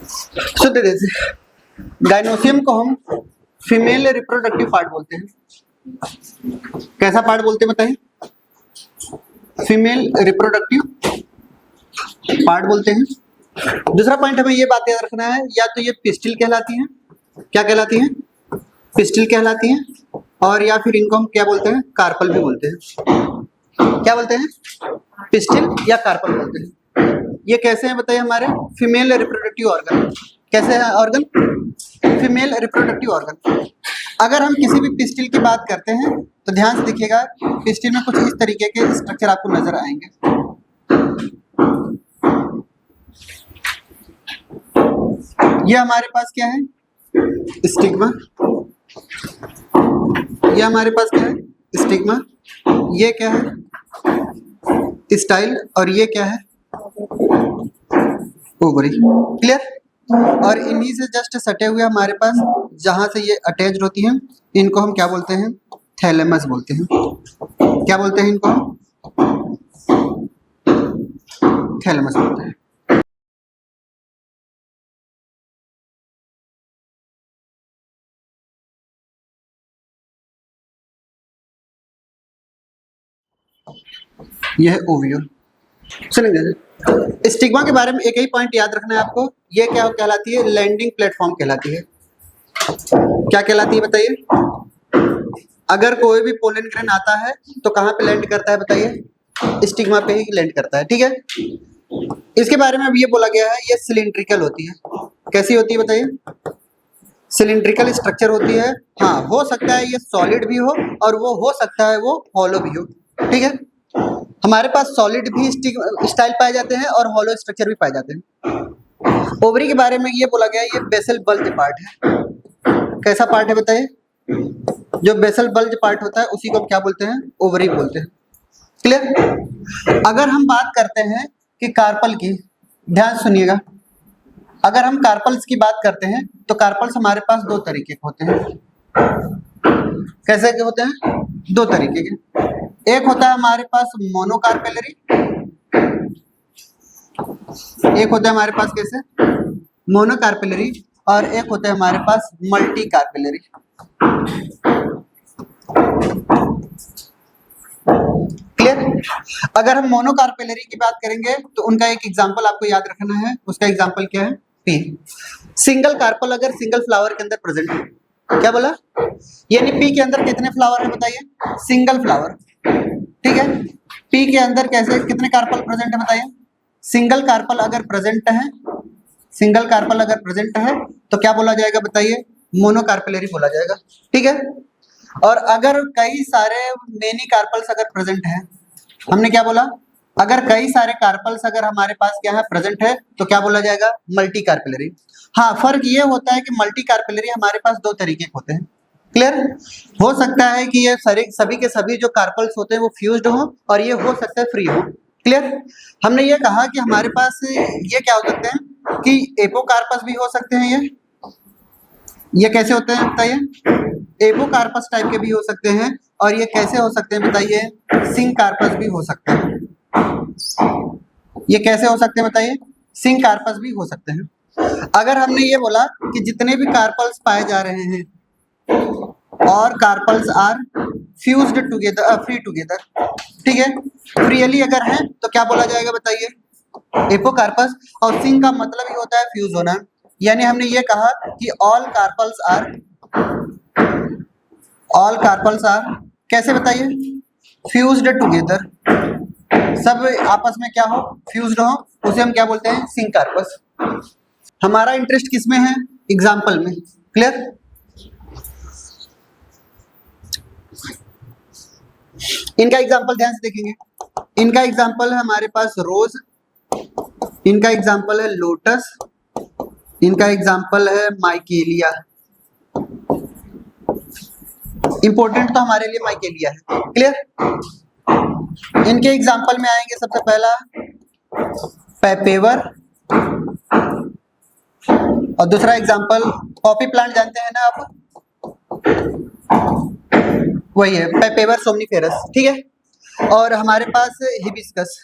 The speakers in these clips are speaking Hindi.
सुनते जैसे गाइनोसियम को हम फीमेल रिप्रोडक्टिव पार्ट बोलते हैं। कैसा पार्ट बोलते हैं बताइए? फीमेल रिप्रोडक्टिव पार्ट बोलते हैं। दूसरा पॉइंट हमें ये बात याद रखना है, या तो ये पिस्टिल कहलाती हैं, क्या कहलाती हैं? पिस्टिल कहलाती हैं, और या फिर इनको हम क्या बोलते हैं? कार्पल भी बोलते हैं। क्या बोलते हैं? पिस्टिल या कार्पल बोलते हैं। ये कैसे हैं बताइए? हमारे फीमेल रिप्रोडक्टिव ऑर्गन। कैसे है ऑर्गन? Female reproductive organ. अगर हम किसी भी पिस्टिल की बात करते हैं तो ध्यान से देखिएगा, पिस्टिल में कुछ इस तरीके के स्ट्रक्चर आपको नजर आएंगे। ये हमारे पास क्या है? स्टिग्मा। ये हमारे पास क्या है? स्टिग्मा। ये क्या है? स्टाइल। और ये क्या है? ओवरी। क्लियर? और इन्हीं से जस्ट सटे हुए हमारे पास जहां से ये अटैच होती हैं, इनको हम क्या बोलते हैं? थैलेमस बोलते हैं। क्या बोलते हैं इनको? थैलेमस बोलते हैं। यह है ओव्यूल। सुनिए, स्टिग्मा के बारे में एक ही पॉइंट याद रखना है आपको। ये क्या कहलाती है? लैंडिंग प्लेटफॉर्म कहलाती है। क्या कहलाती है बताइए? अगर कोई भी पोलन ग्रेन आता है तो कहाँ पे लैंड करता है बताइए? स्टिग्मा पे ही लैंड करता है। ठीक है? इसके बारे में अब ये बोला गया है, ये सिलिंड्रिकल होती है। कैसी होती है बताइए? सिलिंड्रिकल स्ट्रक्चर होती है। हाँ, हो सकता है ये सॉलिड भी हो और वो हो सकता है वो हॉलो भी हो। ठीक है? हमारे पास सॉलिड भी स्टाइल पाए जाते हैं और हॉलो स्ट्रक्चर भी पाए जाते हैं। ओवरी के बारे में ये बोला गया है, ये बेसल बल्ज पार्ट है। कैसा पार्ट है बताइए? जो बेसल बल्ज पार्ट होता है उसी को हम क्या बोलते हैं? ओवरी बोलते हैं। क्लियर? अगर हम बात करते हैं कि कार्पल की, ध्यान सुनिएगा, अगर हम कार्पल्स की बात करते हैं तो कार्पल्स हमारे पास दो तरीके के होते हैं। कैसे के होते हैं? दो तरीके के। एक होता है हमारे पास मोनोकार्पेलरी, एक होता है हमारे पास कैसे? मोनोकार्पेलरी, और एक होता है हमारे पास मल्टी कार्पेलरी। क्लियर? अगर हम मोनोकार्पेलरी की बात करेंगे तो उनका एक एग्जांपल आपको याद रखना है। उसका एग्जांपल क्या है? पी। सिंगल कार्पल अगर सिंगल फ्लावर के अंदर प्रेजेंट है, क्या बोला? यानी पी के अंदर कितने फ्लावर है बताइए? Single flower. ठीक है? पी के अंदर कैसे कितने कार्पल प्रेजेंट है बताइए? सिंगल कार्पल अगर प्रेजेंट है, सिंगल कार्पल अगर प्रेजेंट है तो क्या बोला जाएगा बताइए? मोनोकार्पेलरी बोला जाएगा। ठीक है? और अगर कई सारे मेनी कार्पल्स अगर प्रेजेंट है, हमने क्या बोला? अगर कई सारे कार्पल्स अगर हमारे पास क्या है? प्रेजेंट है, तो क्या बोला जाएगा? Multi carpellary. हाँ, फर्क ये होता है कि मल्टी कार्पेलरी हमारे पास दो तरीके के होते हैं। क्लियर? हो सकता है कि ये सभी के सभी जो कार्पल्स होते हैं वो फ्यूज्ड हो, और ये हो सकता है फ्री हो। क्लियर? हमने ये कहा कि हमारे पास ये क्या हो सकते हैं कि एपोकार्पस भी हो सकते हैं। ये कैसे होते हैं बताइए? एपोकार्पस टाइप के भी हो सकते हैं, और ये कैसे हो सकते हैं बताइए? सिंकार्पस भी हो सकते हैं। ये कैसे हो सकते हैं बताइए? सिंकार्पस भी हो सकते हैं। अगर हमने ये बोला कि जितने भी कार्पल्स पाए जा रहे हैं और carpels are fused together, free together, ठीक है, फ्रीली अगर है तो क्या बोला जाएगा बताइए? एपोकार्पस। और सिंक का मतलब ही होता है फ्यूज होना। यानी हमने ये कहा कि ऑल कार्पल्स आर कैसे बताइए? Fused together. सब आपस में क्या हो? फ्यूज्ड हो, उसे हम क्या बोलते हैं? सिंकार्पस। हमारा इंटरेस्ट किसमें है? एग्जाम्पल में। क्लियर? इनका एग्जाम्पल ध्यान से देखेंगे। इनका एग्जाम्पल है हमारे पास रोज, इनका एग्जाम्पल है लोटस, इनका एग्जाम्पल है माइकेलिया। इंपॉर्टेंट तो हमारे लिए माइकेलिया है। क्लियर? इनके एग्जाम्पल में आएंगे सबसे पहला पेपेवर, और दूसरा एग्जाम्पल कॉफी प्लांट जानते हैं ना आप? वही है पेपेवर सोमनिफेरस। ठीक है? और हमारे पास हिबिस्कस।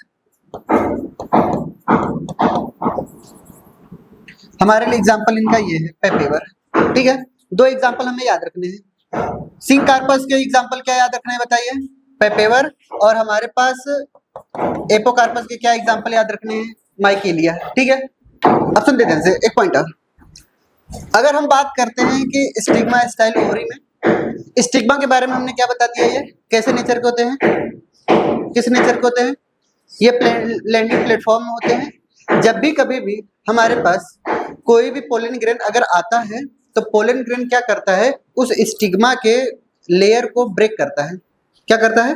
हमारे लिए एग्जाम्पल इनका ये है पेपेवर, ठीक है। दो एग्जाम्पल हमें याद रखने हैं। सिंक कार्पस के एग्जाम्पल क्या याद रखना है बताइए, पेपेवर, और हमारे पास एपोकार्पस के क्या एग्जाम्पल याद रखने हैं, माइकेलिया, ठीक है। अब सुन देते हैं एक पॉइंटर। अगर हम बात करते हैं कि स्टिग्मा स्टाइल ओवरी में, स्टिग्मा के बारे में हमने क्या बता दिया, ये कैसे नेचर के होते हैं, किस नेचर के होते हैं, ये लैंडिंग प्लेटफॉर्म में होते हैं। जब भी कभी भी हमारे पास कोई भी पोलन ग्रेन अगर आता है तो पोलन ग्रेन क्या करता है, उस स्टिग्मा के लेयर को ब्रेक करता है, क्या करता है।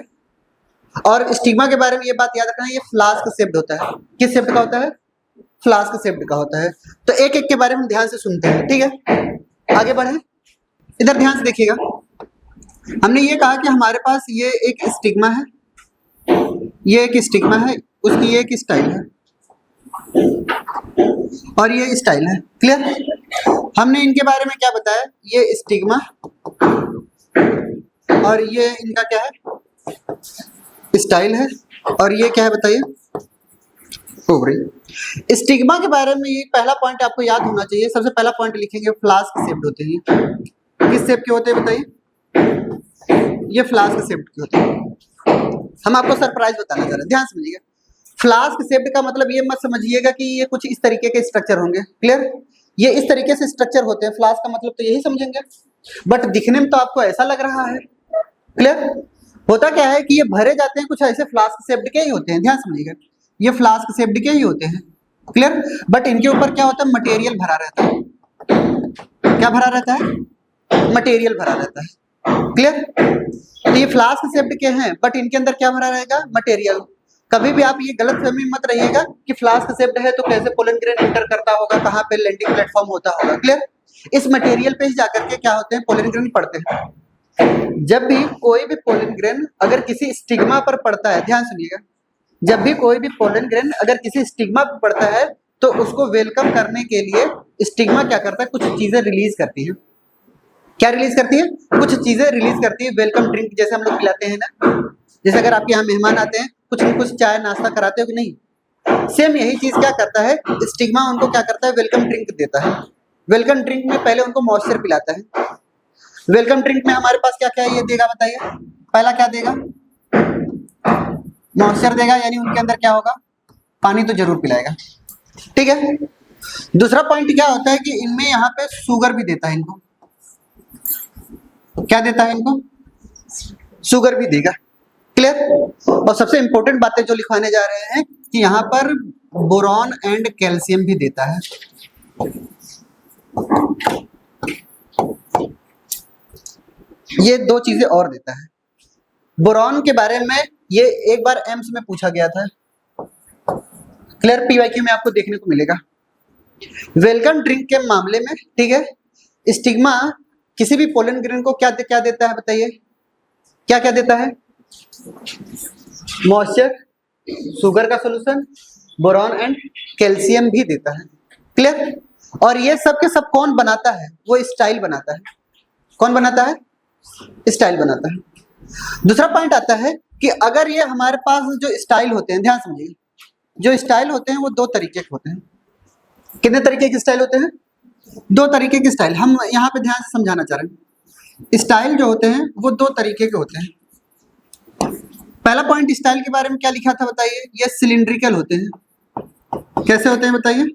और स्टिग्मा के बारे में ये बात याद रखना है, ये फ्लास्क शेप्ड होता है। किस शेप्ड का होता है, फ्लास्क शेप्ड का होता है। तो एक एक के बारे में ध्यान से सुनते हैं, ठीक है। आगे बढ़े, इधर ध्यान से देखिएगा। हमने ये कहा कि हमारे पास ये एक स्टिग्मा है, ये एक स्टिग्मा है, उसकी एक स्टाइल है और ये स्टाइल है, क्लियर। हमने इनके बारे में क्या बताया, ये स्टिग्मा और ये इनका क्या है, स्टाइल है, और ये क्या है बताइए, ओवरी। स्टिग्मा के बारे में ये पहला पॉइंट आपको याद होना चाहिए। सबसे पहला पॉइंट लिखेंगे, फ्लास्क शेप्ड होते हैं। किस शेप के होते हैं बताइए, ये फ्लास्क शेप्ड के होते हैं। हम आपको सरप्राइज बताना चाह रहे हैं, ध्यान समझिएगा। फ्लास्क शेप्ड का मतलब ये मत समझिएगा कि ये कुछ इस तरीके के स्ट्रक्चर होंगे, क्लियर। ये इस तरीके से स्ट्रक्चर होते हैं, फ्लास्क का मतलब तो यही समझेंगे, बट दिखने में तो आपको ऐसा लग रहा है, क्लियर। होता क्या है कि ये भरे जाते हैं कुछ ऐसे फ्लास्क शेप्ड के ही होते हैं, ध्यान समझिएगा। ये फ्लास्क शेप्ड के ही होते हैं, क्लियर। बट इनके ऊपर क्या होता है, मटेरियल भरा रहता है। क्या भरा रहता है, मटेरियल भरा रहता है, क्लियर। तो ये फ्लास्क शेप्ड के हैं, बट इनके अंदर क्या भरा रहेगा, मटेरियल। कभी भी आप ये गलत फहमी मत रहिएगा कि फ्लास्क शेप्ड है तो कैसे पोलन ग्रेन एंटर करता होगा, कहाँ पे लैंडिंग प्लेटफॉर्म होता होगा, क्लियर। इस मटेरियल पे ही जाकर के क्या होते हैं, पोलन ग्रेन पड़ते हैं। जब भी कोई भी पोलन ग्रेन अगर किसी स्टिग्मा पर पड़ता है, ध्यान सुनिएगा, जब भी कोई भी पोलन ग्रेन अगर किसी स्टिग्मा पर पड़ता है तो उसको वेलकम करने के लिए स्टिग्मा क्या करता है, कुछ चीजें रिलीज करती है। क्या रिलीज करती है, कुछ चीजें रिलीज करती है। वेलकम ड्रिंक जैसे हम लोग पिलाते हैं ना, जैसे अगर आपके यहाँ मेहमान आते हैं, कुछ न कुछ चाय नाश्ता कराते हो कि नहीं, सेम यही चीज क्या करता है, स्टिग्मा उनको क्या करता है, वेलकम ड्रिंक देता है। वेलकम ड्रिंक में पहले उनको मॉइस्चर पिलाता है। वेलकम ड्रिंक में हमारे पास क्या क्या है ये देगा बताइए, पहला क्या देगा, मॉइस्चर देगा, यानी उनके अंदर क्या होगा, पानी तो जरूर पिलाएगा, ठीक है। दूसरा पॉइंट क्या होता है कि इनमें यहाँ पे शुगर भी देता है इनको, क्या देता है इनको, शुगर भी देगा, क्लियर। और सबसे इंपॉर्टेंट बातें जो लिखवाने जा रहे हैं कि यहाँ पर बोरॉन एंड कैल्शियम भी देता है। ये दो चीजें और देता है। बोरॉन के बारे में ये एक बार एम्स में पूछा गया था, क्लियर, पीवाईक्यू में आपको देखने को मिलेगा। वेलकम ड्रिंक के मामले में, ठीक है, स्टिग्मा किसी भी पोलन ग्रेन को क्या देता है बताइए, क्या क्या देता है, मॉइस्चर, शुगर का सॉल्यूशन, बोरॉन एंड कैल्शियम भी देता है, क्लियर। और ये सब के सब कौन बनाता है, वो स्टाइल बनाता है। कौन बनाता है, स्टाइल बनाता है। दूसरा पॉइंट आता है कि अगर ये हमारे पास जो स्टाइल होते हैं, ध्यान समझिए, जो स्टाइल होते हैं वो दो तरीके के होते हैं। कितने तरीके के स्टाइल होते हैं, दो तरीके के स्टाइल। हम यहाँ पे ध्यान से समझाना चाह रहे हैं। स्टाइल जो होते हैं वो दो तरीके के होते हैं। पहला पॉइंट स्टाइल के बारे में क्या लिखा था बताइए, ये सिलिंड्रिकल होते हैं। कैसे होते हैं बताइए,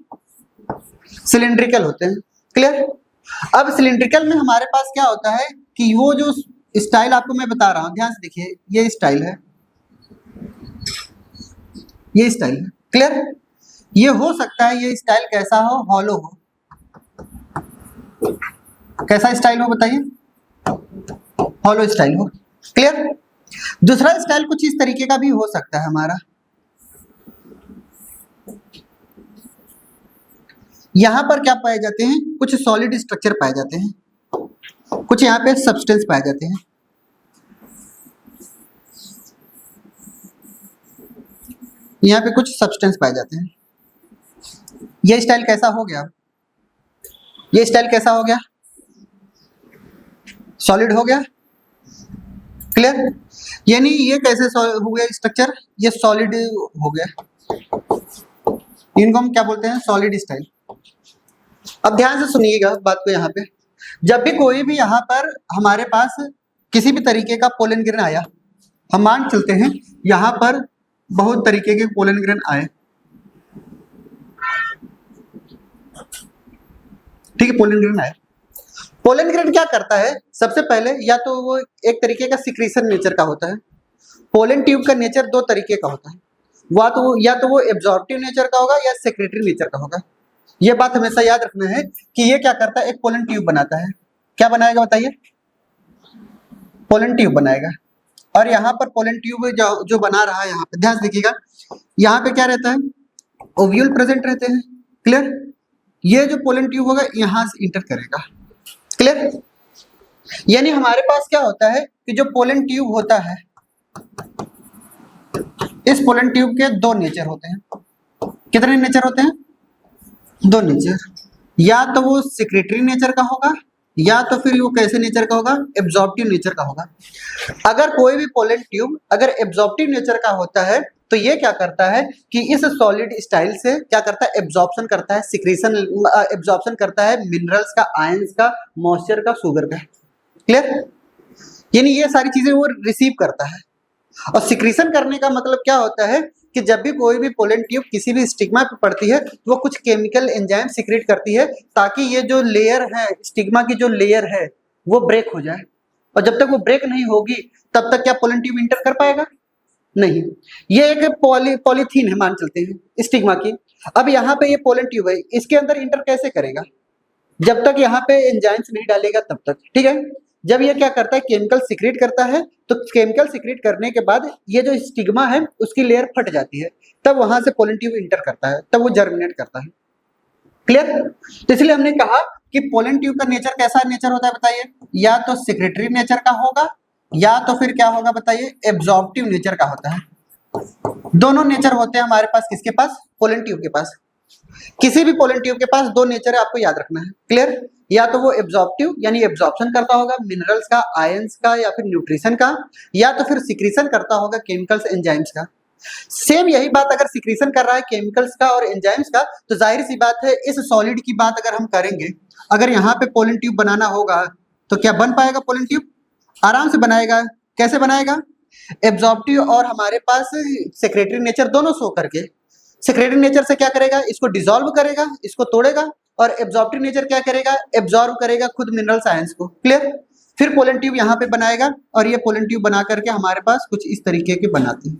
सिलिंड्रिकल होते हैं, क्लियर। अब सिलिंड्रिकल में हमारे पास क्या होता है कि वो जो स्टाइल आपको मैं बता रहा हूं, ध्यान से देखिए, ये स्टाइल है, ये स्टाइल है, क्लियर। ये हो सकता है ये स्टाइल कैसा हो, हॉलो हो। कैसा स्टाइल हो बताइए, हॉलो स्टाइल हो, क्लियर। दूसरा स्टाइल कुछ इस तरीके का भी हो सकता है हमारा, यहां पर क्या पाए जाते हैं, कुछ सॉलिड स्ट्रक्चर पाए जाते हैं, कुछ यहाँ पे सब्सटेंस पाए जाते हैं। यहाँ पे कुछ सब्सटेंस पाए जाते हैं। ये स्टाइल कैसा हो गया, ये स्टाइल कैसा हो गया, सॉलिड हो गया, क्लियर। यानी ये कैसे हो गया स्ट्रक्चर, ये सॉलिड हो गया। इनको हम क्या बोलते हैं, सॉलिड स्टाइल। अब ध्यान से सुनिएगा बात को। यहाँ पे जब भी कोई भी यहाँ पर हमारे पास किसी भी तरीके का पोलन ग्रेन आया, हम मान चलते हैं यहाँ पर बहुत तरीके के पोलन ग्रेन आए, ठीक है, पोलन ग्रेन आए। पोलन ग्रेन क्या करता है, सबसे पहले या तो वो एक तरीके का सिक्रीशन नेचर का होता है। पोलन ट्यूब का नेचर दो तरीके का होता है, या तो वो एब्जॉर्प्टिव नेचर का होगा या सेक्रेटरी नेचर का होगा। ये बात हमेशा याद रखना है कि ये क्या करता है, एक पोलन ट्यूब बनाता है। क्या बनाएगा बताइए, पोलन ट्यूब बनाएगा। और यहाँ पर पोलन ट्यूब जो बना रहा है, यहाँ पे ध्यान देखिएगा, यहाँ पे क्या रहता है, ओव्यूल प्रेजेंट रहते हैं। क्लियर, ये जो पोलन ट्यूब होगा यहाँ से इंटर करेगा। क्लियर, यानी हमारे पास क्या होता है कि जो पोलन ट्यूब होता है, इस पोलन ट्यूब के दो नेचर होते हैं। कितने नेचर होते हैं, दो नेचर। या तो वो सेक्रेटरी नेचर का होगा या तो फिर वो कैसे नेचर का होगा, एब्जॉर्प्टिव नेचर का होगा। अगर कोई भी पोलन ट्यूब अगर एब्जॉर्प्टिव नेचर का होता है तो ये क्या करता है कि इस सॉलिड स्टाइल से क्या करता है, एब्जॉर्प्शन करता है, सिक्रीशन एब्जॉर्प्शन करता है मिनरल्स का, आयंस का, मॉइस्चर का, शुगर का। क्लियर, यानी ये सारी चीजें वो रिसीव करता है। और सिक्रीशन करने का मतलब क्या होता है कि जब भी कोई भी पोलन ट्यूब किसी भी स्टिग्मा पे पड़ती है तो वो कुछ केमिकल एंजाइम सीक्रेट करती है ताकि ये जो लेयर है, स्टिग्मा की जो लेयर है वो ब्रेक हो जाए। और जब तक वो ब्रेक नहीं होगी तब तक क्या पोलन ट्यूब इंटर कर पाएगा, नहीं। ये एक पॉलीथीन है मान चलते हैं स्टिग्मा की। अब यहाँ पे ये पोलन ट्यूब है, इसके अंदर इंटर कैसे करेगा, जब तक यहाँ पे एंजाइम्स नहीं डालेगा तब तक, ठीक है। जब ये क्या करता है, केमिकल सीक्रेट करता है, तो केमिकल सीक्रेट करने के बाद ये जो स्टिग्मा है उसकी लेयर फट जाती है, तब वहां से पोलन ट्यूब इंटर करता है, तब वो जर्मिनेट करता है। क्लियर, तो इसलिए हमने कहा कि पोलन ट्यूब का नेचर कैसा नेचर होता है बताइए, या तो सेक्रेटरी नेचर का होगा या तो फिर क्या होगा बताइए, एब्जॉर्प्टिव नेचर का होता है। दोनों नेचर होते हैं हमारे पास, किसके पास, पोलन ट्यूब के पास। किसी भी पोलन ट्यूब के पास दो नेचर है, आपको याद रखना है। क्लियर, या तो वो एब्जॉर्प्टिव यानी एब्जॉर्प्शन करता होगा मिनरल्स का, आयंस का या फिर न्यूट्रिशन का, या तो फिर सिक्रीशन करता होगा केमिकल्स, एंजाइम्स का। सेम यही बात अगर सिक्रीशन कर रहा है केमिकल्स का और एंजाइम्स का, तो जाहिर सी बात है इस सॉलिड की बात अगर हम करेंगे, अगर यहाँ पे पोलन ट्यूब बनाना होगा तो क्या बन पाएगा पोलन ट्यूब, आराम से बनाएगा। कैसे बनाएगा, एब्जॉर्प्टिव और हमारे पास सेक्रेटरी नेचर दोनों शो करके। सेक्रेटरी नेचर से क्या करेगा, इसको डिसॉल्व करेगा, इसको तोड़ेगा, और एब्जॉर्प्टिव नेचर क्या करेगा, एब्जॉर्ब करेगा खुद मिनरल्स आयंस को। क्लियर, फिर पोलन ट्यूब यहाँ पे बनाएगा और ये पोलन ट्यूब बना करके हमारे पास कुछ इस तरीके के बनाते हैं।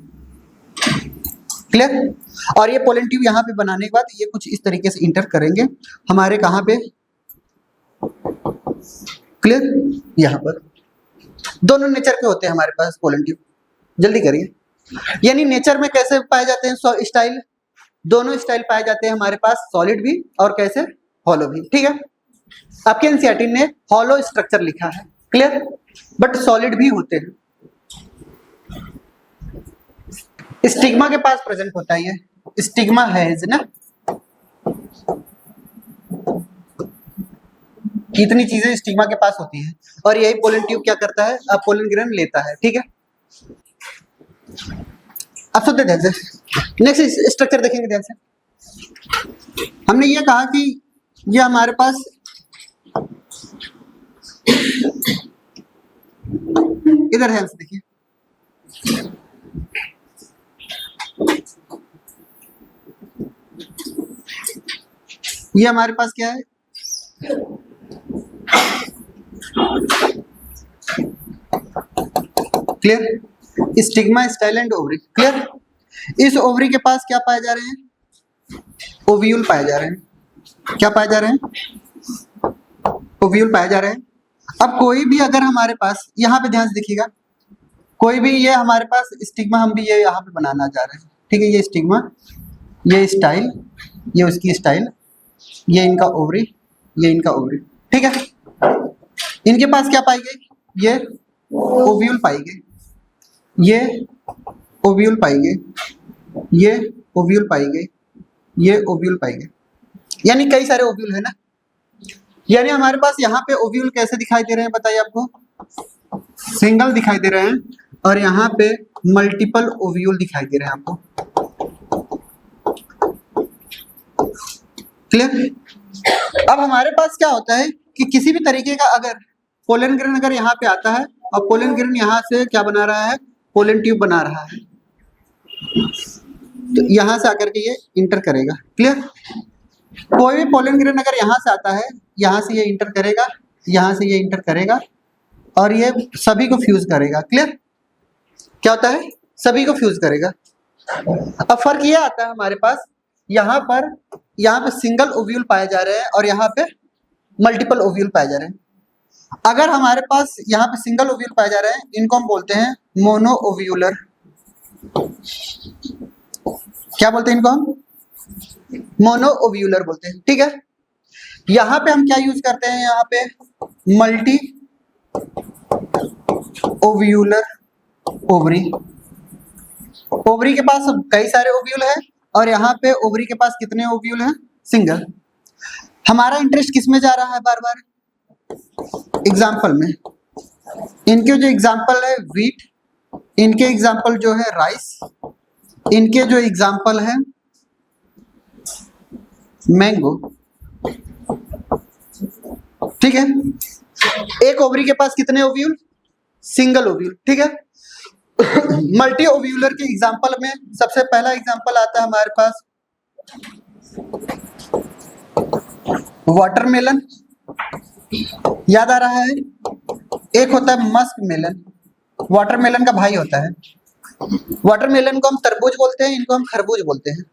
क्लियर, और ये पोलन ट्यूब यहाँ पे बनाने के बाद ये कुछ इस तरीके से इंटर करेंगे हमारे कहाँ पे, क्लियर, यहाँ पर। दोनों नेचर के होते हैं हमारे पास पोलन ट्यूब, जल्दी करिए। यानी नेचर में कैसे पाए जाते हैं स्टाइल, दोनों स्टाइल पाए जाते हैं हमारे पास, सॉलिड भी और कैसे, हॉलो भी। ठीक है, आपके एनसीईआरटी ने हॉलो स्ट्रक्चर लिखा है, क्लियर, बट सॉलिड भी होते हैं। स्टिग्मा के पास प्रेजेंट होता है, ये स्टिग्मा है ना, कितनी चीजें स्टिग्मा के पास होती हैं, और यही पोलन ट्यूब क्या करता है, पोलन ग्रेन लेता है। ठीक है, अब सुनते ध्यान से, नेक्स्ट स्ट्रक्चर देखेंगे ध्यान से। हमने ये कहा कि ये हमारे पास इधर ध्यान से देखिए, ये हमारे पास क्या है, clear, stigma, style and ovary. Clear, इस ओवरी के पास क्या पाए जा रहे हैं, ओव्यूल पाए जा रहे हैं। क्या पाए जा रहे हैं, ओव्यूल पाए जा रहे हैं। अब कोई भी अगर हमारे पास, यहाँ पे ध्यान से देखिएगा, कोई भी ये हमारे पास स्टिग्मा हम भी ये यहाँ पे बनाना चाह रहे हैं। ठीक है, ये स्टिग्मा, ये स्टाइल, ये उसकी स्टाइल, ये इनका ओवरी, ये इनका ओवरी। ठीक है, इनके पास क्या पाई गई, ये ओव्यूल पाई गई, ये ओव्यूल पाई गई, ये ओव्यूल पाई गई, ये ओव्यूल पाई गई, यानी कई सारे ओव्यूल है ना। यानी हमारे पास यहाँ पे ओव्यूल कैसे दिखाई दे रहे हैं बताइए आपको, सिंगल दिखाई दे रहे हैं, और यहाँ पे मल्टीपल ओव्यूल दिखाई दे रहे हैं आपको। क्लियर, अब हमारे पास क्या होता है कि किसी भी तरीके का अगर पोलन ग्रेन अगर यहाँ पे आता है और पोलन ग्रेन यहाँ से क्या बना रहा है, पोलन ट्यूब बना रहा है, तो यहाँ से आकर के ये इंटर करेगा। क्लियर? कोई भी पोलन ग्रेन अगर यहाँ से आता है, यहाँ से ये इंटर करेगा, यहाँ से ये इंटर करेगा और ये सभी को फ्यूज करेगा। क्लियर? क्या होता है? सभी को फ्यूज करेगा। अब फर्क ये आता है हमारे पास, यहाँ पे सिंगल ओव्यूल पाए जा रहे हैं और यहाँ पे मल्टीपल ओव्यूल पाए जा रहे हैं। अगर हमारे पास यहाँ पे सिंगल ओव्यूल पाए जा रहे हैं, इनको हम बोलते हैं मोनो ओव्यूलर। क्या बोलते हैं इनको हम? मोनो ओव्यूलर बोलते हैं। ठीक है? यहाँ पे हम क्या यूज करते हैं, यहाँ पे मल्टी ओव्यूलर ओवरी। ओवरी के पास कई सारे ओव्यूल है और यहाँ पे ओवरी के पास कितने ओव्यूल हैं? सिंगल। हमारा इंटरेस्ट किस में जा रहा है बार बार? एग्जाम्पल में। इनके जो एग्जाम्पल है व्हीट, इनके एग्जाम्पल जो है राइस, इनके जो एग्जाम्पल है मैंगो। ठीक है? एक ओवरी के पास कितने ओव्यूल? Single ovule. ठीक है? मल्टी ओव्यूलर के एग्जाम्पल में सबसे पहला एग्जाम्पल आता है हमारे पास वाटरमेलन। याद आ रहा है? एक होता है मस्क मेलन, वाटरमेलन का भाई होता है। वाटरमेलन को हम तरबूज बोलते हैं, इनको हम खरबूज बोलते हैं।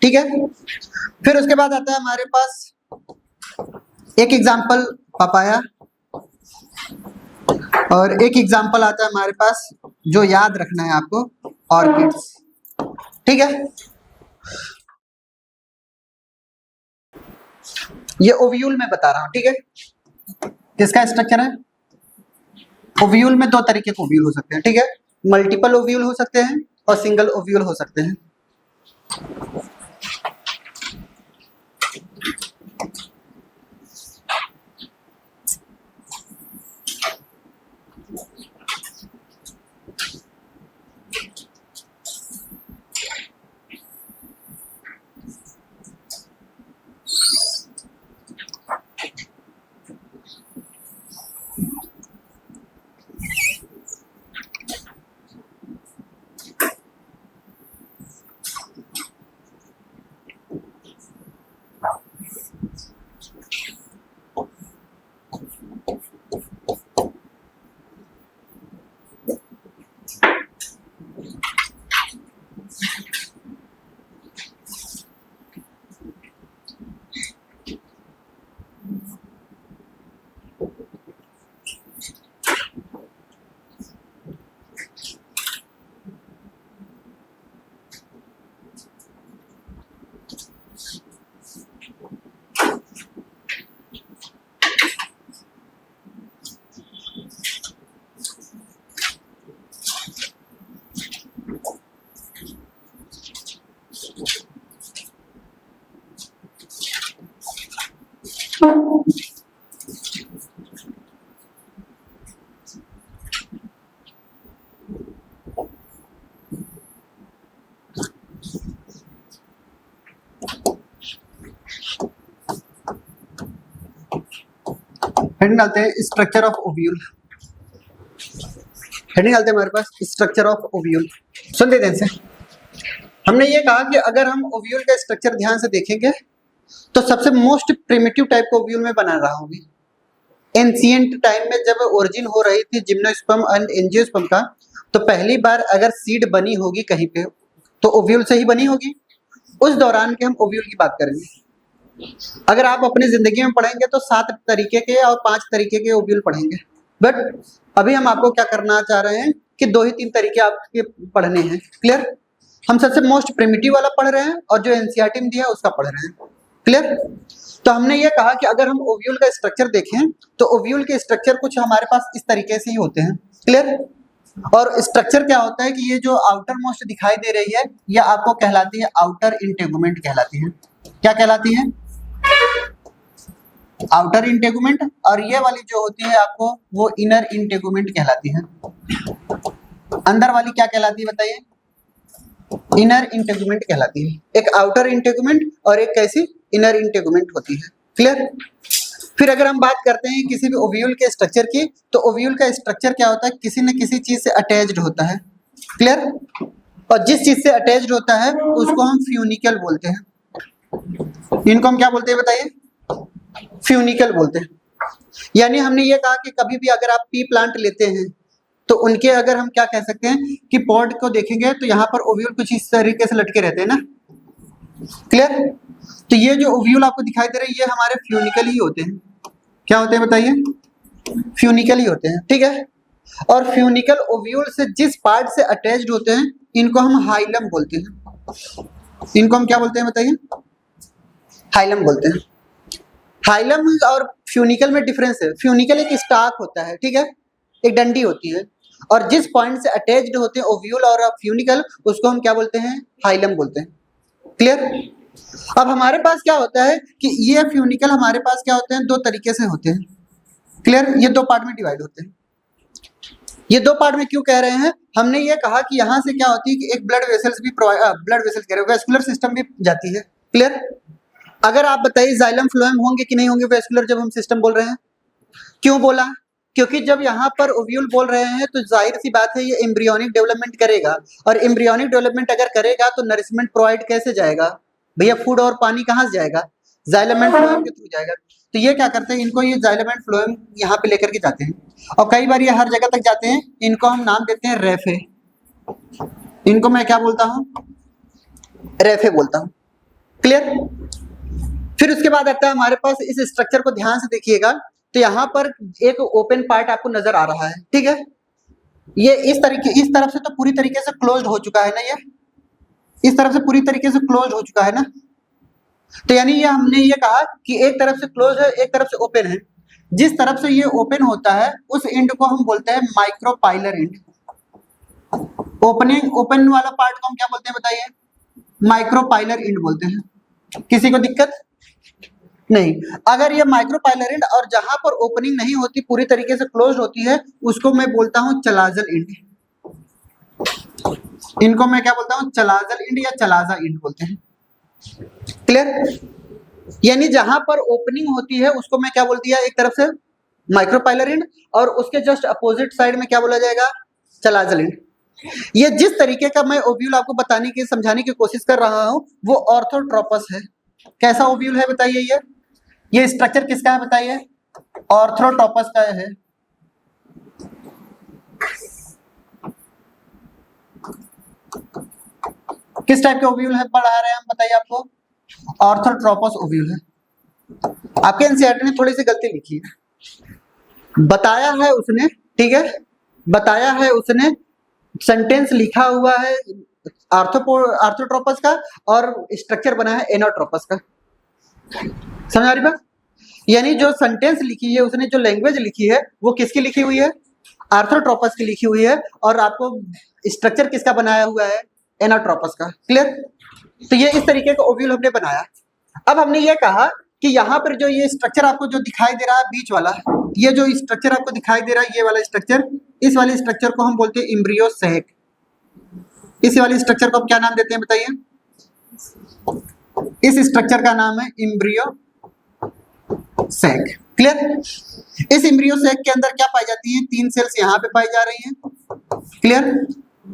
ठीक है? फिर उसके बाद आता है हमारे पास एक एग्जाम्पल पपाया और एक एग्जाम्पल आता है हमारे पास जो याद रखना है आपको, ऑर्किड्स। ठीक है? ये ओव्यूल में बता रहा हूं। ठीक है? किसका स्ट्रक्चर है? ओव्यूल में दो तरीके के ओव्यूल हो सकते हैं। ठीक है? मल्टीपल ओव्यूल हो सकते हैं और सिंगल ओव्यूल हो सकते हैं। हेडिंग डालते हैं स्ट्रक्चर ऑफ ओव्यूल। हेडिंग डालते हैं हमारे पास स्ट्रक्चर ऑफ ओव्यूल। सुन दे ध्यान से। हमने ये कहा कि अगर हम ओव्यूल का स्ट्रक्चर ध्यान से देखेंगे तो सबसे मोस्ट प्रिमिटिव टाइप का ओव्यूल में बना रहा होगी। एंशिएंट टाइम में जब ओरिजिन हो रही थी जिम्नोस्पर्म एंड एंजियोस्पर्म का, तो पहली बार अगर सीड बनी होगी कहीं पे तो ओव्यूल से ही बनी होगी। उस दौरान के हम ओव्यूल की बात करेंगे। अगर आप अपनी जिंदगी में पढ़ेंगे तो 7 तरीके के और 5 तरीके के ओव्यूल पढ़ेंगे, बट अभी हम आपको क्या करना चाह रहे हैं कि 2 ही 3 तरीके आपके पढ़ने हैं। क्लियर? हम सबसे मोस्ट प्रिमिटिव वाला पढ़ रहे हैं और जो एनसीईआरटी में दिया है उसका पढ़ रहे हैं। क्लियर? तो हमने ये कहा कि अगर हम ओव्यूल का स्ट्रक्चर देखें तो ओव्यूल के स्ट्रक्चर कुछ हमारे पास इस तरीके से ही होते हैं। क्लियर? और स्ट्रक्चर क्या होता है कि ये जो आउटर मोस्ट दिखाई दे रही है ये आपको कहलाती है आउटर इंटेगुमेंट कहलाती है। क्या कहलाती है? Outer integument. और ये वाली जो होती है आपको वो इनर इंटेगुमेंट कहलाती है। अंदर वाली क्या कहलाती है बताइए? इनर इंटेगुमेंट कहलाती है। एक आउटर इंटेगुमेंट और एक कैसी? इनर इंटेगुमेंट होती है। क्लियर। फिर अगर हम बात करते हैं किसी भी ओव्यूल के स्ट्रक्चर की, तो ओव्यूल का स्ट्रक्चर क्या होता है, किसी न किसी चीज से अटैच्ड होता है। क्लियर। और जिस चीज से अटैच्ड होता है उसको हम फ्यूनिकल बोलते हैं। इनको हम क्या बोलते हैं बताइए, फ्यूनिकल बोलते हैं। यानी हमने ये कहा कि कभी भी अगर आप पी प्लांट लेते हैं तो उनके अगर हम क्या कह सकते हैं कि पॉड को देखेंगे तो यहाँ पर ओव्यूल कुछ इस तरीके से लटके रहते हैं ना। क्लियर। तो ये जो ओव्यूल आपको दिखाई दे रहे हैं ये हमारे फ्यूनिकल ही होते हैं। क्या होते हैं बताइए, फ्यूनिकल ही होते हैं। ठीक है। और फ्यूनिकल ओव्यूल से जिस पार्ट से अटैच्ड होते हैं इनको हम हाइलम बोलते हैं। इनको हम क्या बोलते हैं बताइए, हाइलम बोलते हैं। हाइलम और फ्यूनिकल में डिफरेंस है। फ्यूनिकल एक स्टाक होता है, ठीक है, एक डंडी होती है, और जिस पॉइंट से अटैच्ड होते हैं ओव्यूल और फ्यूनिकल उसको हम क्या बोलते हैं, हाइलम बोलते हैं। क्लियर। अब हमारे पास क्या होता है कि ये फ्यूनिकल हमारे पास क्या होते हैं, दो तरीके से होते हैं। क्लियर। ये दो पार्ट में डिवाइड होते हैं। ये दो पार्ट में क्यों कह रहे हैं, हमने ये कहा कि यहां से क्या होती है कि एक ब्लड वेसल्स भी ब्लड वेसल्स कह रहे हैं, वेस्कुलर सिस्टम भी जाती है। क्लियर। अगर आप बताइए जाइलम फ्लोएम होंगे कि नहीं होंगे वेस्कुलर जब हम सिस्टम बोल रहे हैं, क्यों बोला, क्योंकि जब यहाँ पर ओव्यूल बोल रहे हैं तो जाहिर सी बात है ये एम्ब्रियोनिक डेवलपमेंट करेगा, और एम्ब्रियोनिक डेवलपमेंट अगर करेगा तो नरिशमेंट प्रोवाइड कैसे जाएगा भैया, फूड और पानी कहाँ से जाएगा, जाइलम एंड फ्लोएम के थ्रू जाएगा। तो ये क्या करते हैं, इनको ये जाइलम एंड फ्लोएम यहाँ पे लेकर के जाते हैं, और कई बार ये हर जगह तक जाते हैं। इनको हम नाम देते हैं रेफे। इनको मैं क्या बोलता हूँ, रेफे बोलता हूँ। क्लियर। फिर उसके बाद आता है हमारे पास, इस स्ट्रक्चर को ध्यान से देखिएगा तो यहाँ पर एक ओपन पार्ट आपको नजर आ रहा है। ठीक है। ये इस तरफ से तो पूरी तरीके से क्लोज्ड हो चुका है ना, ये इस तरफ से पूरी तरीके से क्लोज्ड हो चुका है ना। तो यानी ये हमने ये कहा कि एक तरफ से क्लोज है एक तरफ से ओपन है। जिस तरफ से ये ओपन होता है उस एंड को हम बोलते हैं माइक्रोपाइलर एंड। ओपन वाला पार्ट को हम क्या बोलते हैं बताइए, माइक्रोपाइलर एंड बोलते हैं। किसी को दिक्कत नहीं। अगर ये माइक्रोपाइलर एंड और जहां पर ओपनिंग नहीं होती पूरी तरीके से क्लोज होती है उसको मैं बोलता हूं चलाजल एंड। इनको मैं क्या बोलता हूं, चलाजल एंड या चलाजा एंड बोलते हैं। क्लियर। यानी जहां पर ओपनिंग होती है उसको मैं क्या बोल दिया, एक तरफ से माइक्रोपाइलर एंड, और उसके जस्ट अपोजिट साइड में क्या बोला जाएगा, चलाजल एंड। ये जिस तरीके का मैं ओव्यूल आपको बताने की समझाने की कोशिश कर रहा हूं वो ऑर्थोट्रोपस है। कैसा ओव्यूल है बताइए, ये स्ट्रक्चर किसका है बताइए, ऑर्थोट्रोपस का है। किस टाइप के ओव्यूल है पढ़ा रहे हैं हम बताइए आपको, ऑर्थोट्रोपस ओव्यूल है। आपके एनसीईआरटी ने थोड़ी सी गलती लिखी है, बताया है उसने, ठीक है, बताया है उसने, सेंटेंस लिखा हुआ है आर्थोट्रोपस का और स्ट्रक्चर बना है एनोट्रोपस का। समझ आ रही बात। यानी जो सेंटेंस लिखी है उसने, जो लैंग्वेज लिखी है वो किसकी लिखी हुई है, आर्थोट्रोपस की लिखी हुई है, और आपको स्ट्रक्चर किसका बनाया हुआ है, एनोट्रोपस का। क्लियर। तो ये इस तरीके का ओव्यूल हमने बनाया। अब हमने ये कहा कि यहाँ पर जो ये स्ट्रक्चर आपको जो दिखाई दे रहा है बीच वाला, ये जो स्ट्रक्चर आपको दिखाई दे रहा है ये वाला स्ट्रक्चर, इस वाले स्ट्रक्चर को हम बोलते हैं एम्ब्रियो सैक। इस वाले स्ट्रक्चर को हम क्या नाम देते हैं बताइए, इस स्ट्रक्चर का नाम है एम्ब्रियो सैक। क्लियर। इस एम्ब्रियो सैक के अंदर क्या पाई जाती है, 3 सेल्स यहाँ पे पाई जा रही हैं। क्लियर।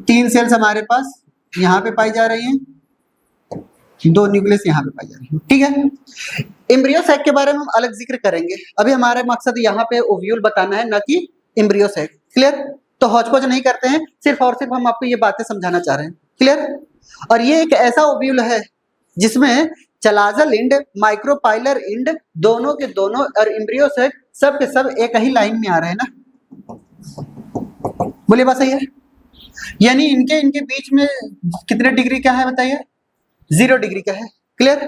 3 सेल्स हमारे पास यहाँ पे पाई जा रही हैं, 2 न्यूक्लियस यहाँ पे पाई जा रही है। ठीक है। एम्ब्रियो सैक के बारे में हम अलग जिक्र करेंगे, अभी हमारा मकसद यहाँ पे ओव्यूल बताना है, ना कि एम्ब्रियो सैक। क्लियर। तो हौच-पौच नहीं करते हैं, सिर्फ और सिर्फ हम आपको ये बातें समझाना चाह रहे हैं। क्लियर। और ये एक ऐसा ओव्यूल है जिसमें चलाजल एंड, माइक्रोपाइलर एंड, दोनों के दोनों और एम्ब्रियो सैक सब के सब एक ही लाइन में आ रहे हैं ना। बोलिए बात सही है। यानी इनके बीच में कितने डिग्री का है बताइए, 0 डिग्री का है। क्लियर।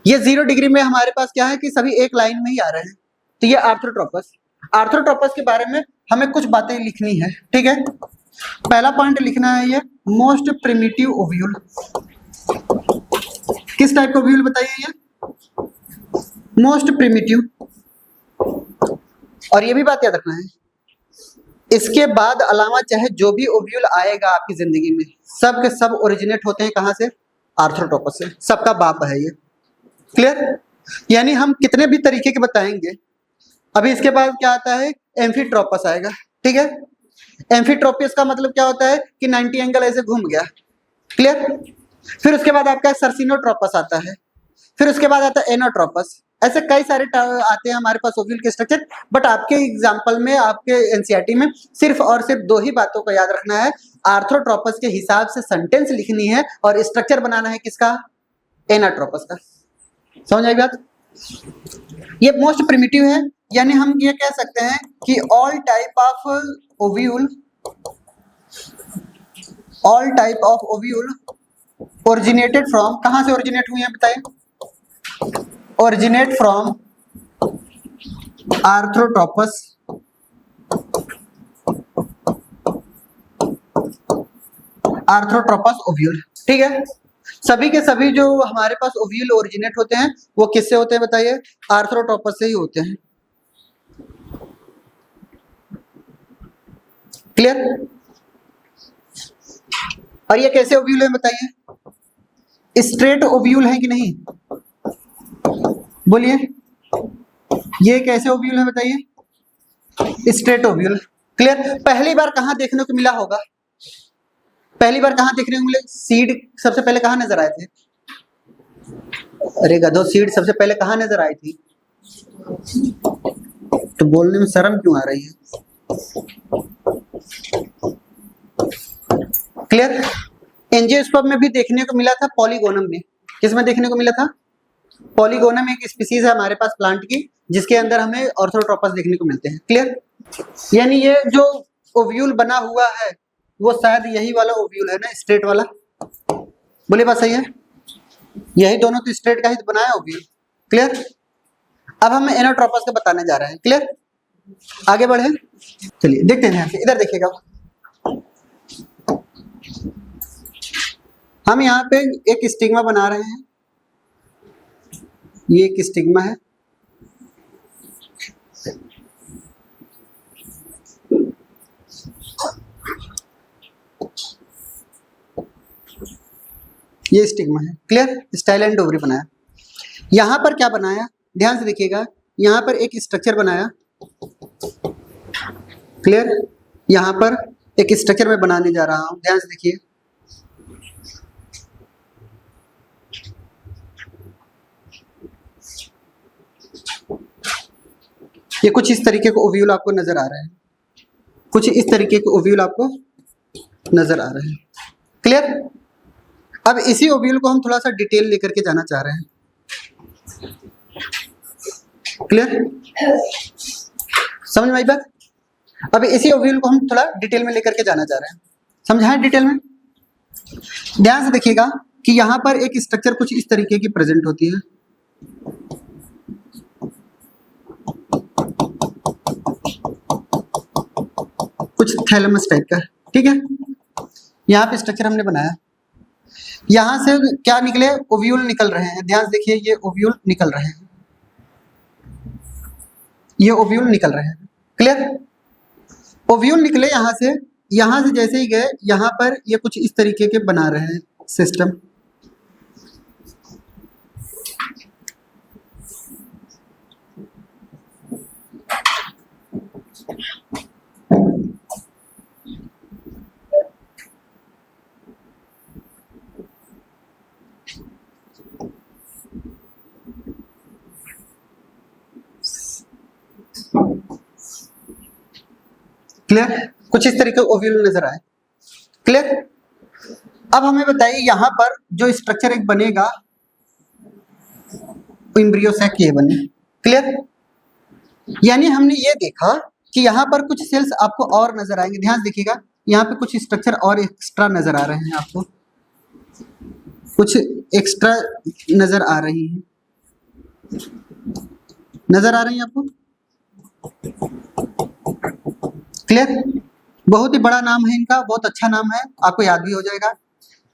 ये 0 डिग्री में हमारे पास क्या है कि सभी एक लाइन में ही आ रहे हैं। तो ये आर्थोट्रोपस के बारे में हमें कुछ बातें लिखनी है। ठीक है। पहला पॉइंट लिखना है ये मोस्ट प्रिमिटिव ओव्यूल। किस टाइप का ओव्यूल बताइए, ये मोस्ट प्रिमिटिव। और ये भी बात याद रखना है, इसके बाद अलावा चाहे जो भी ओव्यूल आएगा आपकी जिंदगी में सब के सब ओरिजिनेट होते हैं कहां से, आर्थोट्रोपस से। सबका बाप है ये। क्लियर? यानी हम कितने भी तरीके के बताएंगे। अभी इसके बाद क्या आता है, एम्फीट्रोपस आएगा, ठीक है। एम्फीट्रोपस का मतलब क्या होता है कि 90 एंगल ऐसे घूम गया, क्लियर। फिर उसके बाद आपका सर्सिनोट्रोपस आता है, फिर उसके बाद आता है एनोट्रोपस। ऐसे कई सारे आते हैं हमारे पास ओव्यूल के स्ट्रक्चर, बट आपके एग्जाम्पल में, आपके एनसीईआरटी में सिर्फ और सिर्फ दो ही बातों को याद रखना है। आर्थ्रोट्रोपस के हिसाब से सेंटेंस लिखनी है और स्ट्रक्चर बनाना है किसका, एनाट्रोपस का। समझ आई बात? ये मोस्ट प्रिमिटिव है, यानी हम ये कह सकते हैं कि all type of ovule originated from, कहां से ओरिजिनेट हुई है बताइए, ओरिजिनेट फ्रॉम आर्थ्रोट्रोपस ओव्यूल, ठीक है। सभी के सभी जो हमारे पास ओव्यूल ओरिजिनेट होते हैं वो किससे होते हैं बताइए, आर्थ्रोट्रोपस से ही होते हैं, क्लियर। और ये कैसे ओव्यूल है बताइए, स्ट्रेट ओव्यूल है कि नहीं, बोलिए, ये कैसे ओव्यूल है बताइए, स्ट्रेट ओव्यूल, क्लियर। पहली बार कहां देखने को मिला होगा, पहली बार कहां देखने को मिले, सीड सबसे पहले कहां नजर आए थे, अरे गधो, सीड सबसे पहले कहां नजर आई थी, तो बोलने में शर्म क्यों आ रही है, क्लियर। एंजियोस्पर्म में भी देखने को मिला था, पॉलीगोनम में, किसमें देखने को मिला था, पॉलीगोनम एक स्पीसीज है हमारे पास प्लांट की, जिसके अंदर हमें ऑर्थोट्रोपस देखने को मिलते हैं, क्लियर। यानी ये जो ओव्यूल बना हुआ है वो शायद यही वाला ओव्यूल है ना, स्ट्रेट वाला, बोले बात सही है, यही दोनों तो स्ट्रेट का ही तो बनाया ओव्यूल, क्लियर। अब हम एनोट्रोपस का बताने जा रहे हैं, क्लियर। आगे बढ़े, चलिए देखते हैं, इधर देखिएगा। हम यहाँ पे एक स्टिग्मा बना रहे हैं, ये एक स्टिग्मा है, ये स्टिग्मा है, क्लियर। स्टाइल एंड ओवरी बनाया। यहां पर क्या बनाया, ध्यान से देखिएगा, यहां पर एक स्ट्रक्चर बनाया, क्लियर। यहां पर एक स्ट्रक्चर मैं बनाने जा रहा हूं, ध्यान से देखिए, ये कुछ इस तरीके के ओव्यूल आपको नजर आ रहे हैं, कुछ इस तरीके के ओव्यूल आपको नजर आ रहे हैं, क्लियर। अब इसी ओव्यूल को हम थोड़ा सा डिटेल लेकर के जाना चाह रहे हैं, क्लियर, समझ में आई बात। अब इसी ओव्यूल को हम थोड़ा डिटेल में लेकर के जाना चाह रहे हैं, समझाएं डिटेल में। ध्यान से देखिएगा कि यहां पर एक स्ट्रक्चर कुछ इस तरीके की प्रेजेंट होती है, कुछ थैलेमस टाइप का, ठीक है। यहाँ पे स्ट्रक्चर हमने बनाया, यहां से क्या निकले, ओव्यूल निकल रहे हैं, ध्यान से देखिए, ये ओव्यूल निकल रहे हैं, ये ओव्यूल निकल रहे हैं, क्लियर। ओव्यूल निकले यहां से जैसे ही गए यहां पर ये कुछ इस तरीके के बना रहे हैं सिस्टम, क्लियर। कुछ इस तरीके ओव्यूल नजर आए, क्लियर। अब हमें बताइए यहां पर जो स्ट्रक्चर एक बनेगा, एम्ब्रियो सैक ये बने, क्लियर। यानी हमने ये देखा कि यहाँ पर कुछ सेल्स आपको और नजर आएंगे, ध्यान देखिएगा, यहाँ पे कुछ स्ट्रक्चर और एक्स्ट्रा नजर आ रहे हैं, आपको कुछ एक्स्ट्रा नजर आ रही है, नजर आ रही है आपको, क्लियर। बहुत ही बड़ा नाम है इनका, बहुत अच्छा नाम है, आपको याद भी हो जाएगा।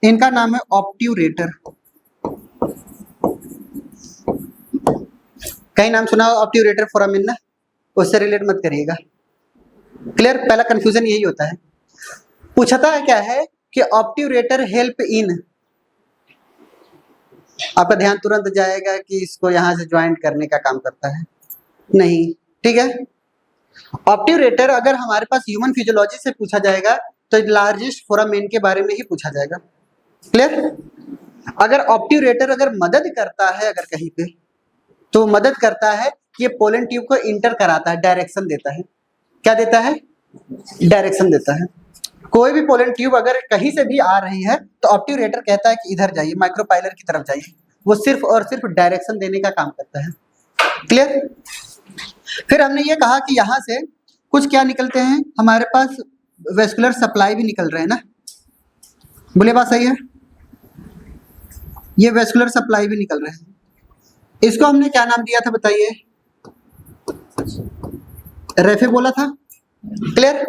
इनका नाम है ऑब्ट्यूरेटर, कई नाम सुना हो ऑब्ट्यूरेटर फोरामिन ना, उससे रिलेट मत करिएगा, क्लियर। पहला कंफ्यूजन यही होता है, पूछता है क्या है कि ऑब्ट्यूरेटर हेल्प इन, आपका ध्यान तुरंत जाएगा कि इसको यहाँ से ज्वाइंट करने का काम करता है, नहीं, ठीक है। ऑब्ट्यूरेटर अगर हमारे पास ह्यूमन फिजियोलॉजी से पूछा जाएगा तो लार्जेस्ट फोरामेन के बारे में ही पूछा जाएगा, क्लियर। अगर ऑब्ट्यूरेटर अगर मदद करता है अगर कहीं पे, तो मदद करता है कि ये पोलन ट्यूब को इंटर कराता है, डायरेक्शन देता है। क्या देता है? डायरेक्शन देता है। कोई भी पोलन ट्यूब अगर कहीं से भी आ रही है तो ऑब्ट्यूरेटर कहता है कि इधर जाइए, माइक्रोपाइलर की तरफ जाइए। वो सिर्फ और सिर्फ डायरेक्शन देने का काम करता है, क्लियर। फिर हमने ये कहा कि यहाँ से कुछ क्या निकलते हैं, हमारे पास वेस्कुलर सप्लाई भी निकल रहे हैं ना, बोले बात सही है। ये वेस्कुलर सप्लाई भी निकल रहे हैं, इसको हमने क्या नाम दिया था बताइए? रेफे बोला था, क्लियर।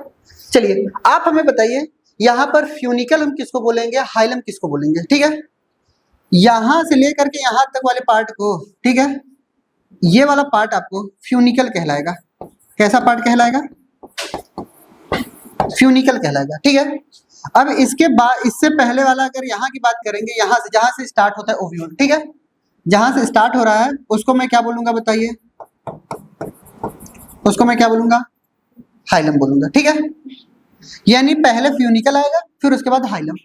चलिए आप हमें बताइए यहाँ पर फ्यूनिकल हम किसको बोलेंगे, हाइलम किसको बोलेंगे, ठीक है। यहां से लेकर के यहां तक वाले पार्ट को, ठीक है, ये वाला पार्ट आपको फ्यूनिकल कहलाएगा। कैसा पार्ट कहलाएगा? फ्यूनिकल कहलाएगा, ठीक है। अब इसके बाद इससे पहले वाला अगर यहाँ की बात करेंगे, यहाँ से जहां से स्टार्ट होता है ओव्यूल, ठीक है, जहां से स्टार्ट हो रहा है उसको मैं क्या बोलूंगा बताइए? उसको मैं क्या बोलूंगा? हाइलम बोलूंगा, ठीक है। यानी पहले फ्यूनिकल आएगा फिर उसके बाद हाइलम,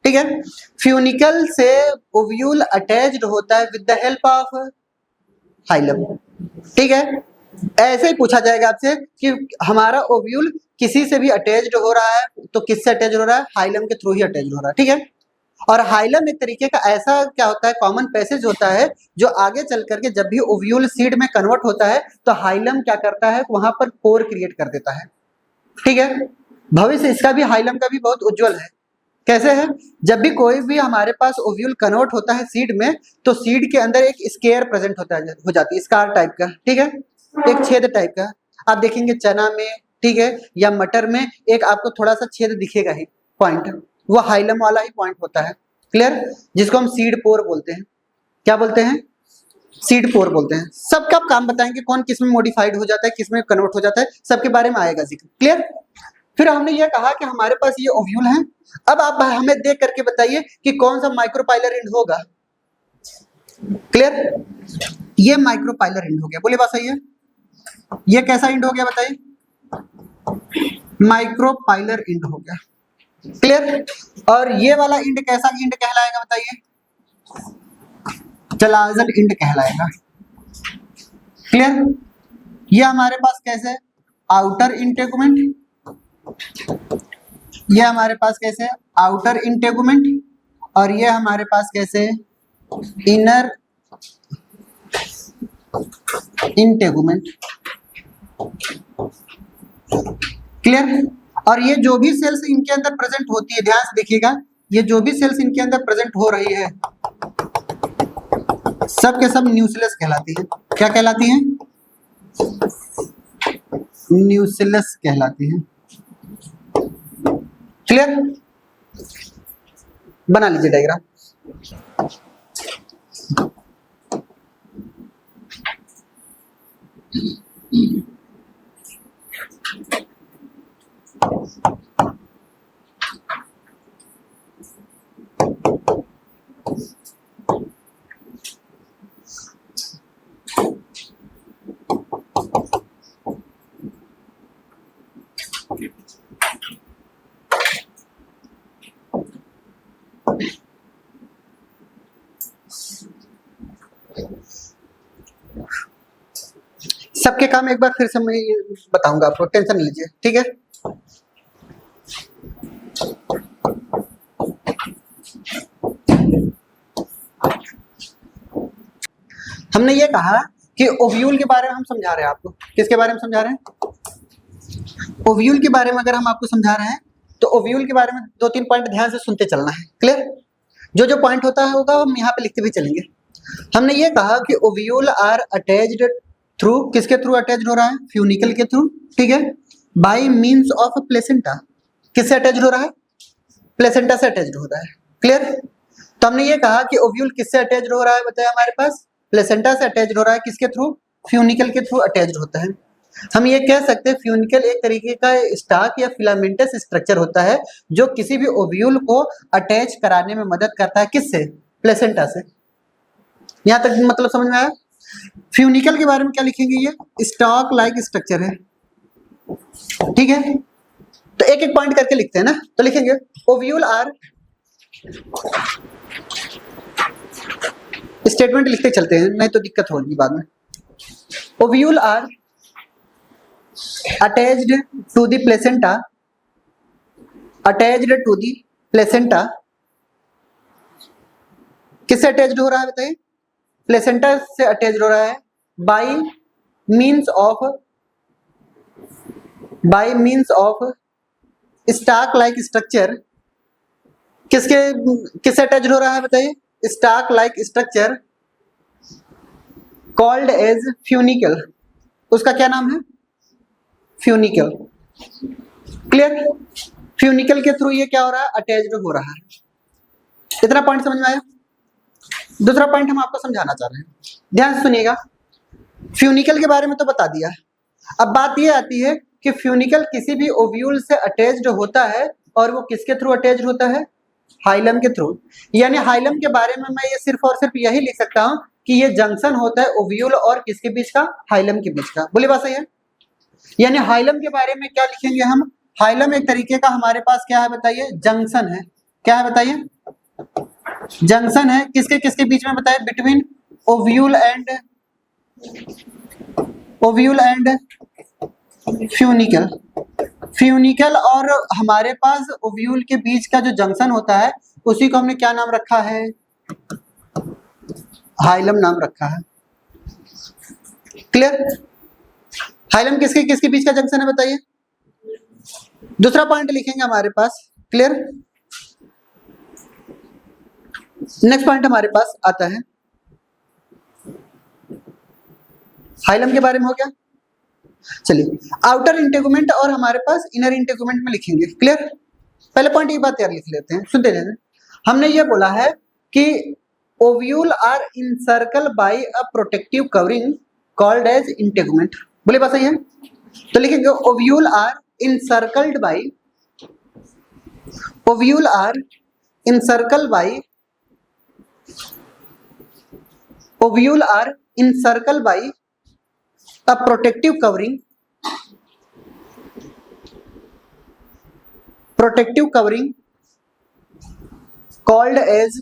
ठीक है। फ्यूनिकल से ओव्यूल अटैच्ड होता है with the help of hilum, ठीक है। ऐसे ही पूछा जाएगा आपसे कि हमारा ओव्यूल किसी से भी अटैच्ड हो रहा है तो किससे अटैच हो रहा है? हाइलम के थ्रू ही अटैच हो रहा है, ठीक है। और हाइलम एक तरीके का ऐसा क्या होता है, कॉमन पैसेज होता है जो आगे चल करके जब भी ओव्यूल सीड में कन्वर्ट होता है तो हाइलम क्या करता है, वहां पर पोर क्रिएट कर देता है, ठीक है। भविष्य इसका भी, हाइलम का भी बहुत उज्जवल है। कैसे है? जब भी कोई भी हमारे पास ओव्यूल कन्वर्ट होता है सीड में तो सीड के अंदर एक स्केयर प्रेजेंट होता है, हो जाती है, स्कार टाइप का, ठीक है, एक छेद टाइप का। आप देखेंगे चना में, ठीक है, या मटर में एक आपको थोड़ा सा छेद दिखेगा ही, पॉइंट, वो हाइलम वाला ही पॉइंट होता है, क्लियर, जिसको हम सीड पोर बोलते हैं। क्या बोलते हैं? सीड पोर बोलते हैं। सबका काम बताएंगे, कौन किस में मॉडिफाइड हो जाता है, किस में कन्वर्ट हो जाता है, सबके बारे में आएगा जिक्र, क्लियर। फिर हमने ये कहा कि हमारे पास ये ओव्यूल है। अब आप हमें देख करके बताइए कि कौन सा माइक्रोपाइलर एंड होगा, क्लियर। ये माइक्रोपाइलर एंड हो गया, बोले बात सही है। ये कैसा एंड हो गया बताइए? माइक्रोपाइलर एंड हो गया, क्लियर। और ये वाला एंड कैसा एंड कहलाएगा बताइए? चलाजल एंड कहलाएगा, क्लियर। ये हमारे पास कैसे? आउटर इंटेगुमेंट, ये हमारे पास कैसे? आउटर इंटेगुमेंट, और ये हमारे पास कैसे? Inner integument, clear. और ये जो भी सेल्स इनके अंदर प्रेजेंट होती है, ध्यान से देखिएगा, ये जो भी सेल्स इनके अंदर प्रेजेंट हो रही है सब के सब न्यूक्लियस कहलाती है। क्या कहलाती है? न्यूक्लियस कहलाती है, क्लियर। बना लीजिए डायग्राम। सबके काम एक बार फिर से मैं बताऊंगा आपको, टेंशन नहीं लीजिए, ठीक है। हमने ये कहा कि ओव्यूल के बारे में हम समझा रहे हैं आपको। किसके बारे में समझा रहे हैं? ओव्यूल के बारे में अगर हम आपको समझा रहे हैं तो ओव्यूल के बारे में 2-3 पॉइंट ध्यान से सुनते चलना है, क्लियर। जो जो पॉइंट होता है होगा हम यहाँ पे लिखते हुए चलेंगे। हमने ये कहा कि ओव्यूल आर अटैच्ड थ्रू, किसके थ्रू अटैच्ड हो रहा है? फ्यूनिकल के थ्रू, ठीक है, बाय मींस ऑफ प्लेसेंटा। किससे अटैच्ड हो रहा है? प्लेसेंटा से अटैच्ड हो रहा है, क्लियर। तो हमने ये कहा कि ओव्यूल किससे अटैच्ड हो रहा है बताया? हमारे पास प्लेसेंटा से अटैच्ड हो रहा है। किसके थ्रू? फ्यूनिकल के थ्रू अटैच्ड होता है। हम ये कह सकते हैं फ्यूनिकल एक तरीके का स्टाक या फिलामेंटस स्ट्रक्चर होता है जो किसी भी ओव्यूल को अटैच कराने में मदद करता है। किससे? प्लेसेंटा से, यहां तक मतलब समझ में आया? फ्यूनिकल के बारे में क्या लिखेंगे? ये स्टॉक लाइक स्ट्रक्चर है, ठीक है। तो एक एक पॉइंट करके लिखते हैं ना, तो लिखेंगे ओव्यूल आर, स्टेटमेंट लिखते चलते हैं नहीं तो दिक्कत होगी बाद में। Ovule are attached to the placenta, attached to the placenta, किससे अटैच्ड हो रहा है बताइए? प्लेसेंटा से अटैच्ड हो रहा है by means of stalk like structure. किससे अटैच्ड हो रहा है बताइए? Stalk like structure called as funicle, उसका क्या नाम है? फ्यूनिकल। क्लियर? फ्यूनिकल के थ्रू ये क्या हो रहा है? अटैच्ड हो रहा है। इतना पॉइंट समझ में आया? दूसरा पॉइंट हम आपको समझाना चाह रहे हैं, ध्यान से सुनिएगा। फ्यूनिकल के बारे में तो बता दिया, अब बात ये आती है कि फ्यूनिकल किसी भी ओव्यूल से अटैच्ड होता है, और वो किसके थ्रू अटैच्ड होता है? हाइलम के थ्रू। यानी हाइलम के बारे में मैं ये सिर्फ और सिर्फ यही लिख सकता हूं कि ये जंक्शन होता है ओव्यूल और किसके बीच का? हाइलम के बीच का। बोली बात सही है? यानी हाइलम के बारे में क्या लिखेंगे हम? हाइलम एक तरीके का हमारे पास क्या है बताइए? जंक्शन है। क्या है बताइए? जंक्शन है किसके किसके बीच में बताइए? Between ovule and funicle. Funicle और हमारे पास ओव्यूल के बीच का जो जंक्शन होता है उसी को हमने क्या नाम रखा है? हाइलम नाम रखा है। क्लियर? हाइलम किसके किसके बीच का जंक्शन है बताइए? दूसरा पॉइंट लिखेंगे हमारे पास। क्लियर? नेक्स्ट पॉइंट हमारे पास आता है, हाइलम के बारे में हो गया। चलिए आउटर इंटेगुमेंट और हमारे पास इनर इंटेगुमेंट में लिखेंगे। क्लियर? पहले पॉइंट एक बात यार लिख लेते हैं, सुनते रहना। हमने ये बोला है कि ovule are encircle by a protective covering called as integument. बोले बात सही है? तो लिखेंगे ovule are encircled by, ovule are encircle by, ovule are encircle by a protective covering called as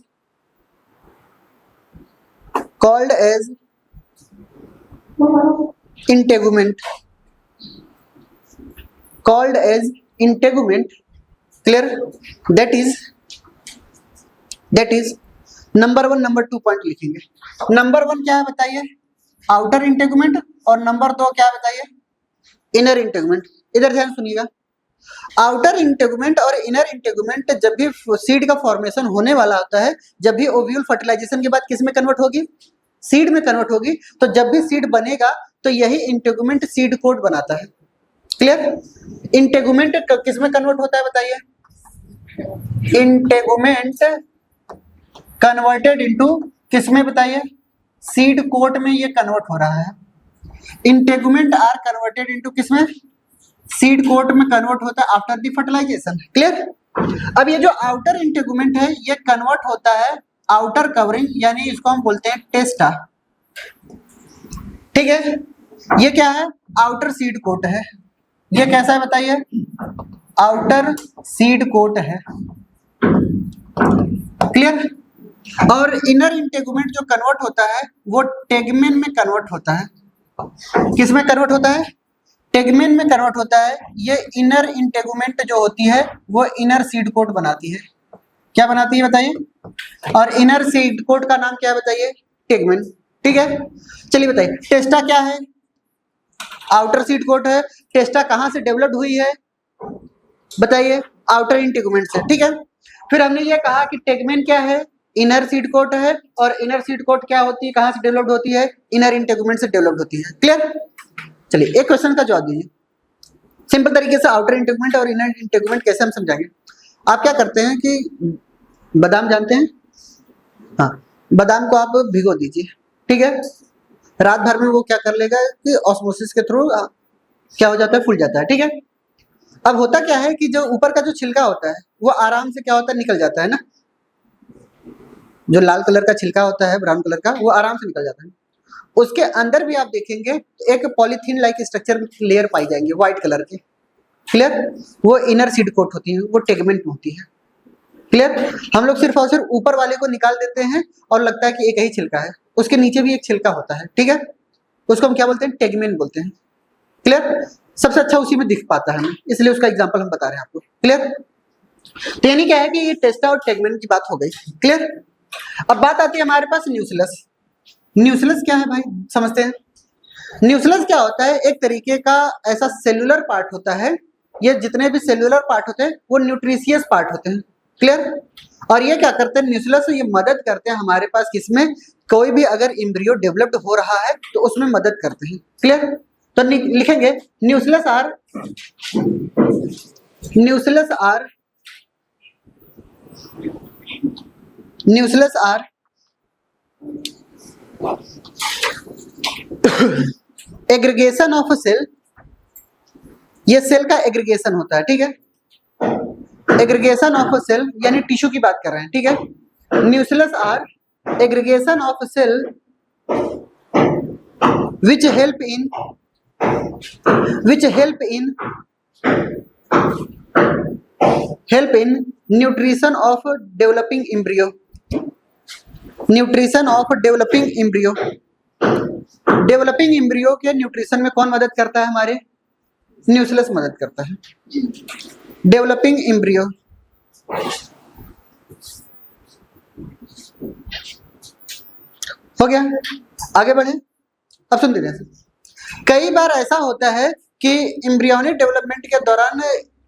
integument, called as integument. Clear? that is number 1 number 2 point लिखेंगे। नंबर 1 क्या है बताइए? आउटर इंटेगुमेंट, और नंबर 2 क्या बताइए? Inner integument. इधर ध्यान सुनिएगा, आउटर इंटेगुमेंट और इनर इंटेगुमेंट जब भी सीड का फॉर्मेशन होने वाला होता है, जब भी ओव्यूल फर्टिलाइजेशन के बाद किस में कन्वर्ट होगी? सीड में कन्वर्ट होगी। तो जब भी सीड बनेगा तो यही इंटेगुमेंट सीड कोट बनाता है। क्लियर? इंटेगुमेंट किस में कन्वर्ट होता है बताइए? इंटेगुमेंट कन्वर्टेड इनटू किस में बताइए? सीड कोट में ये कन्वर्ट हो रहा है। इंटेगुमेंट आर कन्वर्टेड इनटू किस में? सीड कोट में कन्वर्ट होता है आफ्टर द फर्टिलाइजेशन। क्लियर? अब ये जो आउटर इंटेगुमेंट है ये कन्वर्ट होता है आउटर कवरिंग, यानी इसको हम बोलते हैं टेस्टा। ठीक है? ये क्या है? आउटर सीड कोट है। ये कैसा है बताइए? आउटर सीड कोट है। क्लियर? और इनर इंटेगुमेंट जो कन्वर्ट होता है वो टेगमेन में कन्वर्ट होता है। किस में कन्वर्ट होता है? टेगमेन में कन्वर्ट होता है। ये इनर इंटेगुमेंट जो होती है वो इनर सीड कोट बनाती है। क्या बनाती है बताइए? और इनर सीड कोट का नाम क्या है बताइए? टेगमेन। ठीक है? चलिए बताइए टेस्टा क्या है? आउटर सीड कोट है। टेस्टा कहां से डेवलप्ड हुई है बताइए? आउटर इंटेगुमेंट से। ठीक है? फिर हमने ये कहा कि टेगमेन क्या है? इनर सीड कोट है। और इनर सीड कोट क्या होती है? कहां से डेवलप्ड होती है? इनर इंटेगुमेंट से डेवलप्ड होती है। क्लियर? चलिए एक क्वेश्चन का जवाब दीजिए सिंपल तरीके से। आउटर इंटेगुमेंट और इनर इंटेगुमेंट कैसे हम समझाएंगे? आप क्या करते हैं कि बादाम जानते हैं? हाँ, बादाम को आप भिगो दीजिए। ठीक है? रात भर में वो क्या कर लेगा कि ऑस्मोसिस के थ्रू क्या हो जाता है? फूल जाता है। ठीक है? अब होता क्या है कि जो ऊपर का जो छिलका होता है वो आराम से क्या होता है? निकल जाता है ना। जो लाल कलर का छिलका होता है ब्राउन कलर का, वो आराम से निकल जाता है। उसके अंदर भी आप देखेंगे एक पॉलीथीन लाइक स्ट्रक्चर लेयर पाई जाएंगे व्हाइट कलर के। क्लियर? वो इनर सीड कोट होती है, वो टेगमेंट होती है। क्लियर? हम लोग सिर्फ और सिर्फ ऊपर वाले को निकाल देते हैं और लगता है कि एक ही छिलका है, उसके नीचे भी एक छिलका होता है। ठीक है, उसको हम क्या बोलते हैं? टेगमेंट बोलते हैं। क्लियर? सबसे अच्छा उसी में दिख पाता है हमें, इसलिए उसका एग्जांपल हम बता रहे हैं आपको। क्लियर? तो यानी क्या है कि ये टेस्टा और टेगमेंट की बात हो गई। क्लियर? अब बात आती है हमारे पास न्यूक्लियस। न्यूक्लियस क्या है भाई, समझते हैं। न्यूक्लियस क्या होता है? एक तरीके का ऐसा सेलुलर पार्ट होता है, ये जितने भी सेलुलर पार्ट होते हैं वो न्यूट्रिशियस पार्ट होते हैं। क्लियर? और ये क्या करते हैं? न्यूक्लियस ये मदद करते हैं हमारे पास किसमें, कोई भी अगर एम्ब्रियो डेवलप्ड हो रहा है तो उसमें मदद करते हैं। क्लियर? तो लिखेंगे nucellus are aggregation of cell. ये सेल का एग्रीगेशन होता है। ठीक है, एग्रीगेशन ऑफ सेल यानी टिश्यू की बात कर रहे हैं। ठीक है, nucellus are aggregation of cell which help in nutrition of developing embryo। Developing embryo के न्यूट्रिशन में कौन मदद करता है? हमारे न्यूक्लियस मदद करता है। डेवलपिंग एम्ब्रियो हो गया, आगे बढ़े। अब सुन दीजिए, कई बार ऐसा होता है कि एम्ब्रियोनिक डेवलपमेंट के दौरान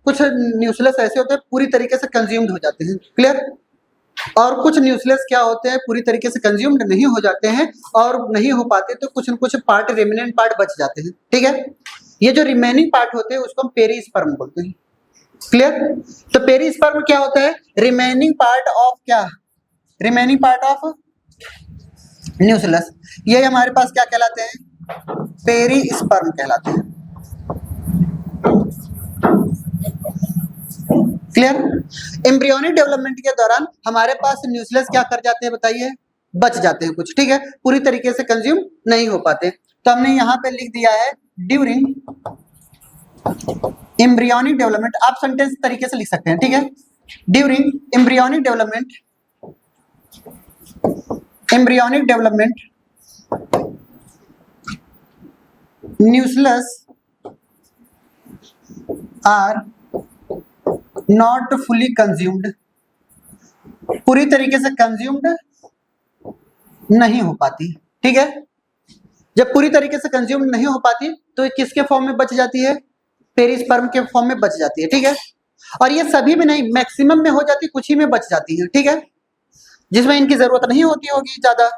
कुछ न्यूक्लियस ऐसे होते हैं पूरी तरीके से कंज्यूम्ड हो जाते हैं। क्लियर? और कुछ न्यूक्लियस क्या होते हैं पूरी तरीके से कंज्यूम्ड नहीं हो जाते हैं, और नहीं हो पाते तो कुछ न कुछ पार्ट, रिमेनिंग पार्ट बच जाते हैं। ठीक है, ये जो रिमेनिंग पार्ट होते हैं उसको हम पेरिस्पर्म बोलते हैं। क्लियर? तो पेरिस्पर्म क्या होता है? रिमेनिंग पार्ट ऑफ क्या? Remaining part of nucleus. ये हमारे पास क्या कहलाते हैं? पेरिस्पर्म कहलाते हैं। क्लियर? एम्ब्रियोनिक डेवलपमेंट के दौरान हमारे पास न्यूक्लियस क्या कर जाते हैं बताइए? बच जाते हैं कुछ। ठीक है, पूरी तरीके से कंज्यूम नहीं हो पाते। तो हमने यहाँ पे लिख दिया है ड्यूरिंग एम्ब्रियोनिक डेवलपमेंट। आप सेंटेंस तरीके से लिख सकते हैं। ठीक है, during embryonic development nucellus are not fully consumed. पूरी तरीके से कंज्यूम्ड नहीं हो पाती। ठीक है, जब पूरी तरीके से कंज्यूम नहीं हो पाती तो किसके फॉर्म में बच जाती है? पेरिस्पर्म के फॉर्म में बच जाती है। ठीक है, और ये सभी में नहीं, मैक्सिमम में हो जाती, कुछ ही में बच जाती है। ठीक है, जिसमें इनकी जरूरत नहीं होती होगी ज्यादा।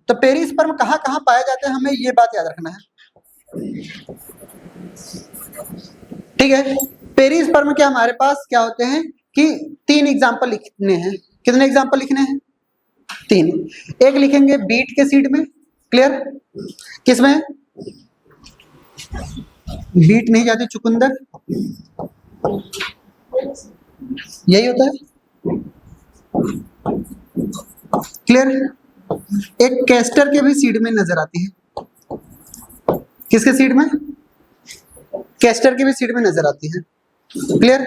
तो पेरिस्पर्म कहाँ कहाँ पाया जाता है, हमें ये बात याद रखना है। ठीक है, पेरिस्पर्म के हमारे पास क्या होते हैं कि 3 एग्जाम्पल लिखने हैं। कितने एग्जाम्पल लिखने हैं? 3। एक लिखेंगे बीट के सीड में। क्लियर? किसमें? बीट नहीं जाती, चुकंदर, यही होता है। क्लियर? एक कैस्टर के भी सीड में नजर आती है। किसके सीड में? कैस्टर के भी सीड में नजर आती है। क्लियर?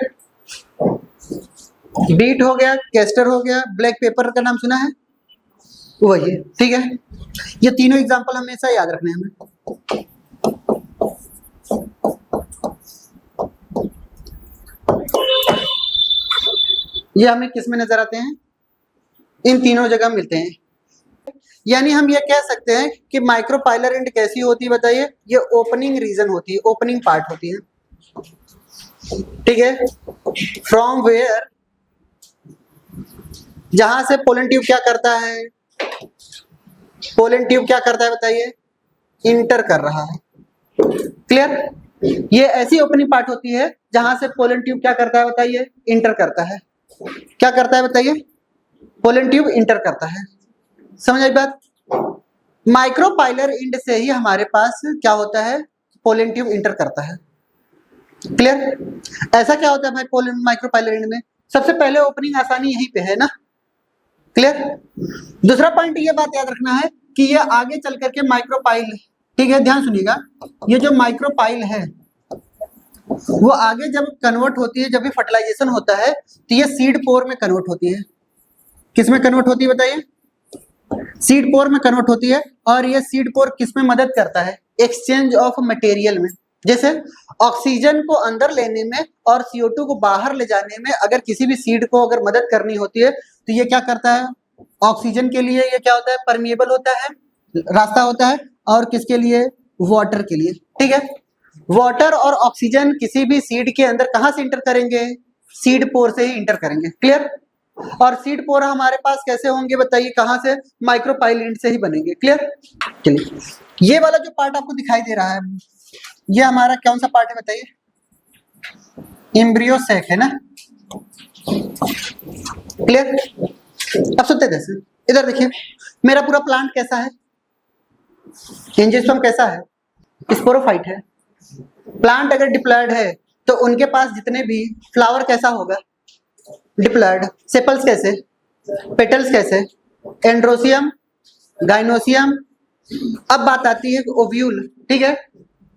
बीट हो गया, कैस्टर हो गया, ब्लैक पेपर का नाम सुना है? वही है। ठीक है, ये तीनों एग्जांपल हमेशा याद रखने हैं हमें। ये हमें किस में नजर आते हैं? इन तीनों जगह मिलते हैं। यानी हम ये कह सकते हैं कि माइक्रोपाइलर कैसी होती है बताइए? ये ओपनिंग रीजन होती है, ओपनिंग पार्ट होती है। ठीक है, फ्रॉम वेयर, जहां से पोलन ट्यूब क्या करता है? पोलन ट्यूब क्या करता है बताइए? इंटर कर रहा है। क्लियर? ये ऐसी ओपनिंग पार्ट होती है जहां से पोलन ट्यूब क्या करता है बताइए? इंटर करता है। क्या करता है बताइए? पोलन ट्यूब इंटर करता है। समझ आई बात? माइक्रोपाइलर एंड से ही हमारे पास क्या होता है? पोलन ट्यूब इंटर करता है। क्लियर? ऐसा क्या होता है भाई पोलन माइक्रोपाइलर एंड में? सबसे पहले ओपनिंग आसानी यहीं पे है ना, क्लियर। दूसरा पॉइंट ये बात याद रखना है कि ये आगे चल करके माइक्रोपाइल, ठीक है, ध्यान सुनिएगा, ये जो माइक्रोपाइल है वो आगे जब कन्वर्ट होती है, जब भी फर्टिलाइजेशन होता है तो ये सीड पोर में कन्वर्ट होती है। किस में कन्वर्ट होती है बताइए? सीड पोर में कन्वर्ट होती है। और ये सीड पोर किस में मदद करता है? एक्सचेंज ऑफ मटेरियल में। जैसे ऑक्सीजन को अंदर लेने में और CO2 को बाहर ले जाने में अगर किसी भी सीड को अगर मदद करनी होती है तो ये क्या करता है? ऑक्सीजन के लिए ये क्या होता है? परमिएबल होता है, रास्ता होता है। और किसके लिए? वाटर के लिए, ठीक है। वाटर और ऑक्सीजन किसी भी सीड के अंदर कहां से इंटर करेंगे? सीड पोर से ही इंटर करेंगे। क्लियर। और सीड पोर हमारे पास कैसे होंगे बताइए? कहां से? माइक्रोपाइल से ही बनेंगे। क्लियर। चलिए, ये वाला जो पार्ट आपको दिखाई दे रहा है ये हमारा कौन सा पार्ट है बताइए? एम्ब्रियो सैक है ना। क्लियर। अब सुनते जैसे इधर देखिए, मेरा पूरा प्लांट कैसा है? एंजियोस्पर्म कैसा है? स्पोरोफाइट है। प्लांट अगर डिप्लॉयड है तो उनके पास जितने भी फ्लावर कैसा होगा? डिप्लॉयड। सेपल्स कैसे? पेटल्स कैसे? Androecium, gynoecium. अब बात आती है ओव्यूल, ठीक है,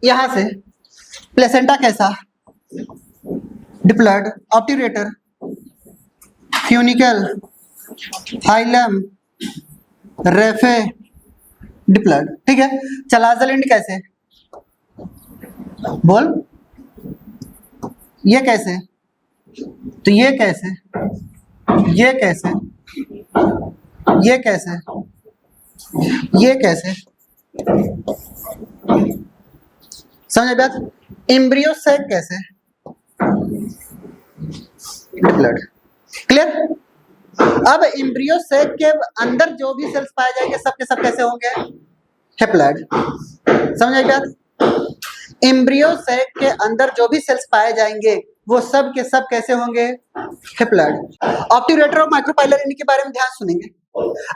यहां से प्लेसेंटा कैसा? Diploid. Obturator, funicle, hilum, raphe, diploid, ठीक है। चलाजलिंड कैसे? बोल, ये कैसे? तो ये कैसे? ये कैसे? ये कैसे? ये कैसे? समझ बात? एम्ब्रियो सैक कैसे? ब्लड। क्लियर। अब एम्ब्रियो सैक के अंदर जो भी सेल्स पाए जाएंगे सब के सब कैसे होंगे? हेप्लॉइड। समझ बात? एम्ब्रियो सैक के अंदर जो भी सेल्स पाए जाएंगे वो सब के सब कैसे होंगे? हेप्लॉइड। ऑब्ट्यूरेटर और माइक्रोपाइलर एंड के बारे में ध्यान सुनेंगे।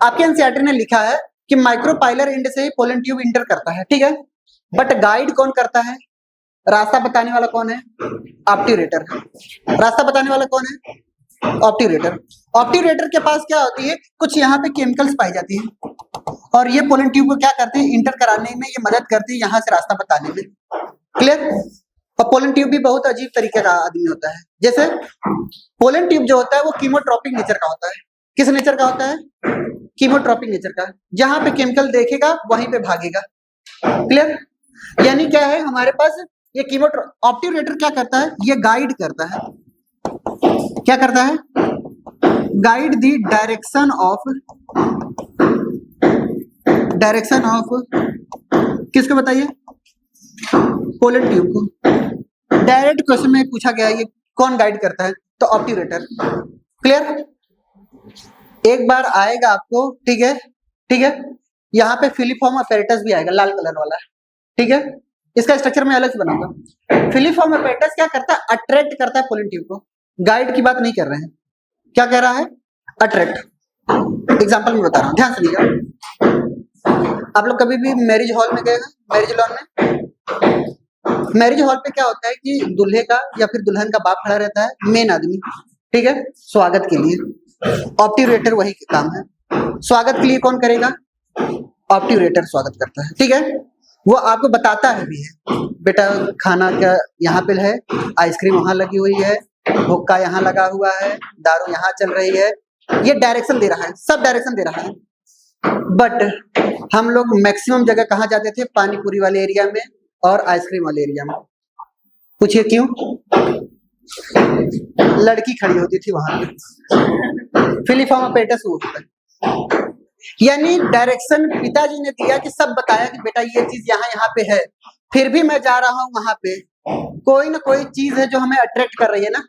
आपके एनसीईआरटी ने लिखा है कि माइक्रोपाइलर एंड से ही पोलन ट्यूब इंटर करता है, ठीक है। बट गाइड कौन करता है? रास्ता बताने वाला कौन है? ऑब्ट्यूरेटर। रास्ता बताने वाला कौन है? ऑब्ट्यूरेटर। ऑब्ट्यूरेटर के पास क्या होती है? कुछ यहाँ पे केमिकल्स पाई जाती है और ये पोलन ट्यूब को क्या करते हैं? इंटर कराने में ये मदद करती है, यहाँ से रास्ता बताने में। क्लियर। और पोलन ट्यूब भी बहुत अजीब तरीके का आदमी होता है। जैसे पोलन ट्यूब जो होता है वो कीमोट्रॉपिक नेचर का होता है। किस नेचर का होता है? कीमोट्रॉपिक नेचर का। जहां पे केमिकल देखेगा वहीं पे भागेगा। क्लियर। यानी क्या है हमारे पास? ये ऑब्ट्यूरेटर क्या करता है? ये गाइड करता है। क्या करता है? गाइड दी डायरेक्शन ऑफ किसको बताइए? पोलन ट्यूब को। डायरेक्ट क्वेश्चन में पूछा गया ये कौन गाइड करता है? तो ऑब्ट्यूरेटर। क्लियर। एक बार आएगा आपको, ठीक है, ठीक है, यहाँ पे फिलिफॉर्म अपैरेटस भी आएगा, लाल कलर वाला, ठीक है। इसका स्ट्रक्चर मैं अलग से बनाऊंगा। फिलिफॉर्म अपैरेटस क्या करता है? अट्रैक्ट करता है पोलन ट्यूब को। गाइड की बात नहीं कर रहे हैं। क्या कह रहा है? अट्रैक्ट। एग्जांपल में बता रहा हूं, ध्यान सुनिएगा। आप लोग कभी भी मैरिज हॉल में गए हैं? मैरिज लॉन में मैरिज हॉल पे क्या होता है कि दूल्हे का या फिर दुल्हन का बाप खड़ा रहता है, मेन आदमी, ठीक है, स्वागत के लिए। ऑब्ट्यूरेटर वही काम है। स्वागत के लिए कौन करेगा? ऑब्ट्यूरेटर स्वागत करता है, ठीक है। वो आपको बताता है भी है, बेटा खाना क्या यहाँ पे है, आइसक्रीम वहां लगी हुई है, हुक्का यहाँ लगा हुआ है, दारू यहाँ चल रही है। ये डायरेक्शन दे रहा है, सब डायरेक्शन दे रहा है। बट हम लोग मैक्सिमम जगह कहाँ जाते थे? पानी पूरी वाले एरिया में और आइसक्रीम वाले एरिया में। पूछिए क्यों? लड़की खड़ी होती थी वहां पे। फिलिफॉर्म अपैरेटस वो होता है। यानी डायरेक्शन पिताजी ने दिया कि सब बताया कि बेटा ये चीज यहाँ पे है, फिर भी मैं जा रहा हूँ वहां पे। कोई ना कोई चीज है जो हमें अट्रैक्ट कर रही है ना।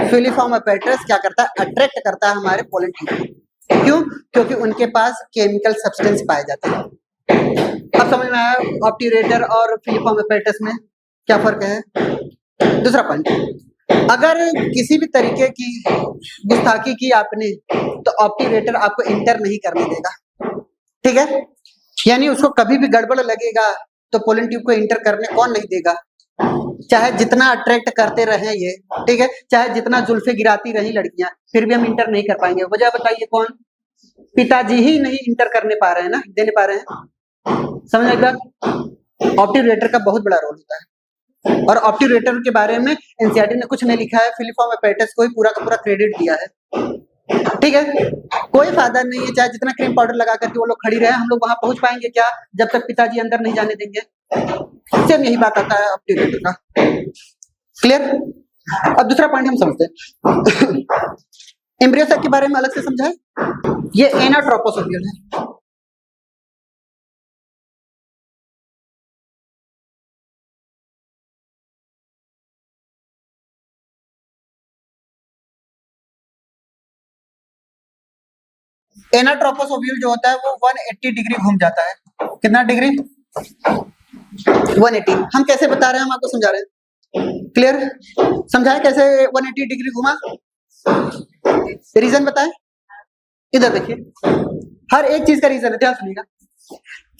फिलिफॉर्म अपैरेटस क्या करता है? अट्रैक्ट करता है हमारे पोलन ट्यूब को। क्यों? क्योंकि उनके पास केमिकल सब्सटेंस पाए जाते हैं। अब समझ में आया ऑब्ट्यूरेटर और फिलिफॉर्म अपैरेटस में क्या फर्क है? दूसरा पॉइंट, अगर किसी भी तरीके की गुस्ताखी की आपने तो ऑब्ट्यूरेटर आपको इंटर नहीं करने देगा, ठीक है। यानी उसको कभी भी गड़बड़ लगेगा तो पोलन ट्यूब को इंटर करने कौन नहीं देगा? चाहे जितना अट्रैक्ट करते रहे ये, ठीक है, चाहे जितना जुल्फे गिराती रही लड़कियां, फिर भी हम इंटर नहीं कर पाएंगे। वजह बताइए कौन? पिताजी ही नहीं इंटर करने पा रहे हैं ना, देने पा रहे हैं। समझ में बात? ऑप्टिवेटर का बहुत बड़ा रोल होता है, और ऑप्टिवेटर के बारे में एनसीईआरटी ने कुछ नहीं लिखा है, फिलिप एपेटस को ही पूरा का पूरा क्रेडिट दिया है। ठीक है, कोई फायदा नहीं है चाहे जितना क्रीम पाउडर लगा करके वो लोग खड़ी रहे, हम लोग वहां पहुंच पाएंगे क्या जब तक पिताजी अंदर नहीं जाने देंगे? सेम यही बात आता है ऑप्टिवेटर का। क्लियर? अब दूसरा पॉइंट हम समझते हैं। एम्ब्रियो सैक के बारे में अलग से समझा है, ये एनाट्रोपोस ओव्यूल है। एनाट्रोपोस ओव्यूल जो होता है वो 180 डिग्री घूम जाता है। कितना डिग्री? 180। हम कैसे बता रहे हैं, हम आपको समझा रहे हैं। क्लियर? समझाए कैसे 180 डिग्री घुमा? रीजन बताए? इधर देखिए, हर एक चीज का रीजन है, ध्यान सुनिएगा।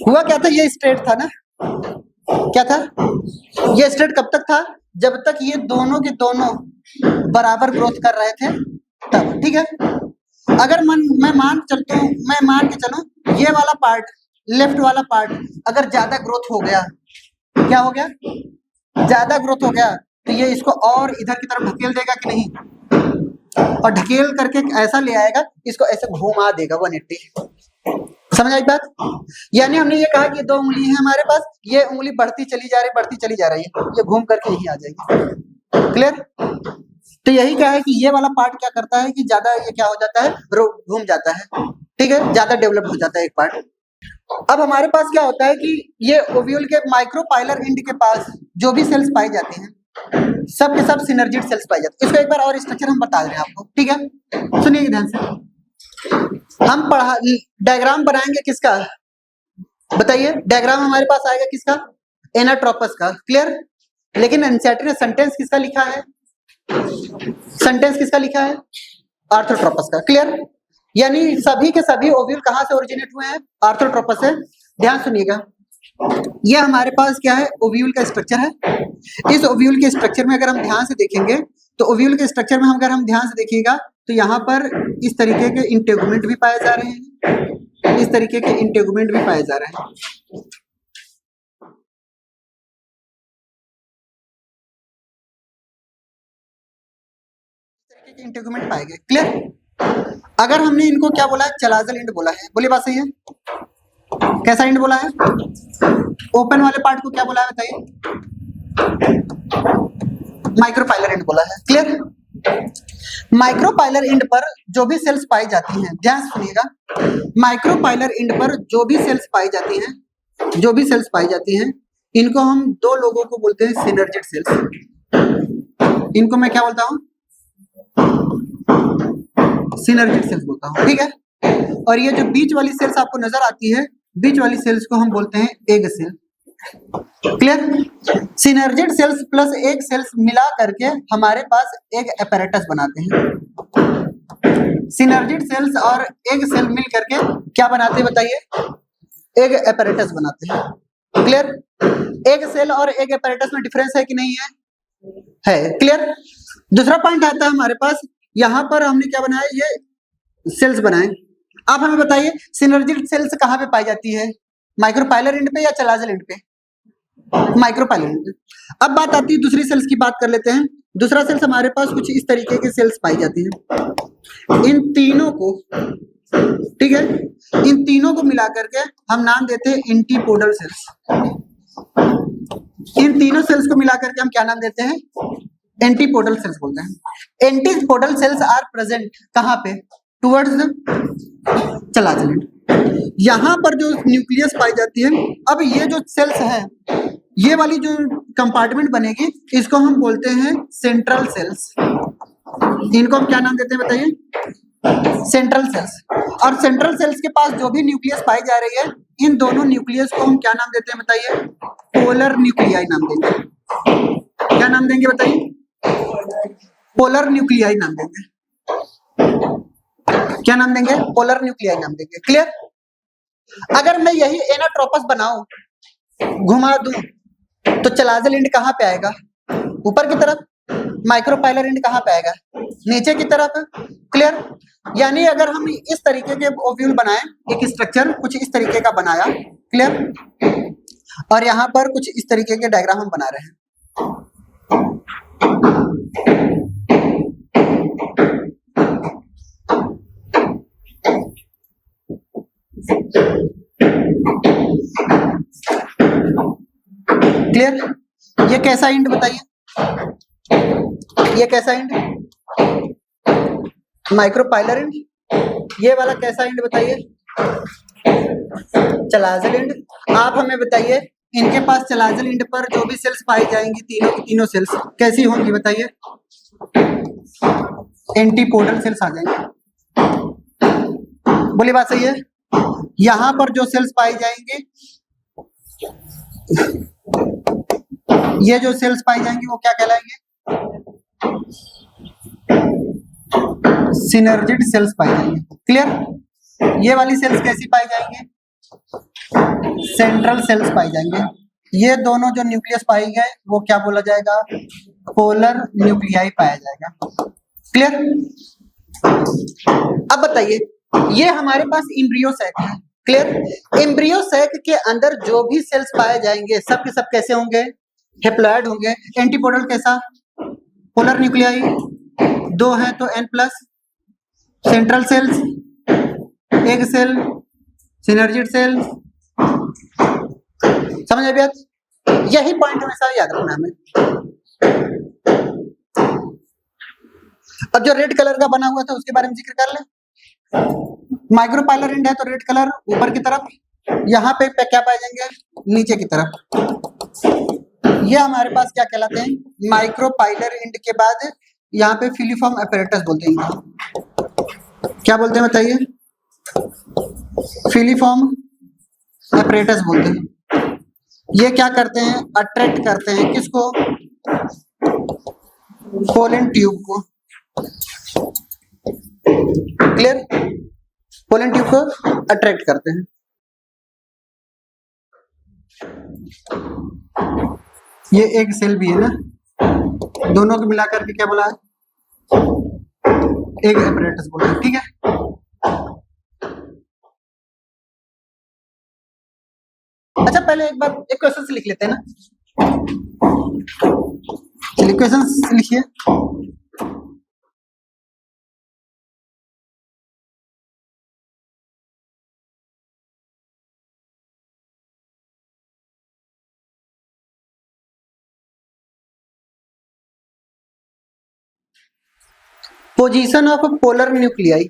हुआ क्या था, ये स्ट्रेट था ना, क्या था ये स्ट्रेट? कब तक था? जब तक ये दोनों के दोनों बराबर ग्रोथ कर रहे थे तब। ठीक है, अगर मैं मान के चलूं ये वाला पार्ट, लेफ्ट वाला पार्ट अगर ज्यादा ग्रोथ हो गया, क्या हो गया? ज्यादा ग्रोथ हो गया, तो ये इसको और इधर की तरफ ढकेल देगा कि नहीं? और ढकेल करके ऐसा ले आएगा, इसको ऐसे घुमा देगा 180। समझ आई बात? यानी हमने ये कहा कि 2 उंगली है हमारे पास, ये उंगली बढ़ती चली जा रही है, ये घूम करके यही आ जाएगी। क्लियर? तो यही क्या है कि ये वाला पार्ट क्या करता है कि ज्यादा ये क्या हो जाता है, घूम जाता है। ठीक है, ज्यादा डेवलप हो जाता है एक पार्ट। अब हमारे पास क्या होता है कि ये ओव्यूल के माइक्रोपाइलर एंड के पास जो भी सेल्स पाई जाती हैं, सब के सब सिनर्जिड सेल्स पाई जाती है। इसको एक बार और स्ट्रक्चर हम बता रहे हैं आपको, ठीक है? सुनिए ध्यान से। हम डायग्राम बनाएंगे किसका? बताइए, डायग्राम हमारे पास आएगा किसका? एनाट्रोपस का। क्लियर? लेकिन एनसीईआरटी ने सेंटेंस किसका लिखा है? सेंटेंस किसका लिखा है? आर्थ्रोट्रोपस का। क्लियर? यानी सभी के सभी ओव्यूल कहां से ओरिजिनेट हुए हैं? आर्थ्रोट्रोपस से। ध्यान सुनिएगा, ये हमारे पास क्या है? ओव्यूल का स्ट्रक्चर है। इस ओव्यूल के स्ट्रक्चर में अगर हम ध्यान से देखेंगे, तो ओव्यूल के स्ट्रक्चर में अगर हम ध्यान से देखिएगा तो यहाँ पर इस तरीके के इंटेगुमेंट भी पाए जा रहे हैं, इस तरीके के इंटेगुमेंट भी पाए जा रहे हैं। इंटेगुमेंट पाए गए। क्लियर? अगर हमने इनको क्या बोला है? चलाजल एंड बोला है। बोलिए, बात सही है? कैसा एंड बोला है? ओपन वाले पार्ट को क्या बोला है बताइए? माइक्रोपाइलर एंड बोला है। क्लियर? माइक्रोपाइलर एंड पर जो भी सेल्स पाई जाती हैं, ध्यान सुनिएगा, माइक्रोपाइलर एंड पर जो भी सेल्स पाई जाती हैं, इनको हम दो लोगों को बोलते हैं सिनर्जिड सेल्स। इनको मैं क्या बोलता हूं? सिनर्जिड सेल्स बोलता हूं। ठीक है? और ये जो बीच वाली सेल्स आपको नजर आती है, बीच वाली सेल्स को हम बोलते हैं egg cell. Clear? Synergid cells plus egg cells मिला करके हमारे पास एग apparatus बनाते हैं। सिनर्जिड सेल्स और एग सेल मिल करके क्या बनाते हैं बताइए? एग apparatus बनाते हैं। क्लियर? एग सेल और एग apparatus में डिफरेंस है कि नहीं है? है। क्लियर? दूसरा पॉइंट आता है हमारे पास, यहां पर हमने क्या बनाया? ये सेल्स बनाए। आप हमें बताइए, सिनर्जिड सेल्स कहां पे पाई जाती है? माइक्रोपाइलर एंड पे या चलाजल एंड पे? माइक्रोपाइलर एंड पे। अब बात आती है दूसरी सेल्स की, बात कर लेते हैं। दूसरा सेल्स हमारे पास कुछ इस तरीके के सेल्स पाई जाती है। इन तीनों को, ठीक है, इन तीनों को मिला करके हम नाम देते हैं एंटीपोडल सेल्स। इन तीनों सेल्स को मिला करके हम क्या नाम देते हैं? एंटीपोडल सेल्स बोलते हैं। एंटीपोडल सेल्स आर प्रेजेंट कहां पे? Towards chalazal end. यहां पर जो न्यूक्लियस पाई जाती है, अब ये जो सेल्स है, ये वाली जो कंपार्टमेंट बनेगी, इसको हम बोलते हैं सेंट्रल सेल्स। इनको हम क्या नाम देते हैं बताइए? Central cells. और सेंट्रल सेल्स के पास जो भी न्यूक्लियस पाई जा रही है, इन दोनों न्यूक्लियस को हम क्या नाम देते हैं बताइए? पोलर न्यूक्लियाई नाम देंगे। क्या नाम देंगे बताइए? पोलर न्यूक्लियाई नाम देंगे। क्या नाम देंगे? पोलर न्यूक्लियाई नाम देंगे। क्लियर? अगर मैं यही एनाट्रोपस बनाऊं, घुमा दूं, तो चलाजल एंड कहां पे आएगा? ऊपर की तरफ, माइक्रोपाइलर एंड कहाँ पे आएगा, नीचे की तरफ। क्लियर। यानी अगर हम इस तरीके के ओव्यूल बनाए, एक स्ट्रक्चर कुछ इस तरीके का बनाया, क्लियर, और यहाँ पर कुछ इस तरीके के डायग्राम हम बना रहे हैं। क्लियर। ये कैसा इंड बताइए, ये कैसा इंड, माइक्रोपाइलर इंड। ये वाला कैसा इंड बताइए, चलाजल इंड। आप हमें बताइए इनके पास चलाजल इंड पर जो भी सेल्स पाई जाएंगी, तीनों की तीनों सेल्स कैसी होंगी बताइए, एंटीपोडल सेल्स आ जाएंगे। बोली बात सही है। यहां पर जो सेल्स पाई जाएंगे, ये जो सेल्स पाई जाएंगी वो क्या कहलाएंगे, सिनर्जिड सेल्स पाई जाएंगे। क्लियर। ये वाली सेल्स कैसी पाई जाएंगे, सेंट्रल सेल्स पाई जाएंगे। ये दोनों जो न्यूक्लियस पाई गए वो क्या बोला जाएगा, पोलर न्यूक्लियाई पाया जाएगा। क्लियर। अब बताइए, ये हमारे पास एम्ब्रियो सैक है। क्लियर। एम्ब्रियो सैक के अंदर जो भी सेल्स पाए जाएंगे सब के सब कैसे होंगे, हेप्लॉइड होंगे। एंटीपोडल कैसा, पोलर न्यूक्लियाई, दो है तो N plus, central cells, egg cell, synergid cell. समझ आए बात। यही पॉइंट हमेशा याद रखना हमें। अब जो रेड कलर का बना हुआ था उसके बारे में जिक्र कर ले। माइक्रोपाइलर एंड है तो रेड कलर ऊपर की तरफ, यहाँ पे क्या पाए जाएंगे, नीचे की तरफ। ये हमारे पास क्या कहलाते हैं, माइक्रोपाइलर एंड के बाद यहाँ पे फिलीफॉर्म अपैरेटस बोलते हैं। क्या बोलते हैं बताइए, फिलीफॉर्म अपैरेटस बोलते हैं। ये क्या करते हैं, अट्रैक्ट करते हैं किसको, पोलन ट्यूब को। क्लियर। पोलन ट्यूब को अट्रैक्ट करते हैं। ये एक सेल भी है ना, दोनों को मिलाकर के क्या बोला है, एक अपैरेटस बोलते हैं। ठीक है। अच्छा पहले एक बार एक क्वेश्चन से लिख लेते हैं ना, चलिए क्वेश्चन लिखिए। Position of polar nuclei.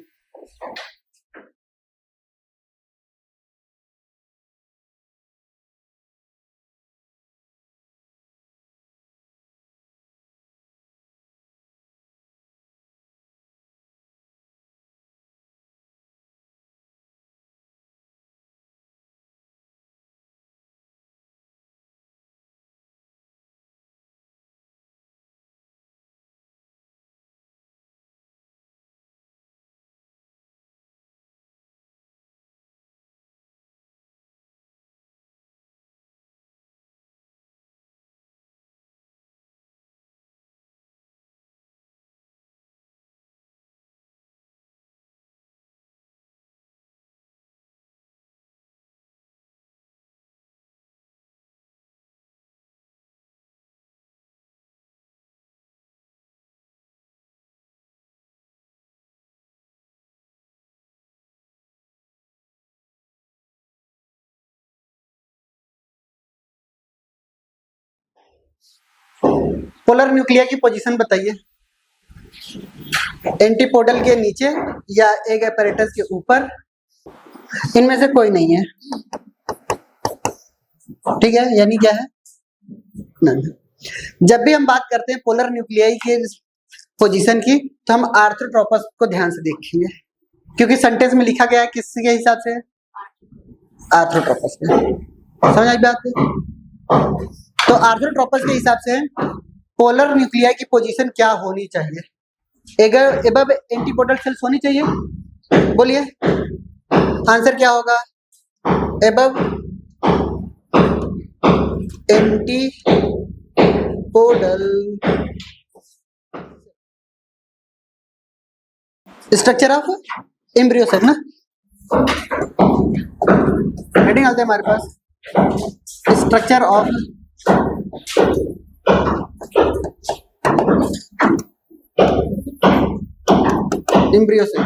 Polar nuclei की पोजीशन बताइए, एंटीपोडल के नीचे या एग अपैरेटस के ऊपर, इनमें से कोई नहीं है। ठीक है, यानी क्या है, नहीं। जब भी हम बात करते हैं पोलर न्यूक्लियाई के पोजीशन की तो हम आर्थ्रोट्रोपस को ध्यान से देखेंगे, क्योंकि सेंटेंस में लिखा गया है किसके हिसाब से, आर्थ्रोट्रोपस के। समझ आई बात। तो आर्थ्रोट्रोपस के हिसाब से पोलर न्यूक्लियाई की पोजीशन क्या होनी चाहिए, एबव एंटीपोडल सेल्स होनी चाहिए। बोलिए आंसर क्या होगा, above podal structure of embryo cell ना, हेडिंग आते हैं हमारे पास स्ट्रक्चर ऑफ एम्ब्रियो सेल।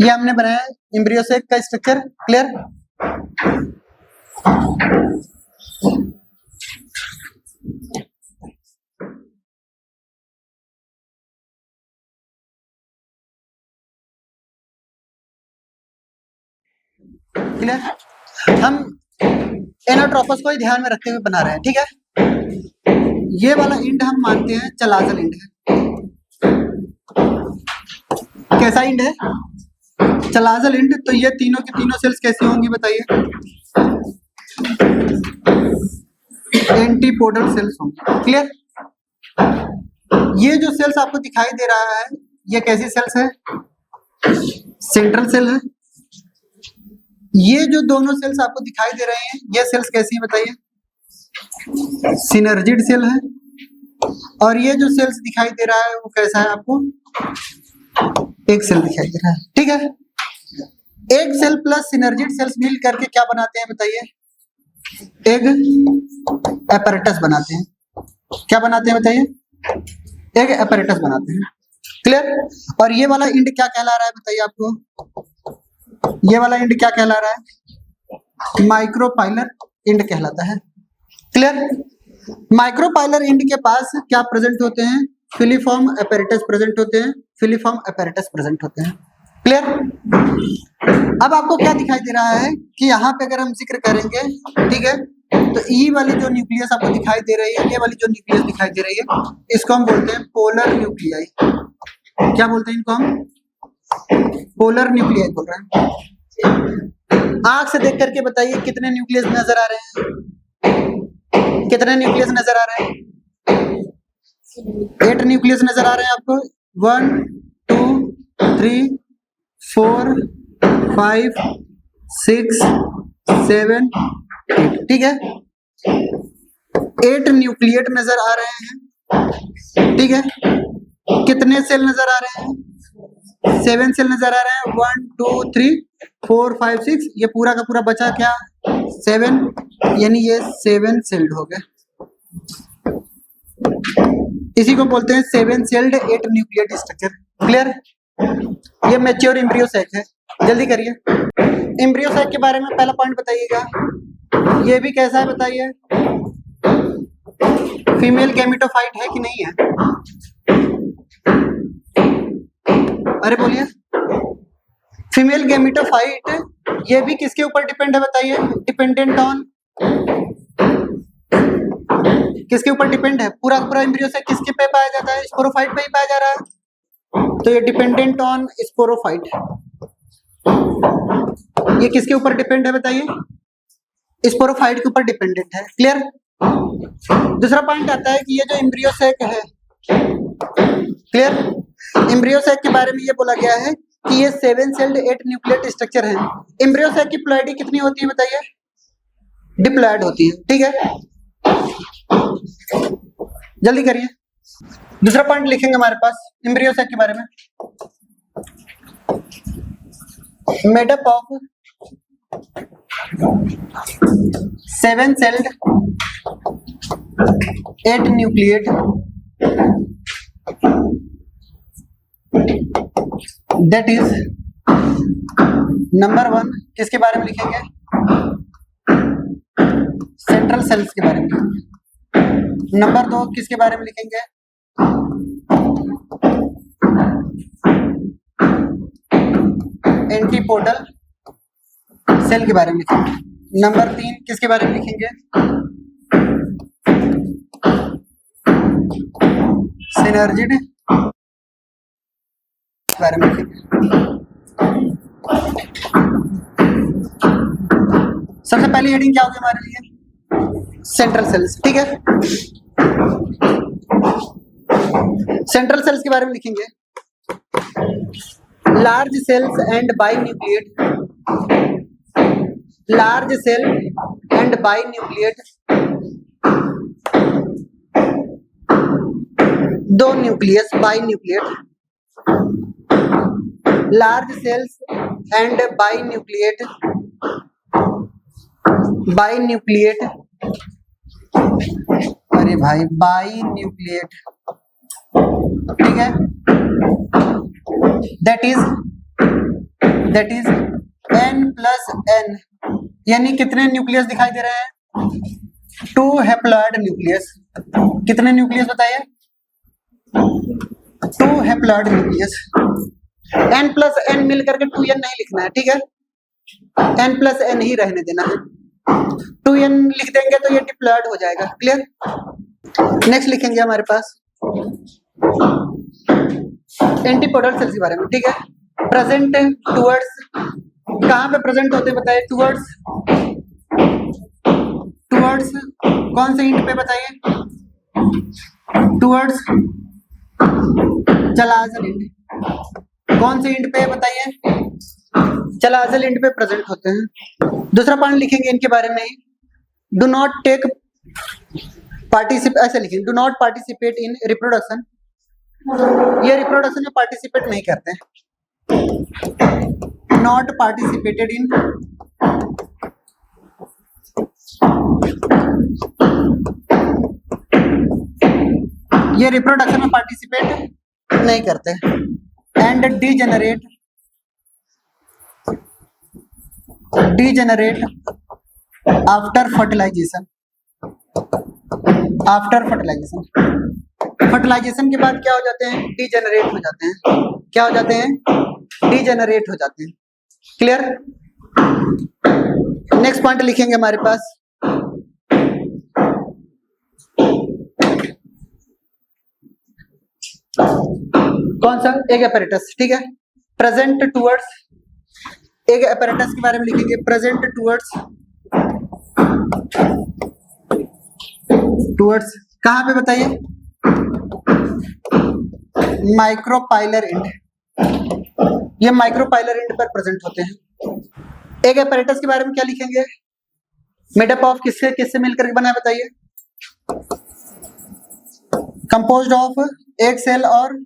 ये हमने बनाया एम्ब्रियो सेल का स्ट्रक्चर, क्लियर। क्लियर। हम एनाट्रोपस को ही ध्यान में रखते हुए बना रहे हैं, ठीक है। ये वाला इंड हम मानते हैं चलाजल इंड है। कैसा इंड है? Chalazal end. तो ये तीनों की तीनों सेल्स कैसी होंगी बताइए? एंटीपोडल सेल्स होंगी, क्लियर। ये जो सेल्स आपको दिखाई दे रहा है ये कैसी सेल्स है? सेंट्रल सेल है। ये जो दोनों सेल्स आपको दिखाई दे रहे हैं ये सेल्स कैसी हैं बताइए? सिनर्जिड सेल है। और ये जो सेल्स दिखाई दे रहा है वो कैसा है आपको? एक सेल दिखाई दे रहा है, ठीक है। एक सेल प्लस सिनर्जिड सेल्स मिल करके क्या बनाते हैं बताइए? एक एपैरेटस बनाते हैं। क्या बनाते हैं बताइए? एक एपैरेटस बनाते हैं, क्लियर। और ये वाला इंड क्या कहला रहा है बताइए आपको? ये वाला इंड क्या कहला रहा है? माइक्रोपाइलर इंड कहलाता है, क्लियर। माइक्रोपाइलर इंड के पास क्या प्रेजेंट होते हैं? फिलीफॉर्म एपैरेटस प्रेजेंट होते हैं, फिलीफॉर्म एपैरेटस प्रेजेंट होते हैं, क्लियर। अब आपको क्या दिखाई दे रहा है कि यहाँ पे अगर हम जिक्र करेंगे, ठीक है, तो ई वाली जो न्यूक्लियस आपको दिखाई दे रही है, ये वाली जो न्यूक्लियस दिखाई दे रही है इसको हम बोलते हैं पोलर न्यूक्लियाई। क्या बोलते हैं इनको हम? पोलर न्यूक्लियाई बोल रहे हैं। आंख से देख करके बताइए कितने न्यूक्लियस नजर आ रहे हैं? कितने न्यूक्लियस नजर आ रहे हैं? 8 न्यूक्लियस नजर आ रहे हैं आपको। 1 2 3 4 5 6 7 8, ठीक है। 8 न्यूक्लिएट नजर आ रहे हैं, ठीक है। कितने सेल नजर आ रहे हैं? 7 सेल नजर आ रहे हैं। 1 2 3 4 5 6, ये पूरा का पूरा बचा क्या? 7, यानी ये 7 सेल्ड हो गए। इसी को बोलते हैं 7 सेल्ड 8 न्यूक्लिएट स्ट्रक्चर, क्लियर। ये मैच्योर एम्ब्रियो सैक है। जल्दी करिए। एम्ब्रियो सैक के बारे में पहला पॉइंट बताइएगा। ये भी कैसा है बताइए? फीमेल गैमेटोफाइट है कि नहीं है? अरे बोलिए। फीमेल गैमेटोफाइट ये भी किसके ऊपर डिपेंड है बताइए? डिपेंडेंट ऑन, किसके ऊपर डिपेंड है? पूरा पूरा एम्ब्रियो सैक किसके पे पाया जाता है? स्पोरोफाइट पे ही पाया जा रहा है। तो ये डिपेंडेंट ऑन स्पोरोफाइट। ये किसके ऊपर डिपेंड है बताइए? स्पोरोफाइट के ऊपर डिपेंडेंट है, क्लियर। दूसरा पॉइंट आता है कि ये जो एम्ब्रियो सैक है, क्लियर, एम्ब्रियो सैक के बारे में ये बोला गया है कि ये 7 सेल्ड 8 न्यूक्लिएट स्ट्रक्चर है। एम्ब्रियो सैक की प्लॉइडी कितनी होती है बताइए? डिप्लॉयड होती है, ठीक है। जल्दी करिए। दूसरा पॉइंट लिखेंगे हमारे पास एम्ब्रियो सैक के बारे में। Made up of 7 sailed 8 nucleate that is, number 1 किसके बारे में लिखेंगे? सेंट्रल सेल्स के बारे में लिखेंगे। नंबर 2 किसके बारे में लिखेंगे? एंटीपोडल सेल के बारे में लिखेंगे। नंबर 3 किसके बारे में लिखेंगे? सिनर्जिड के बारे में लिखेंगे। सबसे पहली हेडिंग क्या होगी हमारे लिए? सेंट्रल सेल्स, ठीक है। सेंट्रल सेल्स के बारे में लिखेंगे। Large cells and binucleate, large cell and binucleate दो nucleus binucleate, large cells and binucleate, binucleate, अरे भाई बाई न्यूक्लिएट, ठीक है, that is n plus n, यानी कितने न्यूक्लियस दिखाई दे रहे हैं? 2 हैप्लॉइड न्यूक्लियस। कितने न्यूक्लियस बताइए? 2 haploid nucleus. n plus n मिल करके 2n नहीं लिखना है, ठीक है, n प्लस n ही रहने देना है। 2n लिख देंगे तो ये डिप्लॉइड हो जाएगा। क्लियर? नेक्स्ट लिखेंगे हमारे पास एंटीपोडल सेल्स के बारे में, ठीक है। प्रेजेंट टुवर्ड्स, कहाँ पे प्रेजेंट होते हैं बताइए? टुवर्ड्स, टुवर्ड्स कौन से इंट पे बताइए? Towards चलाजल int. कौन से इंट पे बताइए? चलाजल इंट पे प्रेजेंट होते हैं। दूसरा पॉइंट लिखेंगे इनके बारे में ही, डू नॉट टेक पार्टिसिपेट, ऐसे लिखेंगे, do not participate in reproduction, ये रिप्रोडक्शन में पार्टिसिपेट नहीं करते हैं। नॉट पार्टिसिपेटेड इन, ये रिप्रोडक्शन में पार्टिसिपेट नहीं करते। And degenerate, degenerate after fertilization, after fertilization, fertilization के बाद क्या हो जाते हैं? डीजेनरेट हो जाते हैं। क्या हो जाते हैं? डीजेनरेट हो जाते हैं। क्लियर? नेक्स्ट पॉइंट लिखेंगे हमारे पास कौन सा? एग apparatus, ठीक है। प्रेजेंट टुवर्ड्स, एग apparatus के बारे में लिखेंगे, प्रेजेंट टुवर्ड्स, टुवर्ड्स कहाँ पे बताइए? माइक्रोपाइलर इंड, ये माइक्रोपाइलर इंड पर प्रेजेंट होते हैं। एग apparatus के बारे में क्या लिखेंगे? मेडअप ऑफ किससे किससे मिलकर बना है बताइए? कंपोज्ड ऑफ एग सेल और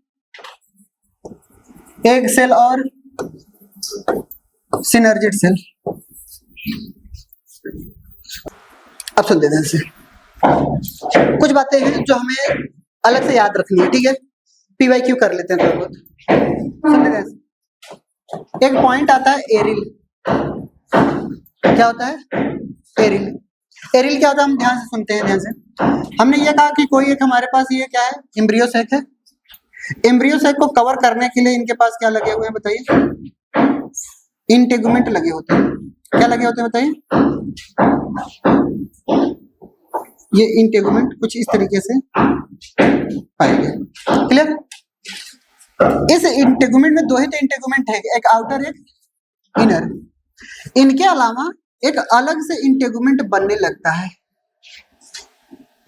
सिनर्जिड सेल। अब सुन लेते हैं इसे। कुछ बातें हैं जो हमें अलग से याद रखनी है, ठीक है। PYQ कर लेते हैं थोड़ा बहुत, सुन लेते हैं। एक पॉइंट आता है एरिल, क्या होता है? एरिल, एरिल क्या होता है? हम ध्यान से सुनते हैं, ध्यान से। हमने ये कहा कि कोई एक हमारे पास ये क्या है? एम्ब्रियो सैक है। एम्ब्रियो सैक को कवर करने के लिए इनके पास क्या लगे हुए हैं बताइए? इंटेगुमेंट लगे होते हैं। क्या लगे होते हैं बताइए? ये इंटेगुमेंट कुछ इस तरीके से पाएंगे। क्लियर? इस इंटेगुमेंट में दो ही तो इंटेगुमेंट है, एक आउटर एक इनर। इनके अलावा एक अलग से इंटेगुमेंट बनने लगता है,